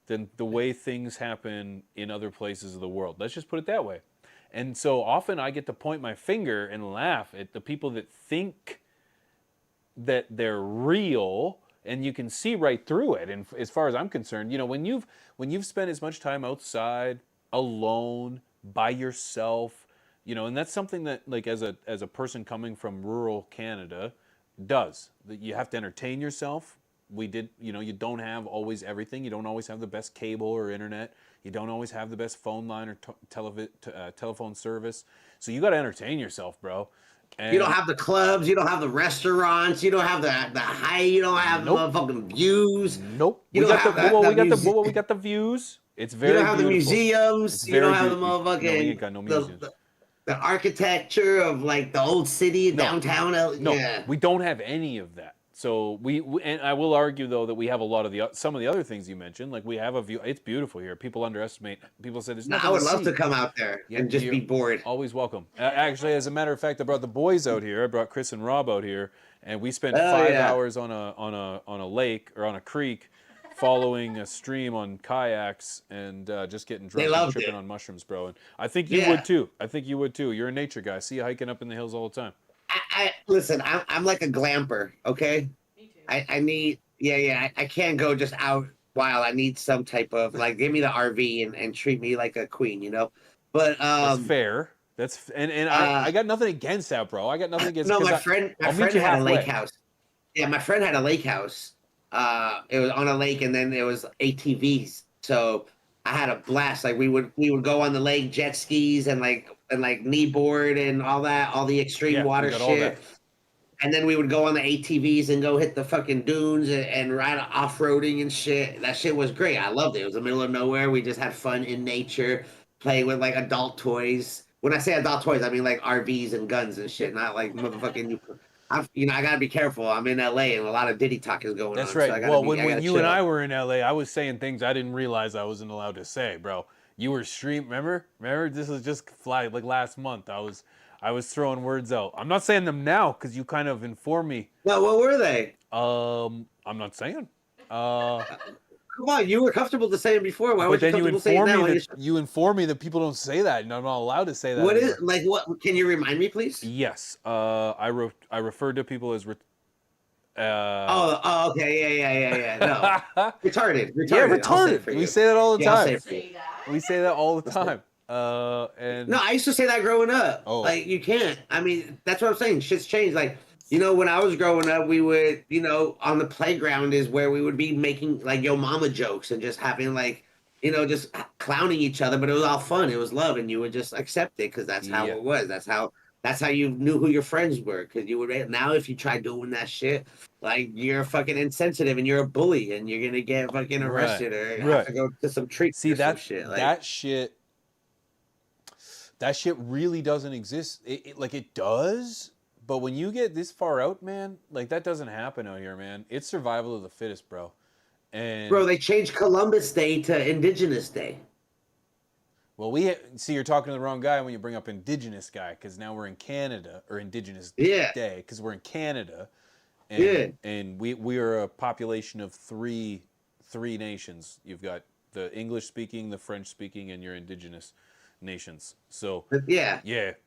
than the way things happen in other places of the world. Let's just put it that way. And so often I get to point my finger and laugh at the people that think that they're real, and you can see right through it. And as far as I'm concerned, when you've spent as much time outside, alone, by yourself, and that's something that, like, as a person coming from rural Canada does. You have to entertain yourself. You don't have always everything. You don't always have the best cable or internet. You don't always have the best phone line or telephone service. So you got to entertain yourself, bro. And you don't have the clubs. You don't have the restaurants. You don't have the high. You don't have the motherfucking views. Nope. We got the views. It's very. You don't have beautiful. the museums. You don't have the motherfucking. No, we ain't got no museums. The architecture of like the old city downtown. No, we don't have any of that. So and I will argue though that we have a lot of some of the other things you mentioned. Like we have a view. It's beautiful here. People underestimate. People say there's nothing. I would love to come out there and just be bored. Always welcome. Actually, as a matter of fact, I brought the boys out here. I brought Chris and Rob out here, and we spent 5 hours on a lake or on a creek, following a stream on kayaks and just getting drunk and tripping on mushrooms, bro. And I think you would too. You're a nature guy. I see you hiking up in the hills all the time. Listen, I'm like a glamper, okay? Me too. I need, I can't go just out wild. I need some type of, like, give me the RV and treat me like a queen, But that's fair. I got nothing against that, bro. I got nothing against. No, my friend had a lake house. Yeah, my friend had a lake house. It was on a lake, and then there was ATVs. So I had a blast. Like we would go on the lake, jet skis, and kneeboard and all that, all the extreme water shit. And then we would go on the ATVs and go hit the fucking dunes and ride off-roading and shit. That shit was great. I loved it. It was the middle of nowhere. We just had fun in nature, playing with like adult toys. When I say adult toys, I mean like RVs and guns and shit, not like motherfucking. I gotta be careful. I'm in LA and a lot of Diddy talk is going on. That's right. So when you and I were in LA, I was saying things I didn't realize I wasn't allowed to say, bro. You were remember? This was just like last month. I was throwing words out. I'm not saying them now because you kind of informed me. Well, what were they? I'm not saying. Come on, you were comfortable to say them before. Why would you comfortable saying now? You inform me that people don't say that, and I'm not allowed to say that. What is like? What can you remind me, please? Yes. I referred to people as. Okay, yeah. No, retarded. Yeah, retarded. We say that all the time. We say that all the time. No, I used to say that growing up. Oh. Like you can't. I mean, that's what I'm saying. Shit's changed. Like. When I was growing up, we would, on the playground is where we would be making like yo mama jokes and just having like, just clowning each other. But it was all fun. It was love, and you would just accept it because that's how it was. That's how you knew who your friends were. Because you would now if you try doing that shit, like you're fucking insensitive and you're a bully and you're gonna get fucking arrested or have to go to some treatment. See that shit. Like, that shit really doesn't exist. It does. But when you get this far out, man, like that doesn't happen out here, man. It's survival of the fittest, bro. And bro, they changed Columbus Day to Indigenous Day. Well, see, you're talking to the wrong guy when you bring up Indigenous guy, because now we're in Canada, or Indigenous Day, because we're in Canada, and we are a population of three nations. You've got the English speaking, the French speaking, and your Indigenous nations. So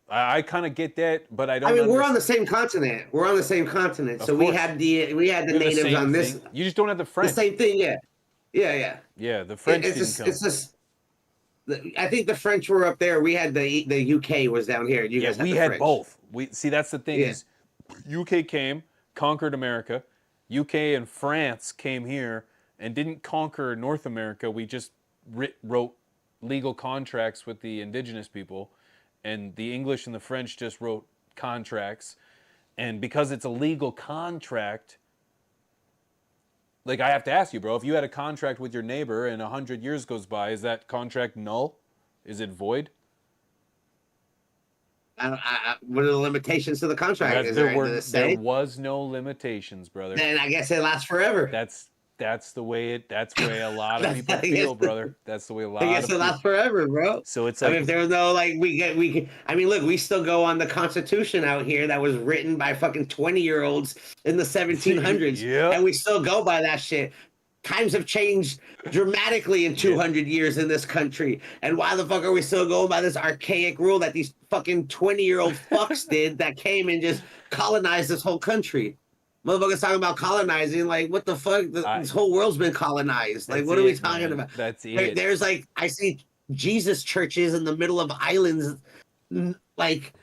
I kind of get that, but I don't. I mean, we're on the same continent. So we had the natives on this. You just don't have the French. The same thing, yeah. The French It's just. I think the French were up there. We had the UK was down here. You guys we had both. That's the thing is, UK came, conquered America. UK and France came here and didn't conquer North America. We just wrote legal contracts with the indigenous people, and the English and the French just wrote contracts. And because it's a legal contract, like I have to ask you, bro, if you had a contract with your neighbor and 100 years goes by, is that contract null? Is it void? What are the limitations to the contract? There was no limitations, brother. Then I guess it lasts forever. That's that's the way a lot of That's- people I guess- feel, brother. That's the way a lot I guess of so. people. That's forever, bro. So it's I like mean, if there was no like, I mean, look, we still go on the Constitution out here that was written by fucking 20-year-olds in the 1700s, Yep. and we still go by that shit. Times have changed dramatically in 200 years in this country, and why the fuck are we still going by this archaic rule that these fucking 20-year-old fucks did that came and just colonized this whole country? Motherfuckers talking about colonizing, like what the fuck? This whole world's been colonized. Like, That's what are we it, talking man. about? That's it. There's like, I see Jesus churches in the middle of islands. Like,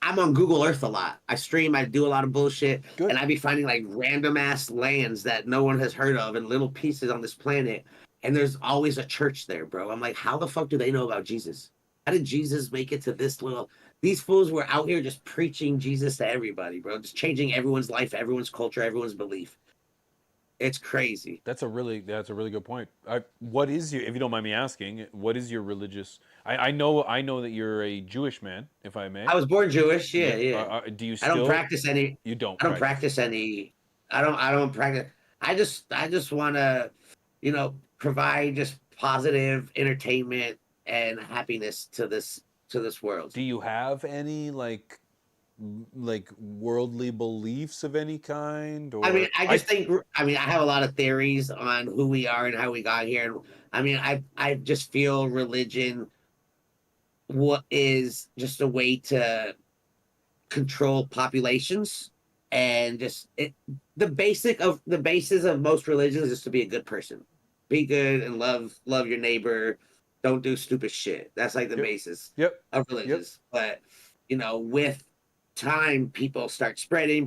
I'm on Google Earth a lot. I stream, I do a lot of bullshit, Good. and I be finding like random ass lands that no one has heard of and little pieces on this planet. And there's always a church there, bro. I'm like, how the fuck do they know about Jesus? How did Jesus make it to this little? These fools were out here just preaching Jesus to everybody, bro. Just changing everyone's life, everyone's culture, everyone's belief. It's crazy. That's a really good point. What is your, if you don't mind me asking, what is your religious? I know that you're a Jewish man, if I may. I was born Jewish. Yeah. Do you I still? don't practice any. You don't. I don't practice any. I don't practice. I just want to, provide just positive entertainment and happiness to this world. Do you have any like worldly beliefs of any kind? Or I mean, I have a lot of theories on who we are and how we got here. And I mean, I just feel religion is just a way to control populations, and just the basis of most religions is to be a good person, be good and love your neighbor, don't do stupid shit. That's like the basis of religions. But with time, people start spreading.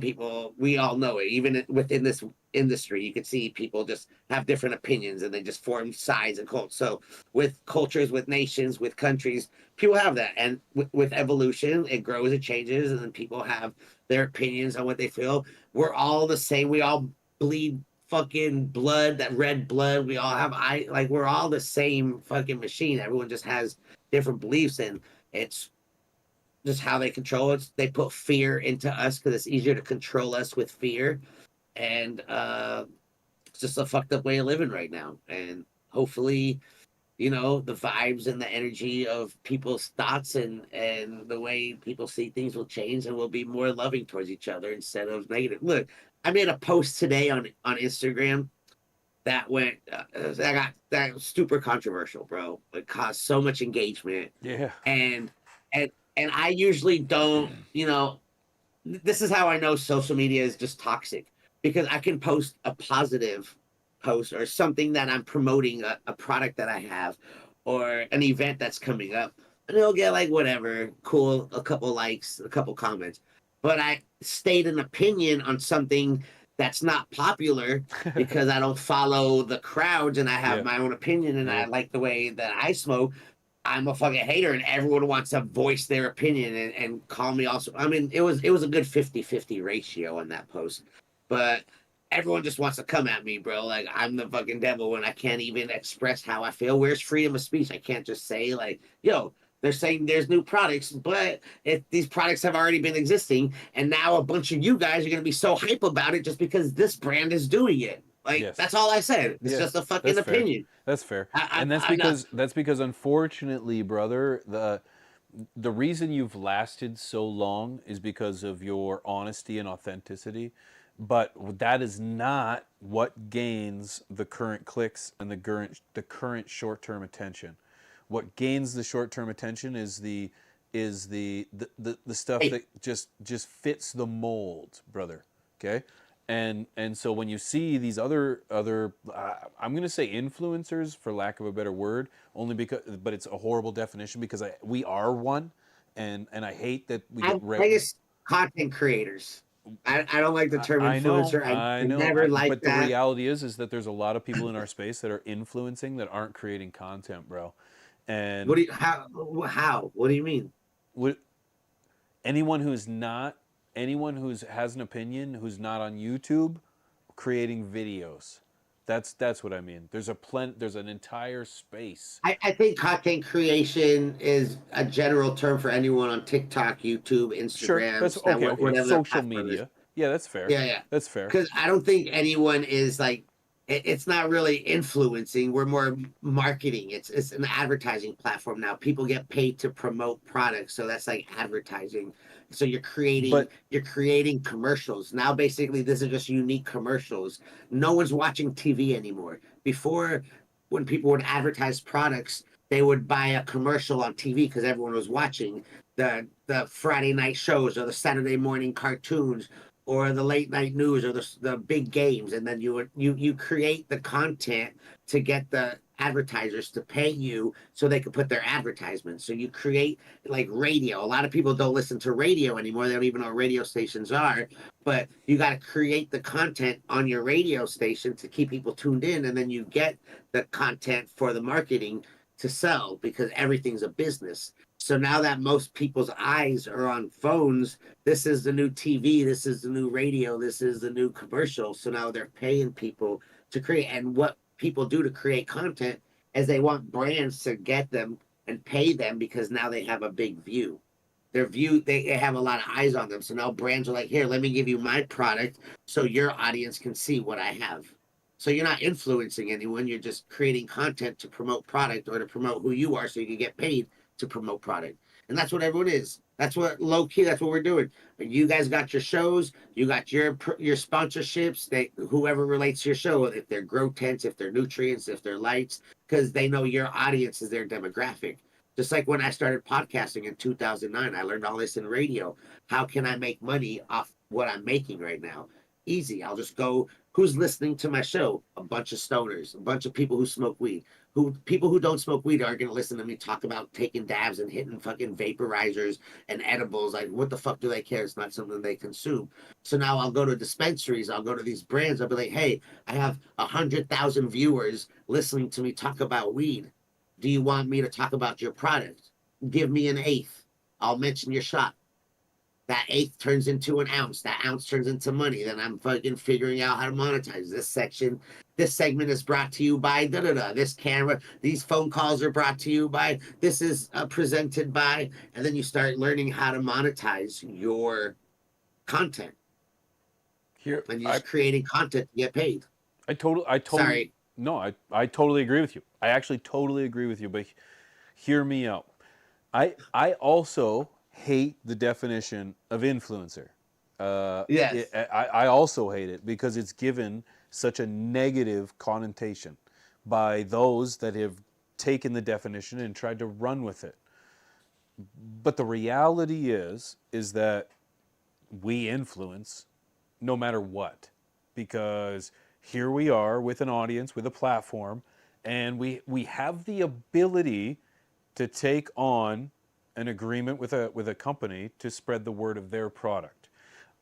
We all know it. Even within this industry, you can see people just have different opinions and they just form sides and cults. So with cultures, with nations, with countries, people have that. And with evolution, it grows, it changes, and then people have their opinions on what they feel. We're all the same. We all bleed fucking blood, that red blood. We all have we're all the same fucking machine. Everyone just has different beliefs, and it's just how they control it. They put fear into us because it's easier to control us with fear. And it's just a fucked up way of living right now. And hopefully, the vibes and the energy of people's thoughts and the way people see things will change, and we'll be more loving towards each other instead of negative. Look, I made a post today on Instagram that went that was super controversial, bro. It caused so much engagement. Yeah. And I usually don't, this is how I know social media is just toxic, because I can post a positive post or something that I'm promoting, a product that I have or an event that's coming up, and it'll get like whatever, cool, a couple likes, a couple comments. But I state an opinion on something that's not popular because I don't follow the crowds and I have my own opinion and I like the way that I smoke. I'm a fucking hater, and everyone wants to voice their opinion and call me also. I mean, it was a good 50-50 ratio on that post, but everyone just wants to come at me, bro. Like, I'm the fucking devil when I can't even express how I feel. Where's freedom of speech? I can't just say like, yo, they're saying there's new products, but if these products have already been existing, and now a bunch of you guys are going to be so hype about it just because this brand is doing it. Like, that's all I said. It's just a fucking opinion. That's fair. And that's because unfortunately, brother, the reason you've lasted so long is because of your honesty and authenticity. But that is not what gains the current clicks and the current short-term attention. What gains the short-term attention is the stuff that just fits the mold, brother. Okay? And so when you see these other I'm going to say influencers, for lack of a better word, but it's a horrible definition because we are one, and I hate that we get I guess content creators. I don't like the term influencer. I never liked that. But the reality is that there's a lot of people in our space that are influencing that aren't creating content, bro. And how? What do you mean? Anyone who has an opinion, who's not on YouTube, creating videos. That's what I mean. There's an entire space. I think content creation is a general term for anyone on TikTok, YouTube, Instagram. Sure, that's okay. Social media. Yeah, that's fair. Yeah. That's fair. Because I don't think anyone is like it's not really influencing. We're more marketing. It's an advertising platform now. People get paid to promote products, so that's like advertising. So But you're creating commercials. Now basically this is just unique commercials. No one's watching TV anymore. Before, when people would advertise products, they would buy a commercial on TV because everyone was watching the Friday night shows or the Saturday morning cartoons or the late night news or the big games, and then you create the content to get the advertisers to pay you so they can put their advertisements. So you create like radio. A lot of people don't listen to radio anymore. They don't even know what radio stations are, but you got to create the content on your radio station to keep people tuned in, and then you get the content for the marketing to sell because everything's a business. So now that most people's eyes are on phones, this is the new TV, this is the new radio, this is the new commercial. So now they're paying people to create. And what people do to create content is they want brands to get them and pay them because now they have a big view. Their view, they have a lot of eyes on them. So now brands are like, here, let me give you my product so your audience can see what I have. So you're not influencing anyone, you're just creating content to promote product or to promote who you are so you can get paid to promote product. And that's what everyone is. That's what low key, that's what we're doing. You guys got your shows, you got your sponsorships, they whoever relates to your show, if they're grow tents, if they're nutrients, if they're lights, because they know your audience is their demographic. Just like when I started podcasting in 2009, I learned all this in radio. How can I make money off what I'm making right now? Easy. I'll just go, who's listening to my show? A bunch of stoners, a bunch of people who smoke weed. People who don't smoke weed aren't gonna listen to me talk about taking dabs and hitting fucking vaporizers and edibles. Like, what the fuck do they care? It's not something they consume. So now I'll go to dispensaries, I'll go to these brands, I'll be like, hey, I have 100,000 viewers listening to me talk about weed. Do you want me to talk about your product? Give me an eighth. I'll mention your shop. That eighth turns into an ounce. That ounce turns into money. Then I'm fucking figuring out how to monetize this section. This segment is brought to you by da da da. This camera, these phone calls are brought to you by. This is presented by. And then you start learning how to monetize your content. here, And you're just creating content to get paid. I totally. Sorry. No, I totally agree with you. I actually totally agree with you. But hear me out. I also hate the definition of influencer. Yes. I also hate it because it's given such a negative connotation by those that have taken the definition and tried to run with it. But the reality is that we influence no matter what, because here we are with an audience, with a platform, and we have the ability to take on an agreement with a company to spread the word of their product.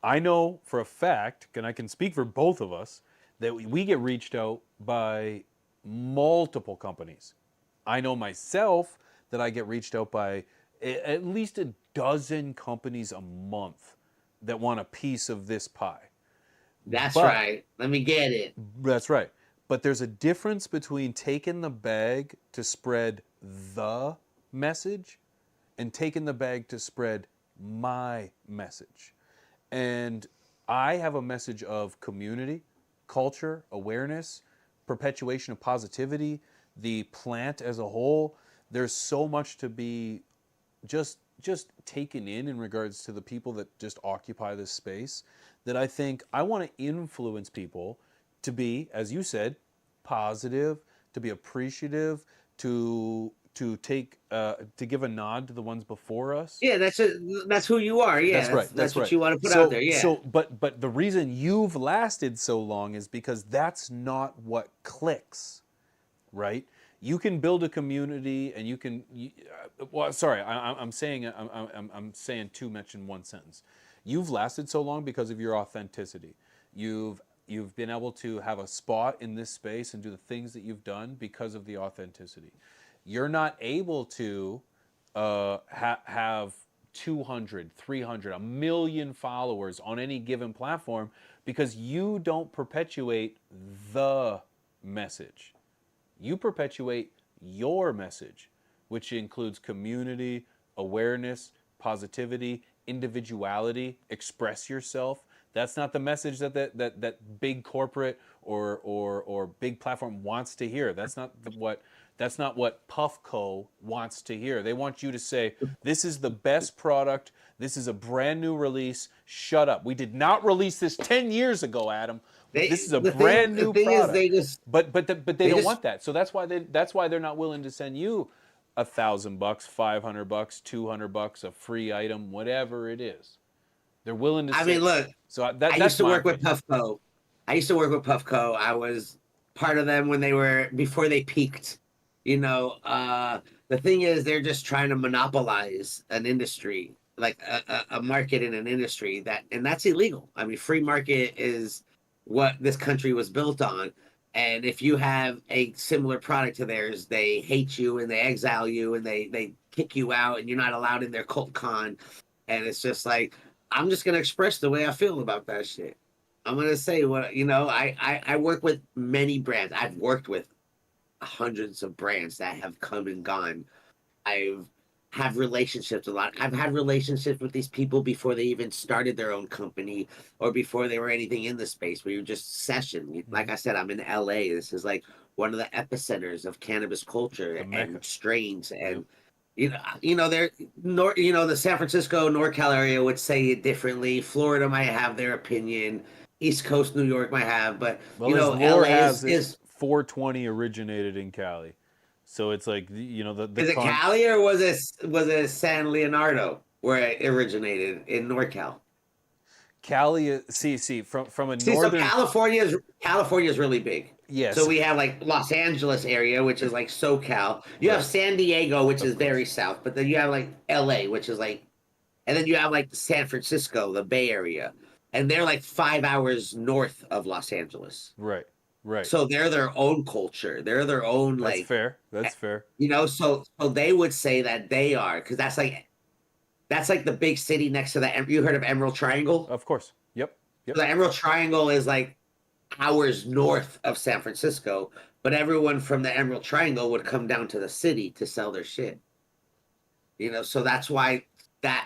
I know for a fact, and I can speak for both of us, that we get reached out by multiple companies. I know myself that I get reached out by at least a dozen companies a month that want a piece of this pie. That's right. Let me get it. That's right. But there's a difference between taking the bag to spread the message and taking the bag to spread my message. And I have a message of community, culture, awareness, perpetuation of positivity, the plant as a whole. There's so much to be just taken in regards to the people that just occupy this space, that I think I want to influence people to be, as you said, positive, to be appreciative, to take to give a nod to the ones before us. Yeah, that's who you are. Yeah, That's right. That's what right. you want to put out there. Yeah. So, but the reason you've lasted so long is because that's not what clicks, right? You can build a community, and you can. Well, sorry, I'm saying too much in one sentence. You've lasted so long because of your authenticity. You've been able to have a spot in this space and do the things that you've done because of the authenticity. You're not able to have 200, 300, a million followers on any given platform because you don't perpetuate the message. You perpetuate your message, which includes community, awareness, positivity, individuality, express yourself. That's not the message that big corporate or big platform wants to hear. That's not what Puffco wants to hear. They want you to say, this is the best product. This is a brand new release. Shut up. We did not release this 10 years ago, Adam. This is a brand new product. They just, but they don't want that. So that's why they're not willing to send you $1,000, $500, $200, a free item, whatever it is. They're willing to. I mean, look. So I used to work with Puffco. I was part of them when before they peaked. You know, the thing is, they're just trying to monopolize an industry, like a market in an industry and that's illegal. I mean, free market is what this country was built on. And if you have a similar product to theirs, they hate you and they exile you and they kick you out and you're not allowed in their cult con. And it's just like, I'm just going to express the way I feel about that shit. I'm going to say what, I work with many brands. I've worked with hundreds of brands that have come and gone. I've had relationships a lot. I've had relationships with these people before they even started their own company or before they were anything in the space. We were just session. Like I said, I'm in LA. This is like one of the epicenters of cannabis culture and strains. And the San Francisco, NorCal area would say it differently. Florida might have their opinion. East Coast, New York might have, but LA is 420 originated in Cali, so it's like the is it Cali or was it San Leonardo where it originated in NorCal? Cali, from a northern. So California is really big. Yes. So we have like Los Angeles area, which is like SoCal. You have San Diego, which is very south, but then you have like LA, which is like, and then you have like San Francisco, the Bay Area, and they're like 5 hours north of Los Angeles. Right. So they're their own culture. They're their own That's fair. That's fair. So they would say that they are, because that's like the big city next to the. You heard of Emerald Triangle? Of course. Yep. The Emerald Triangle is like hours north of San Francisco, but everyone from the Emerald Triangle would come down to the city to sell their shit. So that's why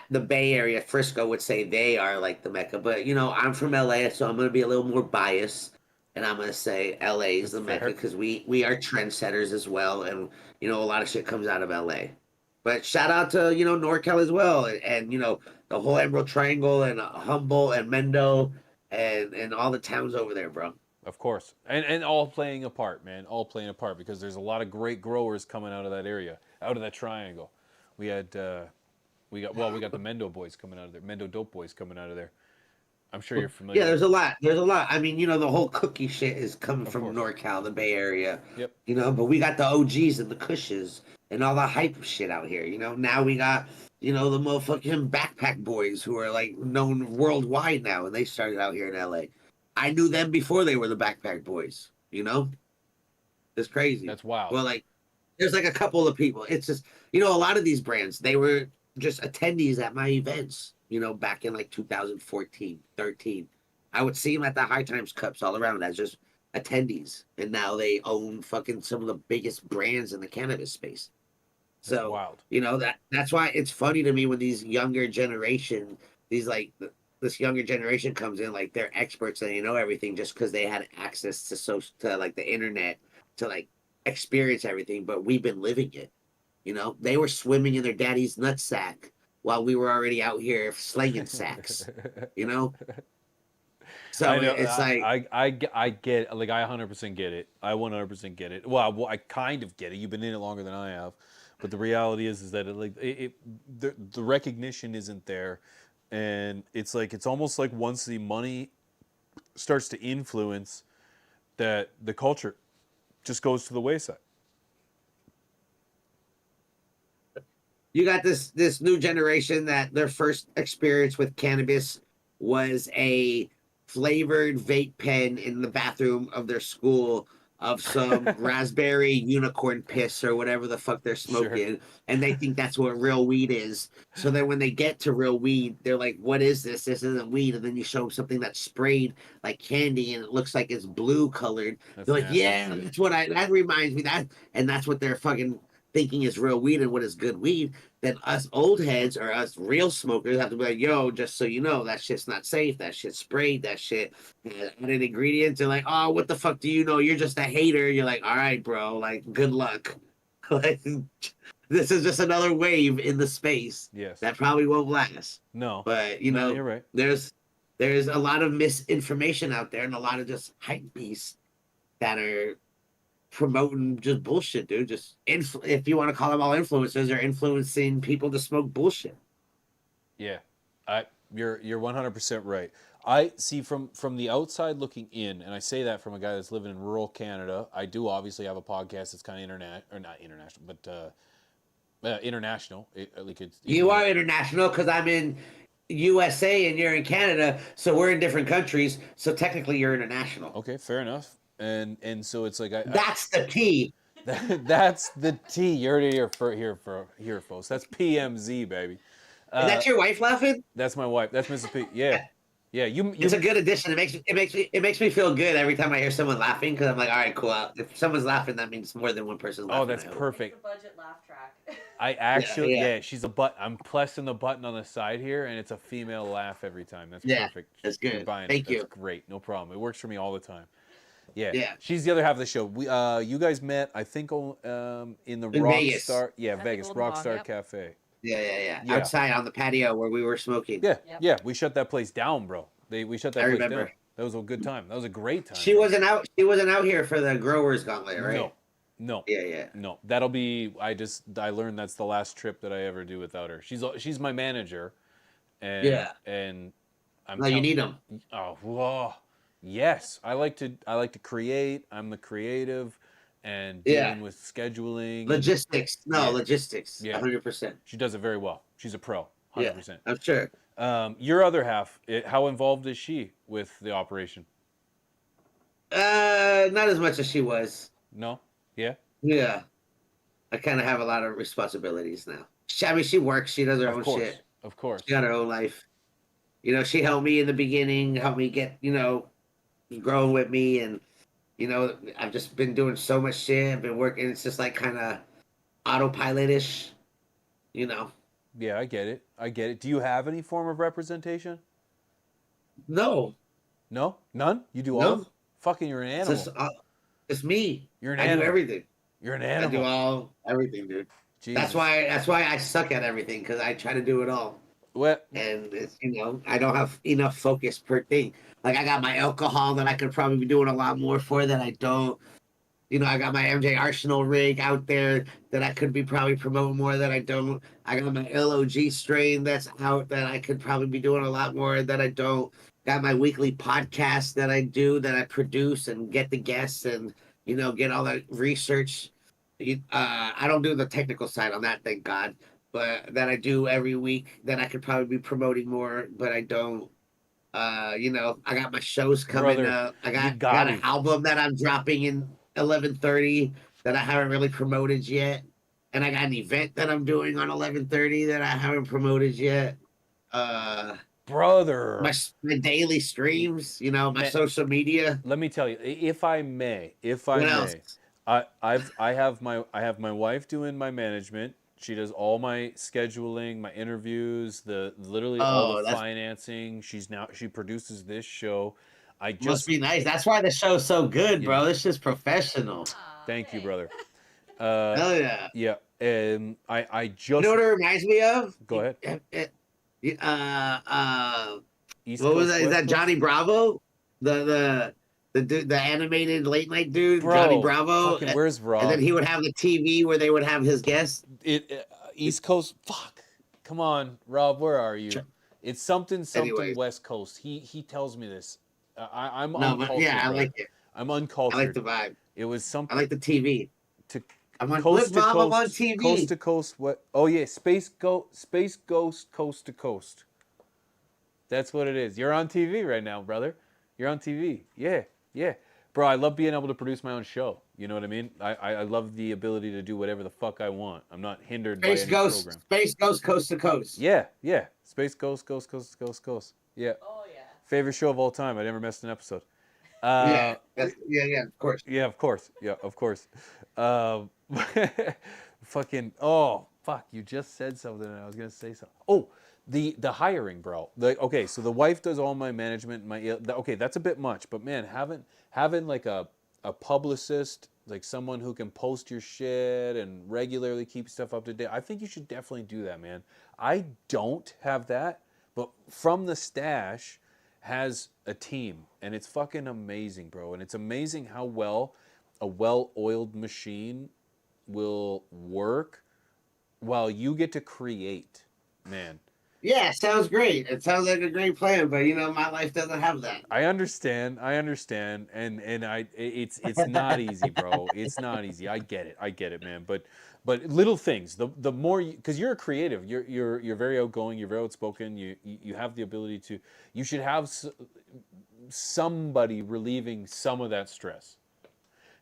the Bay Area, Frisco, would say they are like the Mecca. But I'm from LA, so I'm going to be a little more biased, and I'm going to say LA is the Mecca because we are trendsetters as well, and a lot of shit comes out of LA. But shout out to NorCal as well, and the whole Emerald Triangle and Humboldt and Mendo and all the towns over there, bro. Of course, and all playing a part, man. All playing a part because there's a lot of great growers coming out of that area, out of that triangle. We got the Mendo boys coming out of there, Mendo dope boys coming out of there. I'm sure you're familiar. Yeah, there's a lot. I mean, the whole cookie shit is coming from NorCal, the Bay Area. Yep. But we got the OGs and the Kushes and all the hype shit out here. Now we got the motherfucking backpack boys who are like known worldwide now, and they started out here in LA. I knew them before they were the backpack boys. It's crazy. That's wild. Well, like there's like a couple of people. It's just a lot of these brands, they were just attendees at my events. Back in like 2014, 13, I would see them at the High Times Cups all around as just attendees, and now they own fucking some of the biggest brands in the cannabis space. So wild. That's why it's funny to me when these younger generation, this younger generation comes in like they're experts and they know everything just because they had access to like the internet to like experience everything. But we've been living it. They were swimming in their daddy's nutsack while we were already out here slinging sacks. So I know, it's like I get, like, I 100% get it. I 100% get it. Well, I kind of get it. You've been in it longer than I have, but the reality is that the recognition isn't there, and it's almost like once the money starts to influence, that the culture just goes to the wayside. you got this new generation that their first experience with cannabis was a flavored vape pen in the bathroom of their school of some raspberry unicorn piss or whatever the fuck they're smoking. Sure. And they think that's what real weed is. So then when they get to real weed, they're like, what is this? This isn't weed. And then you show them something that's sprayed like candy and it looks like it's blue colored. They're like, yeah, that's what that reminds me that. And that's what they're fucking thinking is real weed and what is good weed, then us old heads or us real smokers have to be like, yo, just so you know, that shit's not safe. That shit's sprayed. That shit added ingredients. And like, oh, what the fuck do you know? You're just a hater. You're like, all right, bro. Like, good luck. Like, this is just another wave in the space Yes. that probably won't last. No. But No, you're right. there's a lot of misinformation out there and a lot of just hype beasts that are promoting just bullshit, dude. Just if you want to call them all influencers, they're influencing people to smoke bullshit. Yeah, you're 100% right. I see from the outside looking in, and I say that from a guy that's living in rural Canada. I do obviously have a podcast that's kind of not international, but international. You are international because I'm in USA and you're in Canada, so we're in different countries. So technically, you're international. Okay, fair enough. And so it's like that's the key. That's the T. You heard it here, folks. That's PMZ, baby. Is that your wife laughing? That's my wife. That's Mrs. P. Yeah, yeah. It's a good addition. It makes me feel good every time I hear someone laughing because I'm like, all right, cool. If someone's laughing, that means more than one person laughing. Oh, that's perfect. It's a budget laugh track. I actually, yeah. She's a butt. I'm pressing the button on the side here, and it's a female laugh every time. That's perfect. That's good. Thank you. That's great. No problem. It works for me all the time. Yeah. Yeah. She's the other half of the show. We, you guys met, I think, in the In Rockstar. Vegas. Yeah, At Vegas the Golden Rockstar Ball, yep. Cafe. Yeah. Yeah. Outside on the patio where we were smoking. Yeah, Yep. yeah. We shut that place down, bro. We shut that I place remember. down. That was a good time. That was a great time. She wasn't out. She wasn't out here for the growers gauntlet, right? No. Yeah. No, that'll be. I learned that's the last trip that I ever do without her. She's my manager, and and I'm. No, you need them. Oh, whoa. Yes, I like to create. I'm the creative, and dealing with scheduling. Logistics. Logistics. Yeah. 100%. She does it very well. She's a pro. 100%. Yeah, I'm sure. Your other half, how involved is she with the operation? Not as much as she was. No? Yeah? Yeah. I kind of have a lot of responsibilities now. She works. She does her own shit. Of course. She got her own life. She helped me in the beginning, helped me get, growing with me. And, I've just been doing so much shit. I've been working. It's just like kind of autopilot-ish, Yeah, I get it. Do you have any form of representation? No. No? None? You do all? No. Of it? Fucking, you're an animal. It's me. You're an I animal. do everything. You're an I animal. do everything, dude. Jesus. That's why I suck at everything, because I try to do it all. What? And it's, I don't have enough focus per thing. Like, I got my alcohol that I could probably be doing a lot more for that I don't. I got my MJ Arsenal rig out there that I could be probably promoting more that I don't. I got my LOG strain that's out that I could probably be doing a lot more that I don't. Got my weekly podcast that I do, that I produce and get the guests and, get all that research. I don't do the technical side on that, thank God, but that I do every week that I could probably be promoting more, but I don't. I got my shows coming Brother, up. I got an album that I'm dropping in 11:30 that I haven't really promoted yet, and I got an event that I'm doing on 11:30 that I haven't promoted yet. Brother, my daily streams, my social media. Let me tell you, if I may, else? I have my wife doing my management. She does all my scheduling, my interviews, all the financing. She produces this show. Must be nice. That's why the show's so good, bro. It's just professional. Thank you, brother. Hell yeah. Yeah. I just. You know what it reminds me of? Go ahead. What was that? Is that Johnny Bravo? The dude, the animated late night dude, Bro, Johnny Bravo. Where's Rob? And then he would have the TV where they would have his guests. East Coast. Fuck. Come on, Rob. Where are you? It's something Anyways. West Coast. He tells me this. I'm No, uncultured. but yeah, I bro. like it. I'm uncultured. I like the vibe. It was something. I like the TV. I'm on Coast to Mom, coast, I'm on TV. coast to coast. What? Oh yeah, Space Ghost, coast to coast. That's what it is. You're on TV right now, brother. You're on TV. Yeah, bro. I love being able to produce my own show. You know what I mean? I love the ability to do whatever the fuck I want. I'm not hindered by any program. Space Ghost, coast to coast. Yeah. Space Ghost, coast to coast. Yeah. Oh yeah. Favorite show of all time. I never missed an episode. Yeah, of course. Yeah, of course. fucking oh fuck, you just said something and I was gonna say something. Oh, the hiring, bro. Okay, so the wife does all my management, okay, that's a bit much, but man, having like a publicist, like someone who can post your shit and regularly keep stuff up to date. I think you should definitely do that, man. I don't have that, but From the Stash has a team, and it's fucking amazing, bro. And it's amazing how well a well-oiled machine will work while you get to create, man. Yeah, sounds great. It sounds like a great plan, but you know, my life doesn't have that. I understand, and it's not easy, bro. It's not easy. I get it, man. But little things. The more, because you're a creative, you're very outgoing, you're very outspoken. You have the ability to. You should have somebody relieving some of that stress,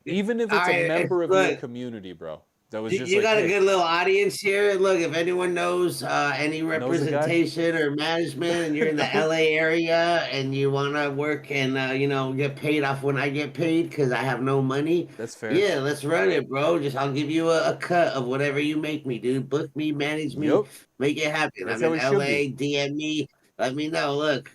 even if it's a member of your community, bro. That was just you like, got hey, a good little audience here. Look, if anyone knows any representation or management, and you're in the LA area and you want to work and you know, get paid off when I get paid because I have no money. That's fair. Yeah, let's run it, bro. I'll give you a cut of whatever you make me, dude. Book me, manage me, Yep. make it happen. That's I'm how in it should LA. be. DM me. Let me know. Look,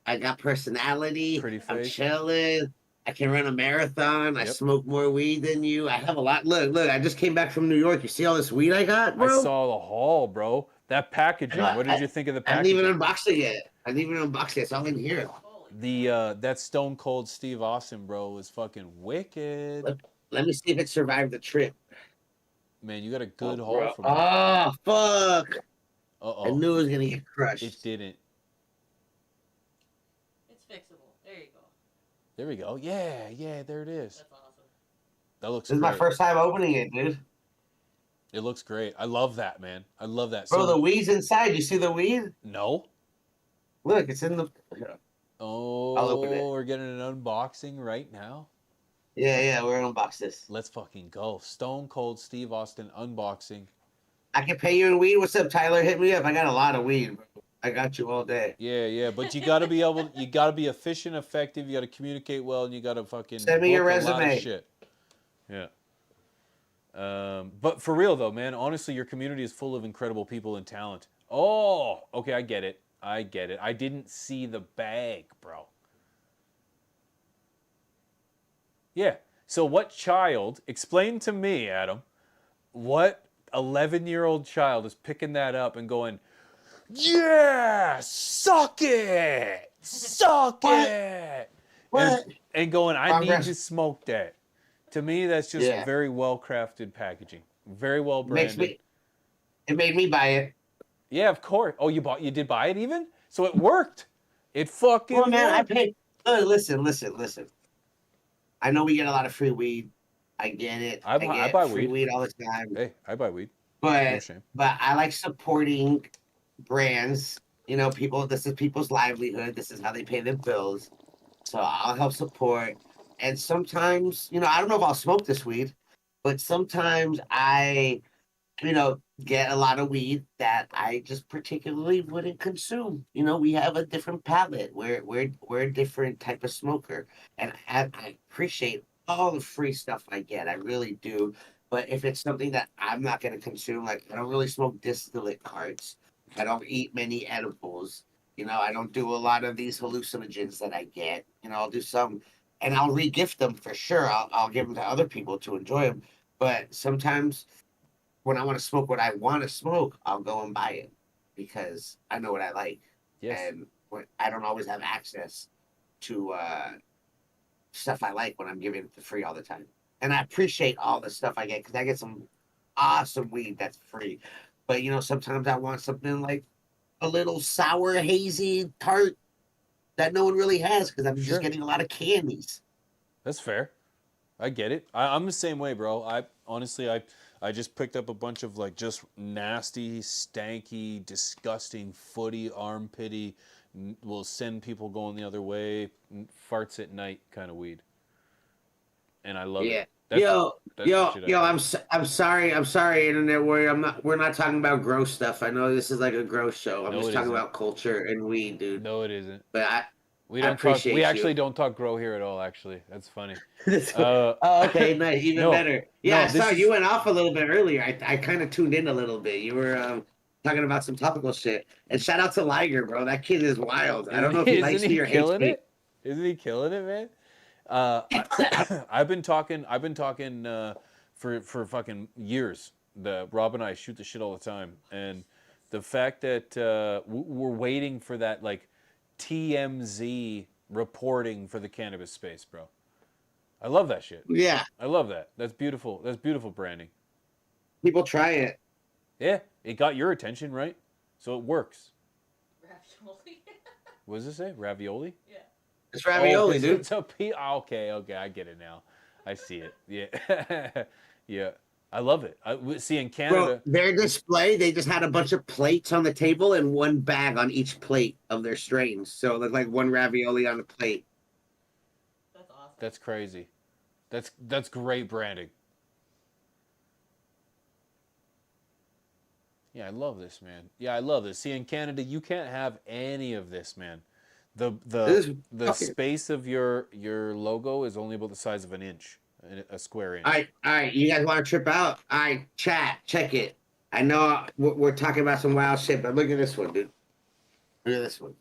I got personality. Pretty I'm face. chilling. I can run a marathon. I Yep. smoke more weed than you. I have a lot. Look, I just came back from New York. You see all this weed I got, bro? I saw the haul, bro. That packaging. What did you think of the I didn't packaging? even unbox it yet. It's all in here. That Stone Cold Steve Austin, bro, was fucking wicked. Let me see if it survived the trip. Man, you got a good haul Bro. from it. Oh, fuck. Uh-oh. I knew it was going to get crushed. It didn't. It's fixable. There you go. There we go. Yeah, there it is. That's awesome. That looks This is great. my first time opening it, dude. It looks great. I love that, man. I love that. Bro, So, the weed's inside. You see the weed? no? Look, it's in the... Oh, I'll open it. we're getting an unboxing right now? Yeah, we're going to unbox this. Let's fucking go. Stone Cold Steve Austin unboxing. I can pay you in weed. What's up, Tyler? Hit me up. I got a lot of weed, bro. I got you all day. Yeah, but you got to be able, you got to be efficient, effective, you got to communicate well, and you got to fucking Send me your book a lot of resume. shit. Yeah. But for real though, man, honestly, your community is full of incredible people and talent. Oh, okay, I get it. I didn't see the bag, bro. Yeah. So what child, explain to me, Adam, what 11-year-old child is picking that up and going, yeah, suck it, What? and going, I need Progress. to smoke that. To me, that's just very well crafted packaging, very well branded. It made me buy it. Yeah, of course. Oh, you did buy it even? So it worked. It fucking Well, man, I worked. paid. Listen. I know we get a lot of free weed. I get it. I get buy free weed. weed all the time. Hey, I buy weed. No But shame. I like supporting brands. You know, people. This is people's livelihood. This is how they pay their bills. So I'll help support. And sometimes, you know, I don't know if I'll smoke this weed, but sometimes I, you know, get a lot of weed that I just particularly wouldn't consume. You know, we have a different palate. We're a different type of smoker, and I appreciate all the free stuff I get. I really do. But if it's something that I'm not going to consume, like I don't really smoke distillate carts. I don't eat many edibles. You know, I don't do a lot of these hallucinogens that I get. You know, I'll do some, and I'll re-gift them for sure. I'll give them to other people to enjoy them. But sometimes when I want to smoke what I want to smoke, I'll go and buy it because I know what I like. Yes. And I don't always have access to stuff I like when I'm giving it for free all the time. And I appreciate all the stuff I get because I get some awesome weed that's free. But, you know, sometimes I want something like a little sour, hazy, tart that no one really has because I'm just getting a lot of candies. That's fair. I get it. I'm the same way, bro. I just picked up a bunch of like just nasty, stanky, disgusting, footy, armpity, will send people going the other way, farts at night kind of weed. And I love it. Yo, I'm sorry, Internet Warrior. We're not talking about gross stuff. I know this is like a gross show. I'm just talking about culture and weed, dude. No, it isn't. But We I don't talk. appreciate We you. actually don't talk grow here at all. Actually, that's funny. Oh, okay, nice, even no, better. Yeah, no, I saw this you is- went off a little bit earlier. I kind of tuned in a little bit. You were talking about some topical shit. And shout out to Liger, bro. That kid is wild. I don't know if he likes Isn't me he or hates killing me. it? Isn't he killing it, man? I've been talking for fucking years. Rob and I shoot the shit all the time, and the fact that we're waiting for that like TMZ reporting for the cannabis space, bro. I love that shit. Yeah, I love that. That's beautiful. That's beautiful branding. people try it. Yeah, it got your attention, right? So it works. Ravioli. What does it say? Ravioli? Yeah. It's ravioli, 'cause dude. It's a okay, I get it now. I see it. Yeah, yeah. I love it. See in Canada. Bro, their display, they just had a bunch of plates on the table and one bag on each plate of their strains. So it looked like one ravioli on a plate. That's awesome. That's crazy. That's great branding. Yeah, I love this, man. Yeah, I love this. See, in Canada, you can't have any of this, man. The This is the fucking- space of your logo is only about the size of an inch, a square inch. All right. You guys want to trip out? All right, chat, check it. I know we're talking about some wild shit, but look at this one, dude. Look at this one.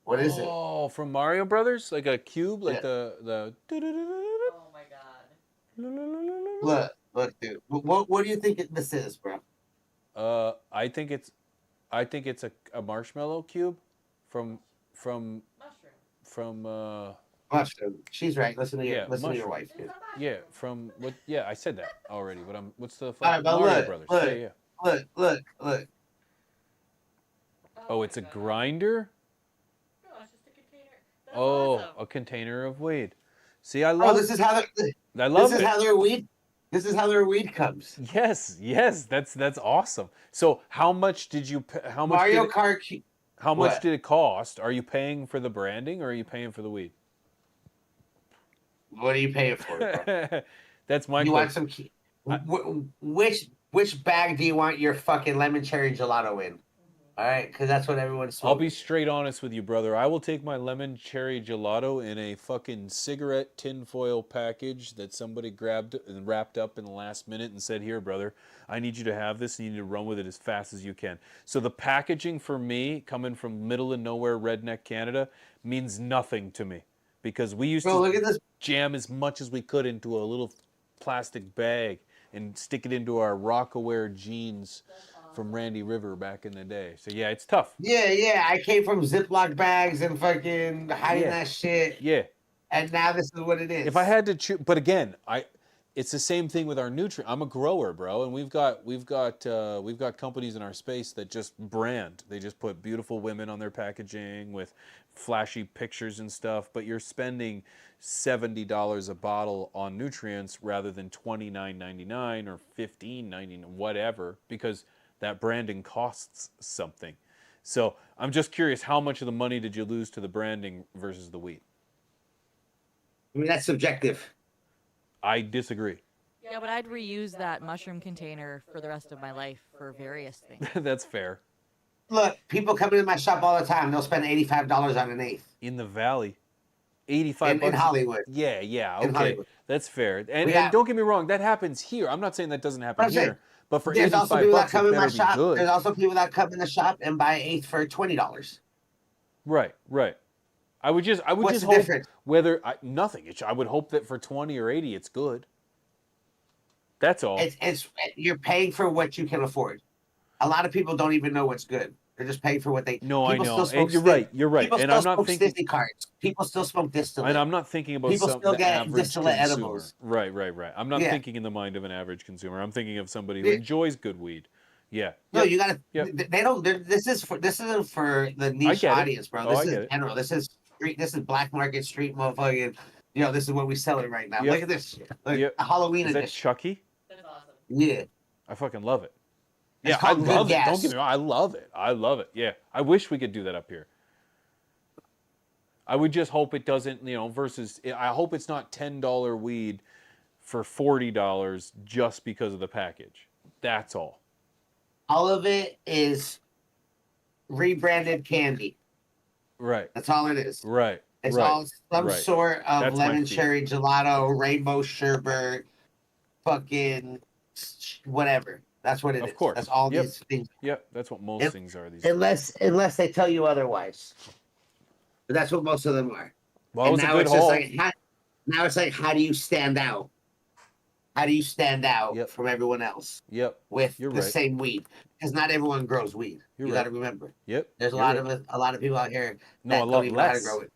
What is it? Oh, from Mario Brothers, like a cube, like Yeah. the. Oh my god. Look, dude. What do you think this is, bro? I think it's a marshmallow cube, from Mushroom. Mushroom. She's right. Listen to your Yeah, listen to your mushroom. wife, dude. Yeah, from what? Yeah, I said that already. But what's the All right, but Mario look, Brothers? look. Yeah. Look. Oh, my it's a God. grinder. No, it's just a container. That's Oh, awesome. a container of weed. See, I Oh, love. this is how I love this is it. how their weed. This is how their weed comes. Yes, that's awesome. So, how much did you? How much? Mario did it, Kart. how much what? did it cost? Are you paying for the branding or are you paying for the weed? What are you paying for, bro? That's my You want question. some? Which bag do you want your fucking lemon cherry gelato in? All right, because that's what everyone's I'll smoking. be straight honest with you, brother. I will take my lemon cherry gelato in a fucking cigarette tinfoil package that somebody grabbed and wrapped up in the last minute and said, "Here, brother, I need you to have this and you need to run with it as fast as you can." So the packaging for me, coming from middle of nowhere redneck Canada, means nothing to me because we used Bro, to look at this. jam as much as we could into a little plastic bag and stick it into our Rockaware jeans from Randy River back in the day. So yeah, it's tough. Yeah. I came from Ziploc bags and fucking hiding Yeah. that shit, Yeah. and now this is what it is. If I had to choose, but again, it's the same thing with our nutrient. I'm a grower, bro, and we've got companies in our space that just brand. They just put beautiful women on their packaging with flashy pictures and stuff. But you're spending $70 a bottle on nutrients rather than $29.99 or $15.99, whatever, because that branding costs something. So I'm just curious, how much of the money did you lose to the branding versus the weed? I mean, that's subjective. I disagree. Yeah, but I'd reuse that mushroom container for the rest of my life for various things. That's fair. Look, people come into my shop all the time. They'll spend $85 on an eighth In the valley, 85 in bucks. Hollywood. Yeah, In okay. Hollywood. That's fair. And, We and got- don't get me wrong, that happens here. I'm not saying that doesn't happen I'm saying, here. But for There's also 85 people that bucks, it come in my better be shop. good. There's also people that come in the shop and buy an eighth for $20. Right. I would just What's the hope difference? nothing. I would hope that for 20 or 80, it's good. That's all. It's you're paying for what you can afford. A lot of people don't even know what's good. They're just paying for what they. No, I people know. still smoke And you're stick- right. You're right. People And still I'm not smoke thinking. sticky cards. People still smoke distillate. And I'm not thinking about People still the get average distillate consumer. edibles. Right. I'm not Yeah. thinking in the mind of an average consumer. I'm thinking of somebody who Yeah. enjoys good weed. Yeah. No, Yep. you gotta. Yep. They don't. This isn't for the niche get it. audience, bro. Oh, This I is get it. general. This is street. This is black market street motherfucking. This is what we selling right now. Yep. Look at this shit. Look, Yep. a Halloween Is that edition. Chucky? That is awesome. Yeah. I fucking love it. It's Yeah, I called Good love it. Don't Gas. get me wrong. I love it. I love it. Yeah. I wish we could do that up here. I would just hope it doesn't, versus, I hope it's not $10 weed for $40 just because of the package. That's all. All of it is rebranded candy. Right. That's all it is. Right. It's right. all some right. sort of That's my lemon fear. cherry gelato, rainbow sherbet, fucking whatever. That's what it is. Of course. That's all Yep. these things. Yep. That's what most It- things are these days. Unless they tell you otherwise. But that's what most of them are. Well, it And was a now good it's just haul. like now it's like, how do you stand out? How do you stand out Yep. from everyone else Yep. with You're the right. same weed? Because not everyone grows weed. You're You right. got to remember. Yep. There's a You're lot right. of a lot of people out here No, that a lot don't even know how to less. grow it.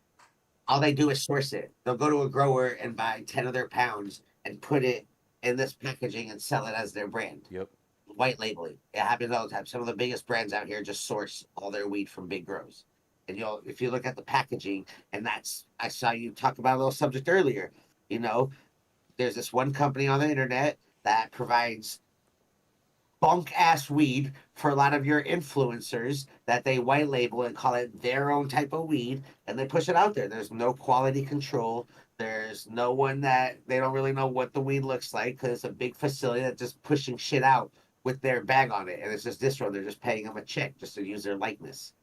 All they do is source it. They'll go to a grower and buy 10 of their pounds and put it in this packaging and sell it as their brand. Yep. White labeling. It happens all the time. Some of the biggest brands out here just source all their weed from big grows. And if you look at the packaging, and I saw you talk about a little subject earlier. There's this one company on the internet that provides bunk ass weed for a lot of your influencers that they white label and call it their own type of weed, and they push it out there. There's no quality control. There's no one that they don't really know what the weed looks like because it's a big facility that's just pushing shit out with their bag on it, and it's just this one. They're just paying them a check just to use their likeness.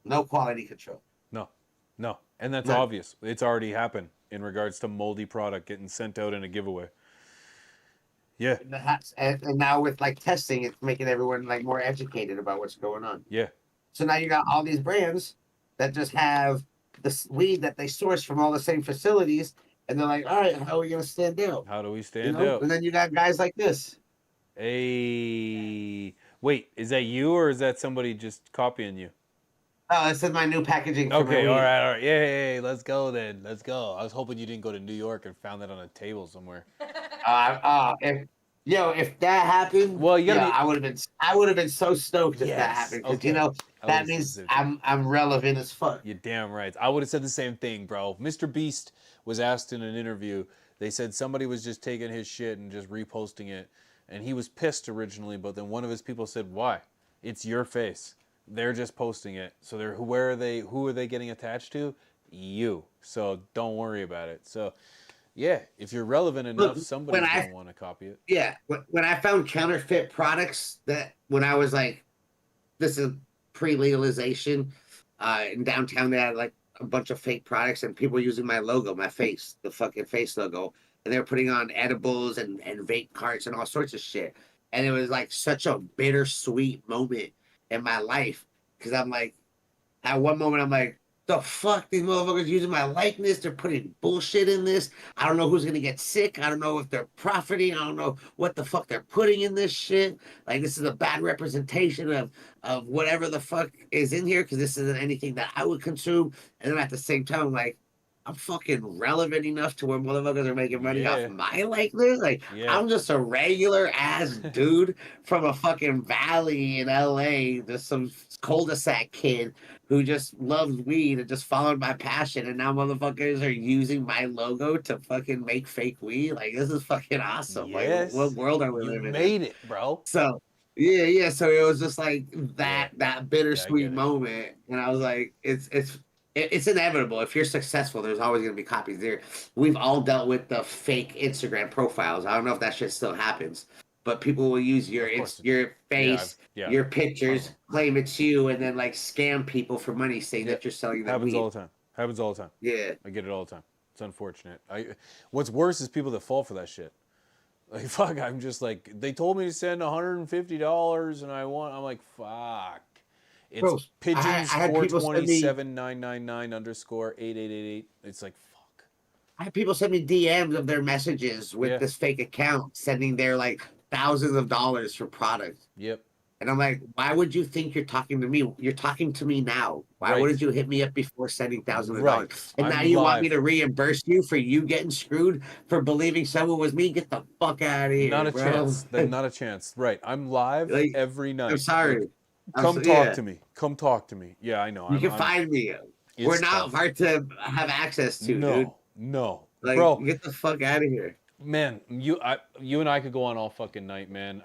No quality control. No. And that's None. obvious. It's already happened in regards to moldy product getting sent out in a giveaway. Yeah. And now with like testing, it's making everyone like more educated about what's going on. Yeah. So now you got all these brands that just have this weed that they source from all the same facilities, and they're like, all right, how are we gonna stand out? How do we stand You know? out? And then you got guys like this. Hey. Wait, is that you or is that somebody just copying you? Oh, this is my new packaging. For Okay, my all weed. right. Yay, let's go then. Let's go. I was hoping you didn't go to New York and found that on a table somewhere. If that happened, Well, you gotta be- I would have been so stoked if that Yes, happened because okay. I that would've means said the I'm relevant as fuck. You're damn right. I would have said the same thing, bro. Mr. Beast was asked in an interview. They said somebody was just taking his shit and just reposting it, and he was pissed originally. But then one of his people said, "Why? It's your face. They're just posting it. So who are they getting attached to? You. So don't worry about it." So, yeah, if you're relevant enough, somebody's gonna want to copy it. Yeah, when I found counterfeit products when I was like, this is pre-legalization, in downtown they had like a bunch of fake products and people using my logo, my face, the fucking face logo, and they were putting on edibles and vape carts and all sorts of shit. And it was like such a bittersweet moment in my life because I'm like, at one moment I'm like, the fuck, these motherfuckers using my likeness, they're putting bullshit in this. I don't know who's gonna get sick. I don't know if they're profiting. I don't know what the fuck they're putting in this shit. Like, this is a bad representation of whatever the fuck is in here because this isn't anything that I would consume. And then at the same time, I'm like, I'm fucking relevant enough to where motherfuckers are making money Yeah. off my likeness. Like, Yeah. I'm just a regular ass dude from a fucking valley in LA, just some cul-de-sac kid who just loves weed and just followed my passion. And now motherfuckers are using my logo to fucking make fake weed. Like, this is fucking awesome. Yes. Like, what world are we You living in? made it, bro. So yeah. So it was just like that bittersweet get it. moment, and I was like, it's inevitable. If you're successful, there's always gonna be copies. We've all dealt with the fake Instagram profiles. I don't know if that shit still happens, but people will use your Of course. your face, Yeah. your pictures, claim it's you, and then like scam people for money, saying that you're selling them Happens weed. all the time. Happens all the time. Yeah. I get it all the time. It's unfortunate. What's worse is people that fall for that shit. Like, fuck, I'm just like, they told me to send $150 and I'm like, fuck. It's Bro, pigeons I had people send me- 427-999_8888. It's like, fuck. I had people send me DMs of their messages with Yeah. this fake account, sending their like thousands of dollars for products. Yep. And I'm like, why would you think you're talking to me? You're talking to me now. Why Right. wouldn't you hit me up before sending thousands of Right. dollars? And I'm now you want me live. to reimburse you for you getting screwed for believing someone was me? Get the fuck out of here. Not a bro. chance. Not a chance. Right. I'm live Like, every night. I'm sorry. Like, I'm come so- talk yeah. to me. Come talk to me. Yeah, I know. You I'm- can I'm- find me. it's We're not tough. hard to have access to, No, dude. no. Like, Bro, get the fuck out of here. man, you and I could go on all fucking night, man.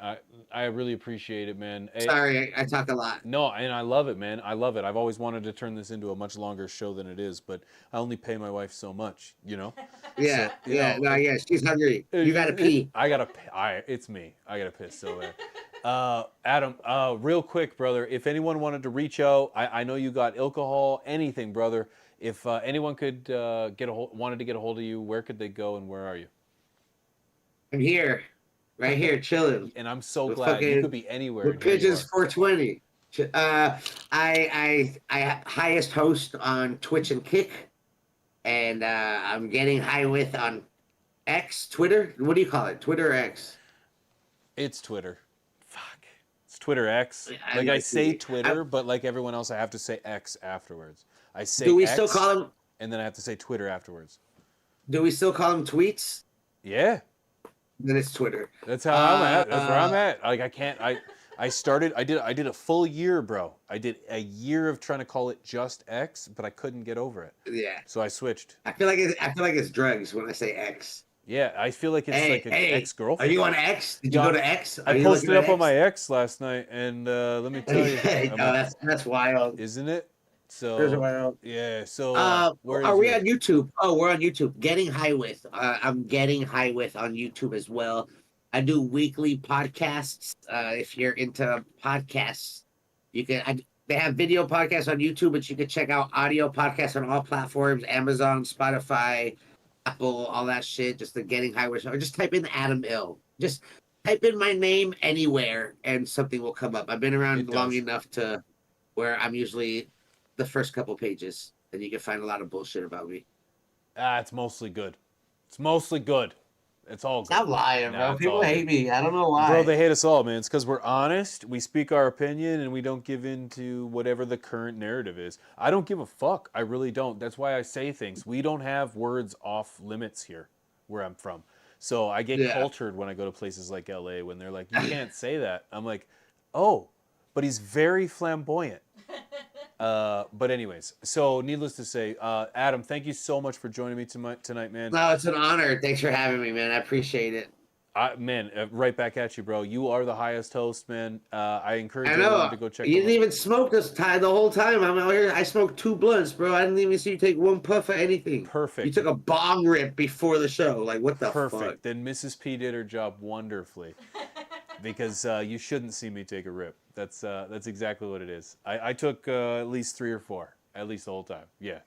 I really appreciate it, man. Sorry, I talk a lot. No, and I love it, man. I love it. I've always wanted to turn this into a much longer show than it is, but I only pay my wife so much, you know? Yeah, you know, yeah, she's hungry. You gotta pee. I gotta pee. It's me. I gotta piss so bad. Adam, real quick, brother, if anyone wanted to reach out, I know you got alcohol, anything, brother. If anyone could wanted to get a hold of you, where could they go and where are you? I'm here, right here, chilling. And I'm so With glad. You fucking could be anywhere. with And here you Pigeons are. 420. I highest host on Twitch and Kick, and I'm getting high with on X, Twitter. What do you call it? Twitter or X? It's Twitter. Fuck. It's Twitter X. I Like I like say it. Twitter, but like everyone else, I have to say X afterwards. I say Do we X, still call them? and then I have to say Twitter afterwards. Do we still call them tweets? Yeah. Then it's Twitter. That's how I'm at. That's where I'm at. Like I can't. I started. I did a full year, bro. I did a year of trying to call it just X, but I couldn't get over it. Yeah. So I switched. I feel like it's drugs when I say X. Yeah, I feel like it's like an ex-girlfriend. Are you on X? Did you Yeah, go to X? I posted up on my X last night, and let me tell you, that's wild. isn't it? So That's wild. yeah. So where are is we yours? on YouTube? Oh, we're on YouTube. Getting High With. I'm Getting High With on YouTube as well. I do weekly podcasts. If you're into podcasts, you can. They have video podcasts on YouTube, but you can check out audio podcasts on all platforms: Amazon, Spotify, Apple, all that shit. Just the Getting High With, or just type in Adam Ill. Just type in my name anywhere, and something will come up. I've been around long enough to where I'm usually the first couple pages, and you can find a lot of bullshit about me. It's mostly good. It's mostly good. It's all good. Stop lying, Nah, bro. it's People all hate me. I don't know why. Bro, they hate us all, man. It's because we're honest, we speak our opinion, and we don't give in to whatever the current narrative is. I don't give a fuck. I really don't. That's why I say things. We don't have words off limits here where I'm from. So I get cultured when I go to places like LA when they're like, you can't say that. I'm like, oh, but he's very flamboyant. But anyways, so needless to say, Adam, thank you so much for joining me tonight, man. No, it's an honor. Thanks for having me, man. I appreciate it. Man, right back at you, bro. You are the highest host, man. I encourage I everyone know. to go check You them didn't out. even smoke this time the whole time. I'm out here. I smoked 2 blunts, bro. I didn't even see you take 1 puff of anything. Perfect. You took a bong rip before the show. Like, what the Perfect. fuck? Then Mrs. P did her job wonderfully. Because you shouldn't see me take a rip. That's exactly what it is. I took at least 3 or 4, at least the whole time. Yeah,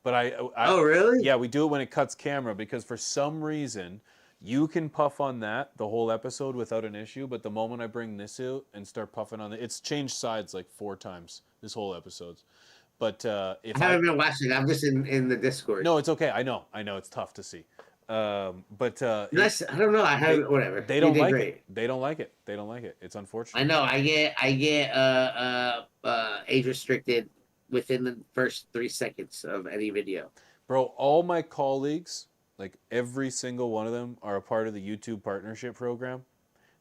but I oh really? Yeah, we do it when it cuts camera because for some reason you can puff on that the whole episode without an issue. But the moment I bring this out and start puffing on it, it's changed sides like 4 times this whole episodes. But if I haven't been watching. I'm just in the Discord. No, it's okay. I know it's tough to see. But I don't know. I haven't. Whatever. They don't You did like great. it. They don't like it. They don't like it. It's unfortunate. I know. I get age restricted within the first 3 seconds of any video. Bro, all my colleagues, like every single one of them, are a part of the YouTube partnership program,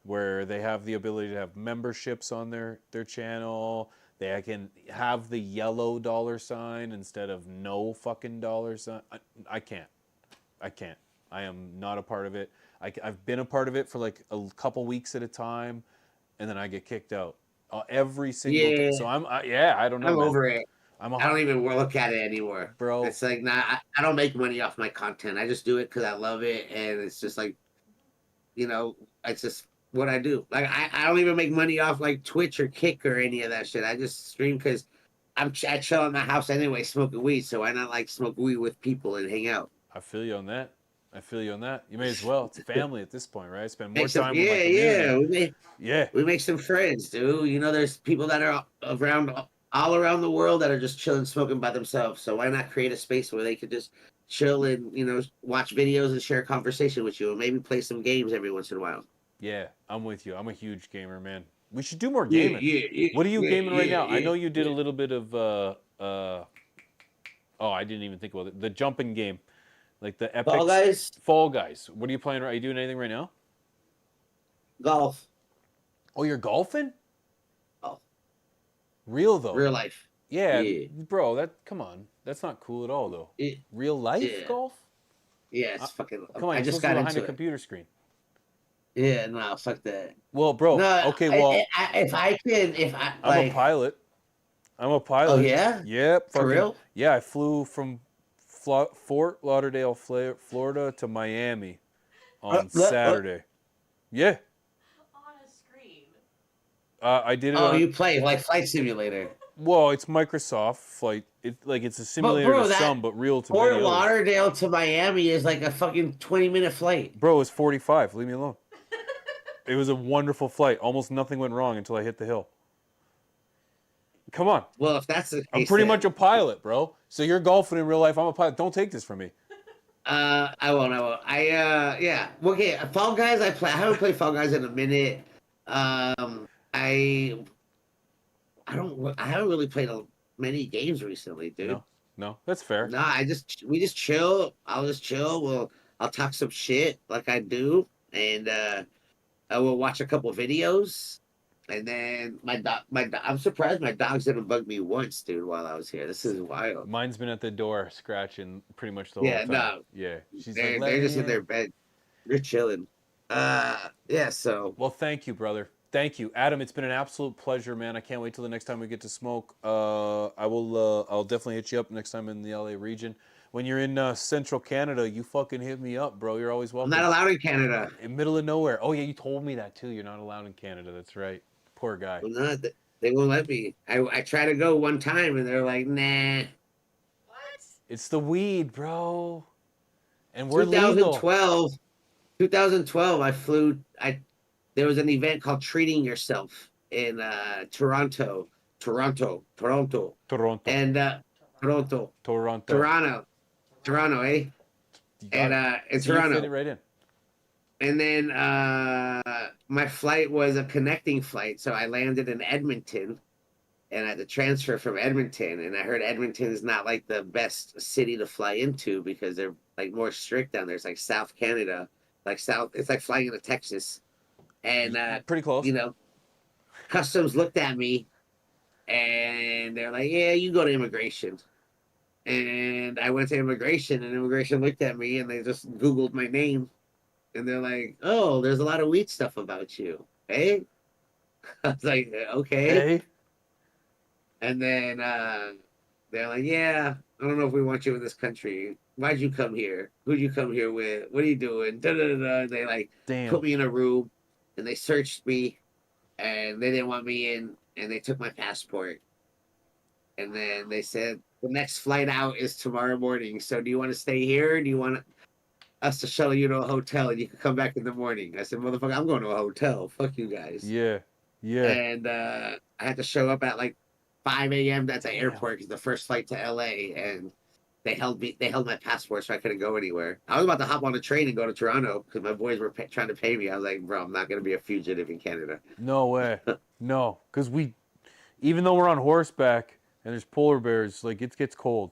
where they have the ability to have memberships on their channel. They can have the yellow $sign instead of no fucking $sign. I can't. I am not a part of it. I've been a part of it for like a couple weeks at a time, and then I get kicked out every single time. So I don't know. I'm man. over it. I don't even look at it anymore, bro. It's like, nah, I don't make money off my content. I just do it because I love it, and it's just like, it's just what I do. Like I don't even make money off like Twitch or Kick or any of that shit. I just stream because I chill in my house anyway, smoking weed. So why not like smoke weed with people and hang out? I feel you on that. You may as well. It's family at this point, right? Spend more Make time with my community. We make some friends, dude. There's people that are all around the world that are just chilling, smoking by themselves. So why not create a space where they could just chill and watch videos and share a conversation with you, and maybe play some games every once in a while. Yeah, I'm with you. I'm a huge gamer, man. We should do more gaming. What are you gaming right now? I know you did a little bit of I didn't even think about it. The jumping game. Like the epic Fall Guys. What are you playing? Are you doing anything right now? Golf. Oh, you're golfing? Oh. Real though. Real life. Yeah, bro. Come on. That's not cool at all though. Real life golf? Yeah, it's fucking. Come on, I just got behind into a computer screen. Yeah, no, fuck that. Well, bro. No, okay, well. I'm a pilot. Oh yeah. Yep. For real? Yeah, I flew from Fort Lauderdale, Florida to Miami on Saturday. Yeah. On a screen. I did it Oh, on. you play like Flight Simulator. Well, it's Microsoft Flight. It's a But simulator bro, to that some, but real to Fort many others. Lauderdale to Miami is like a fucking 20-minute flight. Bro, it was 45. Leave me alone. It was a wonderful flight. Almost nothing went wrong until I hit the hill. Come on. Well, if that's the case, I'm pretty then, much a pilot, bro. So you're golfing in real life. I'm a pilot. Don't take this from me. I won't. Yeah. Okay. Fall Guys. I haven't played Fall Guys in a minute. I haven't really played many games recently, dude. No, that's fair. No, we just chill. I'll just chill. I'll talk some shit like I do, and I will watch a couple videos, and then I'm surprised my dogs didn't bug me once, dude, while I was here. This is wild. Mine's been at the door scratching pretty much the whole Yeah, time. no. Yeah, she's They're like, just in their bed. They're chilling. Yeah. So Well, thank you, brother. Thank you, Adam. It's been an absolute pleasure, man. I can't wait till the next time we get to smoke. I'll definitely hit you up next time in the LA region. When you're in Central Canada, you fucking hit me up, bro. You're always I'm welcome. not allowed in Canada. In middle of nowhere. Oh yeah, you told me that too. You're not allowed in Canada. That's right. Poor guy. I'm not. They won't let me. I try to go one time, and they're like, nah. It's the weed, bro. And we're legal. 2012, I flew. There was an event called Treating Yourself in Toronto, and Toronto. Toronto, eh? And in So you Toronto, fit it right in. and then my flight was a connecting flight, so I landed in Edmonton, and I had to transfer from Edmonton. And I heard Edmonton is not like the best city to fly into because they're like more strict down there. It's like South Canada, it's like flying into Texas. And Pretty close. you know, customs looked at me, and they're like, "Yeah, you go to immigration." And I went to immigration, and immigration looked at me, and they just Googled my name, and they're like, "Oh, there's a lot of weed stuff about you, hey?" I was like, "Okay." Hey. And then they're like, "Yeah, I don't know if we want you in this country. Why'd you come here? Who'd you come here with? What are you doing?" Da, da, da, da. They like Damn. put me in a room, and they searched me, and they didn't want me in, and they took my passport. And then they said, the next flight out is tomorrow morning. So do you want to stay here? Or do you want us to shuttle you to a hotel and you can come back in the morning? I said, motherfucker, I'm going to a hotel. Fuck you guys. Yeah. Yeah. And I had to show up at like 5 a.m. That's an airport because the first flight to LA. And they held my passport so I couldn't go anywhere. I was about to hop on a train and go to Toronto because my boys were trying to pay me. I was like, bro, I'm not going to be a fugitive in Canada. No way. No. Because even though we're on horseback and there's polar bears, like it gets cold.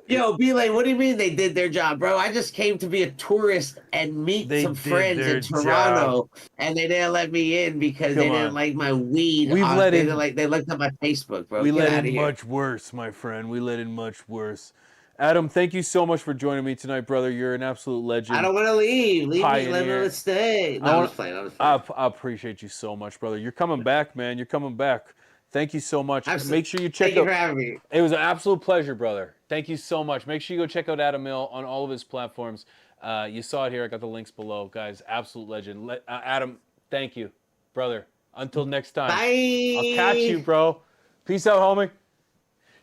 Yo, be like, what do you mean they did their job, bro? I just came to be a tourist and meet some friends in Toronto, and they didn't let me in because they didn't like my weed. They looked at my Facebook, bro. We let in much worse, my friend. We let in much worse. Adam, thank you so much for joining me tonight, brother. You're an absolute legend. I don't want to leave. Leave me. Let me stay. No, I was playing. I appreciate you so much, brother. You're coming back, man. You're coming back. Thank you so much. Make sure you check out. Thank you for having me. It was an absolute pleasure, brother. Thank you so much. Make sure you go check out Adam Mill on all of his platforms. You saw it here. I got the links below. Guys, absolute legend. Adam, thank you, brother. Until next time. Bye. I'll catch you, bro. Peace out, homie.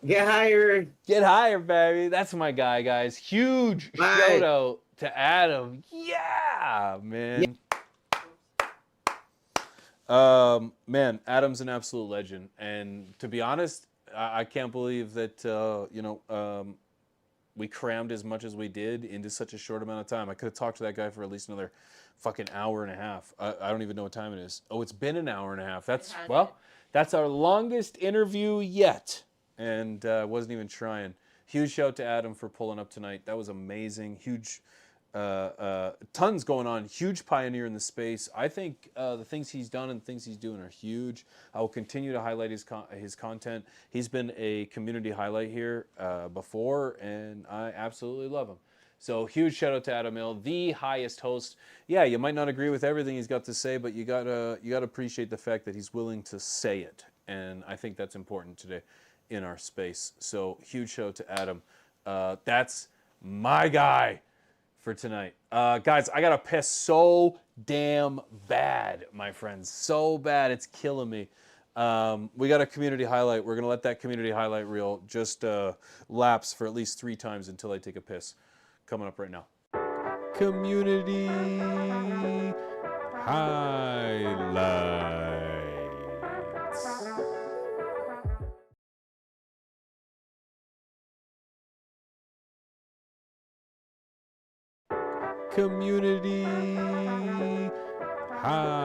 Get higher. Get higher, baby. That's my guy, guys. Huge shout out to Adam. Yeah, man. Man, Adam's an absolute legend. And to be honest, I can't believe that, we crammed as much as we did into such a short amount of time. I could have talked to that guy for at least another fucking hour and a half. I don't even know what time it is. Oh, it's been an hour and a half. That's our longest interview yet. And wasn't even trying. Huge shout out to Adam for pulling up tonight. That was amazing. Huge, tons going on. Huge pioneer in the space. I think the things he's done and things he's doing are huge. I will continue to highlight his content. He's been a community highlight here before, and I absolutely love him. So huge shout out to Adam Mill, the highest host. Yeah, you might not agree with everything he's got to say, but you gotta appreciate the fact that he's willing to say it, and I think that's important today in our space. So huge shout out to Adam. That's my guy for tonight. Guys, I gotta piss so damn bad, my friends. So bad, it's killing me. We got a community highlight. We're gonna let that community highlight reel just lapse for at least 3 times until I take a piss. Coming up right now. Community highlights. Community highlights.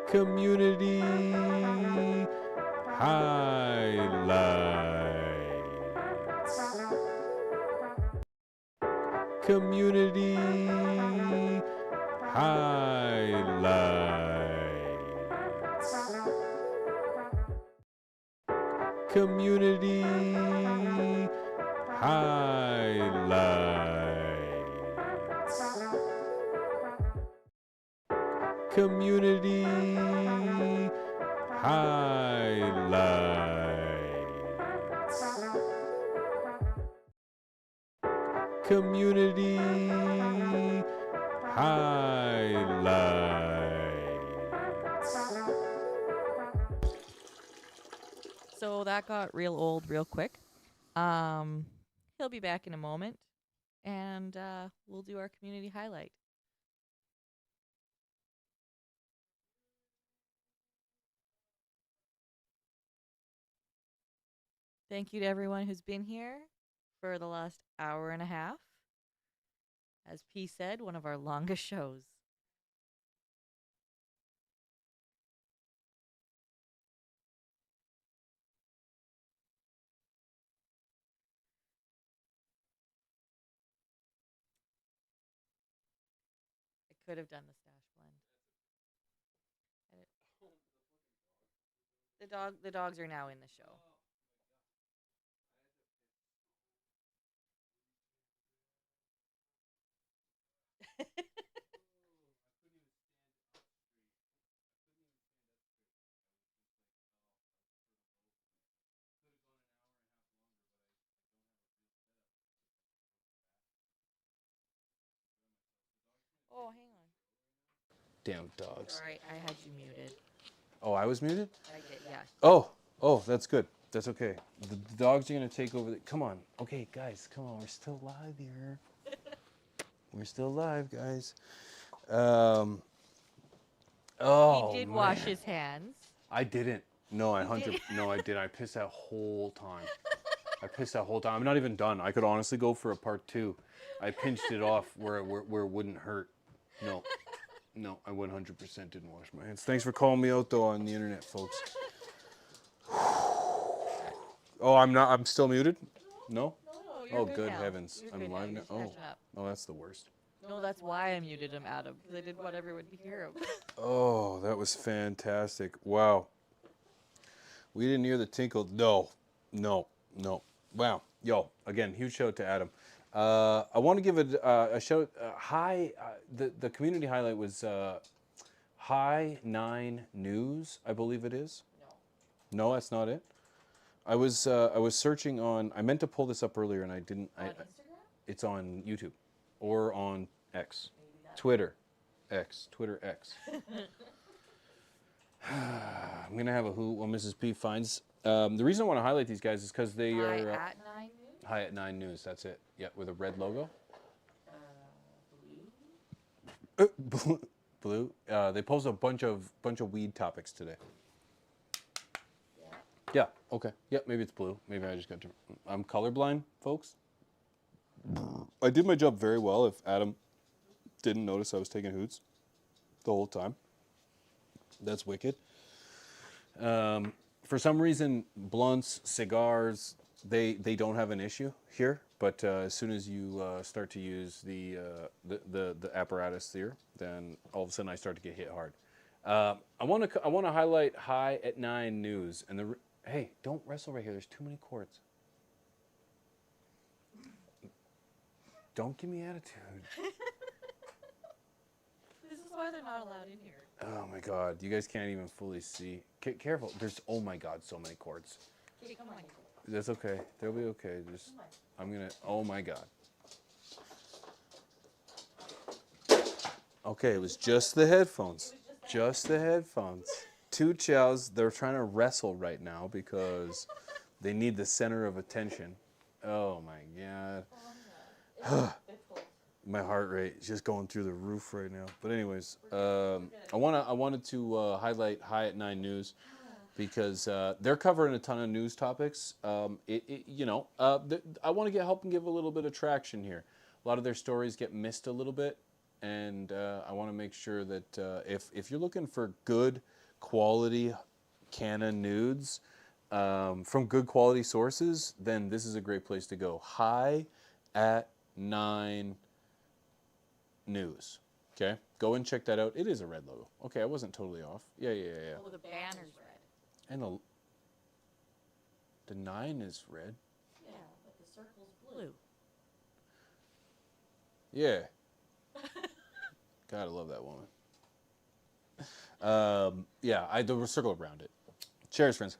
Community highlights. Community highlights. Community highlights. Community highlights. Community highlights. So that got real old real quick. He'll be back in a moment, and we'll do our community highlight. Thank you to everyone who's been here for the last hour and a half. As P said, one of our longest shows. I could have done the stash blend. The dogs are now in the show. Oh, hang on. Damn dogs. Sorry, I had you muted. Oh, I was muted? I did, yeah. Oh, that's good. That's okay. The dogs are gonna take over. Come on. Okay, guys, come on. We're still live here. We're still live, guys. He did wash his hands. I didn't. No, I didn't. I pissed that whole time. I'm not even done. I could honestly go for a part 2. I pinched it off where it wouldn't hurt. No, I 100% didn't wash my hands. Thanks for calling me out though on the internet, folks. Oh, I'm still muted? No? No, you're Oh, good good now. heavens. You're I'm good now. live You're now. just Oh. catching up. Oh, that's the worst. No, that's why I muted him, Adam, because I didn't want everyone to hear him. Oh, that was fantastic. Wow. We didn't hear the tinkle. No. Wow. Yo, again, huge shout out to Adam. I want to give a shout. The community highlight was High 9 News, I believe it is. No, that's not it. I was searching on. I meant to pull this up earlier and I didn't. On Instagram? It's on YouTube, or on X, Twitter X. I'm gonna have a who when Mrs. P finds. The reason I want to highlight these guys is because they High are at 9 News? High at 9 News. That's it. Yeah, with a red logo. Blue. They post a bunch of weed topics today. Yeah. Okay. Yeah. Maybe it's blue. Maybe I just got to. I'm colorblind, folks. I did my job very well. If Adam didn't notice, I was taking hoots the whole time. That's wicked. For some reason, blunts, cigars, they don't have an issue here. But as soon as you start to use the apparatus here, then all of a sudden I start to get hit hard. I want to highlight High at 9 News and hey, don't wrestle right here. There's too many cords. Don't give me attitude. This is why they're not allowed in here. Oh my God, you guys can't even fully see. Careful. There's, oh my God, so many cords. Come on. That's okay. They'll be okay. Just, I'm gonna. Oh my God. Okay, it was just the headphones. Just the headphones. Two chows. They're trying to wrestle right now because they need the center of attention. Oh my God. My heart rate is just going through the roof right now. But anyways, I wanted to highlight High at 9 News because they're covering a ton of news topics. I want to help and give a little bit of traction here. A lot of their stories get missed a little bit, and I want to make sure that if you're looking for good quality canna nudes from good quality sources, then this is a great place to go. High at 9 News. Okay, go and check that out. It is a red logo. Okay, I wasn't totally off. Yeah. Oh, the banner's red. And the 9 is red. Yeah, but the circle's blue. Yeah. God, I love that woman. Yeah, the circle around it. Cheers, friends.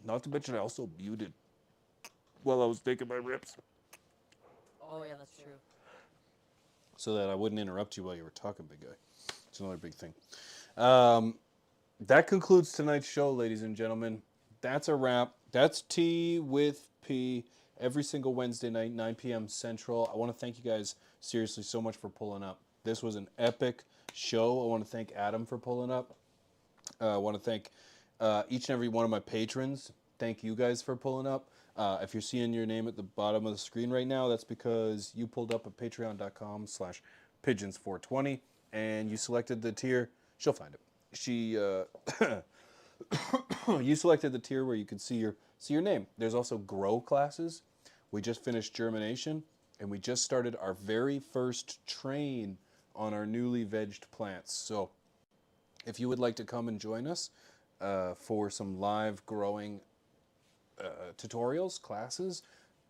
Not to mention I also muted while I was taking my rips. Oh, yeah, that's true. So that I wouldn't interrupt you while you were talking, big guy. It's another big thing. That concludes tonight's show, ladies and gentlemen. That's a wrap. That's Tea with P every single Wednesday night, 9 p.m. Central. I want to thank you guys seriously so much for pulling up. This was an epic show. I want to thank Adam for pulling up. I want to thank each and every one of my patrons. Thank you guys for pulling up. If you're seeing your name at the bottom of the screen right now, that's because you pulled up at patreon.com/pigeons420 and you selected the tier. She'll find it. You selected the tier where you can see your name. There's also grow classes. We just finished germination and we just started our very first train on our newly vegged plants. So if you would like to come and join us for some live growing tutorials, classes,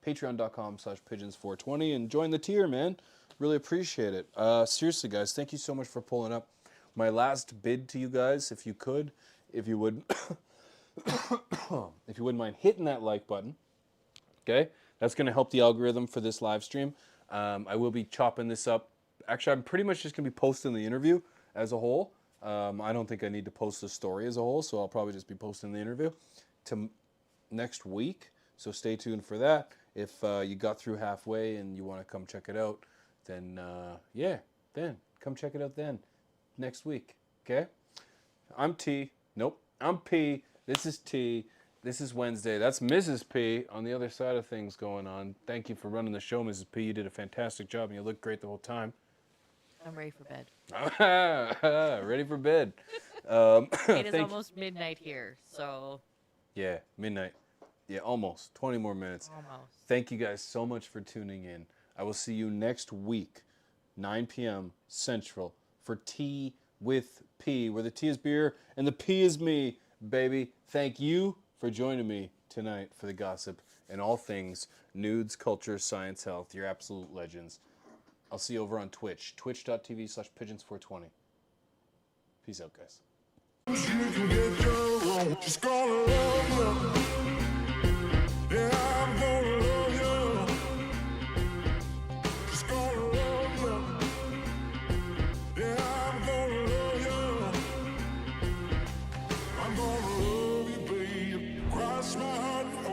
patreon.com/pigeons420 and join the tier, man. Really appreciate it. Seriously, guys, thank you so much for pulling up. My last bid to you guys, if you would, if you wouldn't mind hitting that like button, okay? That's going to help the algorithm for this live stream. I will be chopping this up. Actually, I'm pretty much just going to be posting the interview as a whole. I don't think I need to post the story as a whole, so I'll probably just be posting the interview to next week. So stay tuned for that. If you got through halfway and you want to come check it out, then then come check it out then next week. Okay? I'm T. Nope. I'm P. This is T. This is Wednesday. That's Mrs. P on the other side of things going on. Thank you for running the show, Mrs. P. You did a fantastic job and you looked great the whole time. I'm ready for bed. Ready for bed. It is almost midnight here, so. Yeah, midnight. Yeah, almost. 20 more minutes. Almost. Thank you guys so much for tuning in. I will see you next week, 9 p.m. Central, for Tea with P, where the T is beer and the P is me, baby. Thank you for joining me tonight for the gossip and all things nudes, culture, science, health. You're absolute legends. I'll see you over on Twitch, twitch.tv/pigeons420. Peace out, guys. Just gonna love you.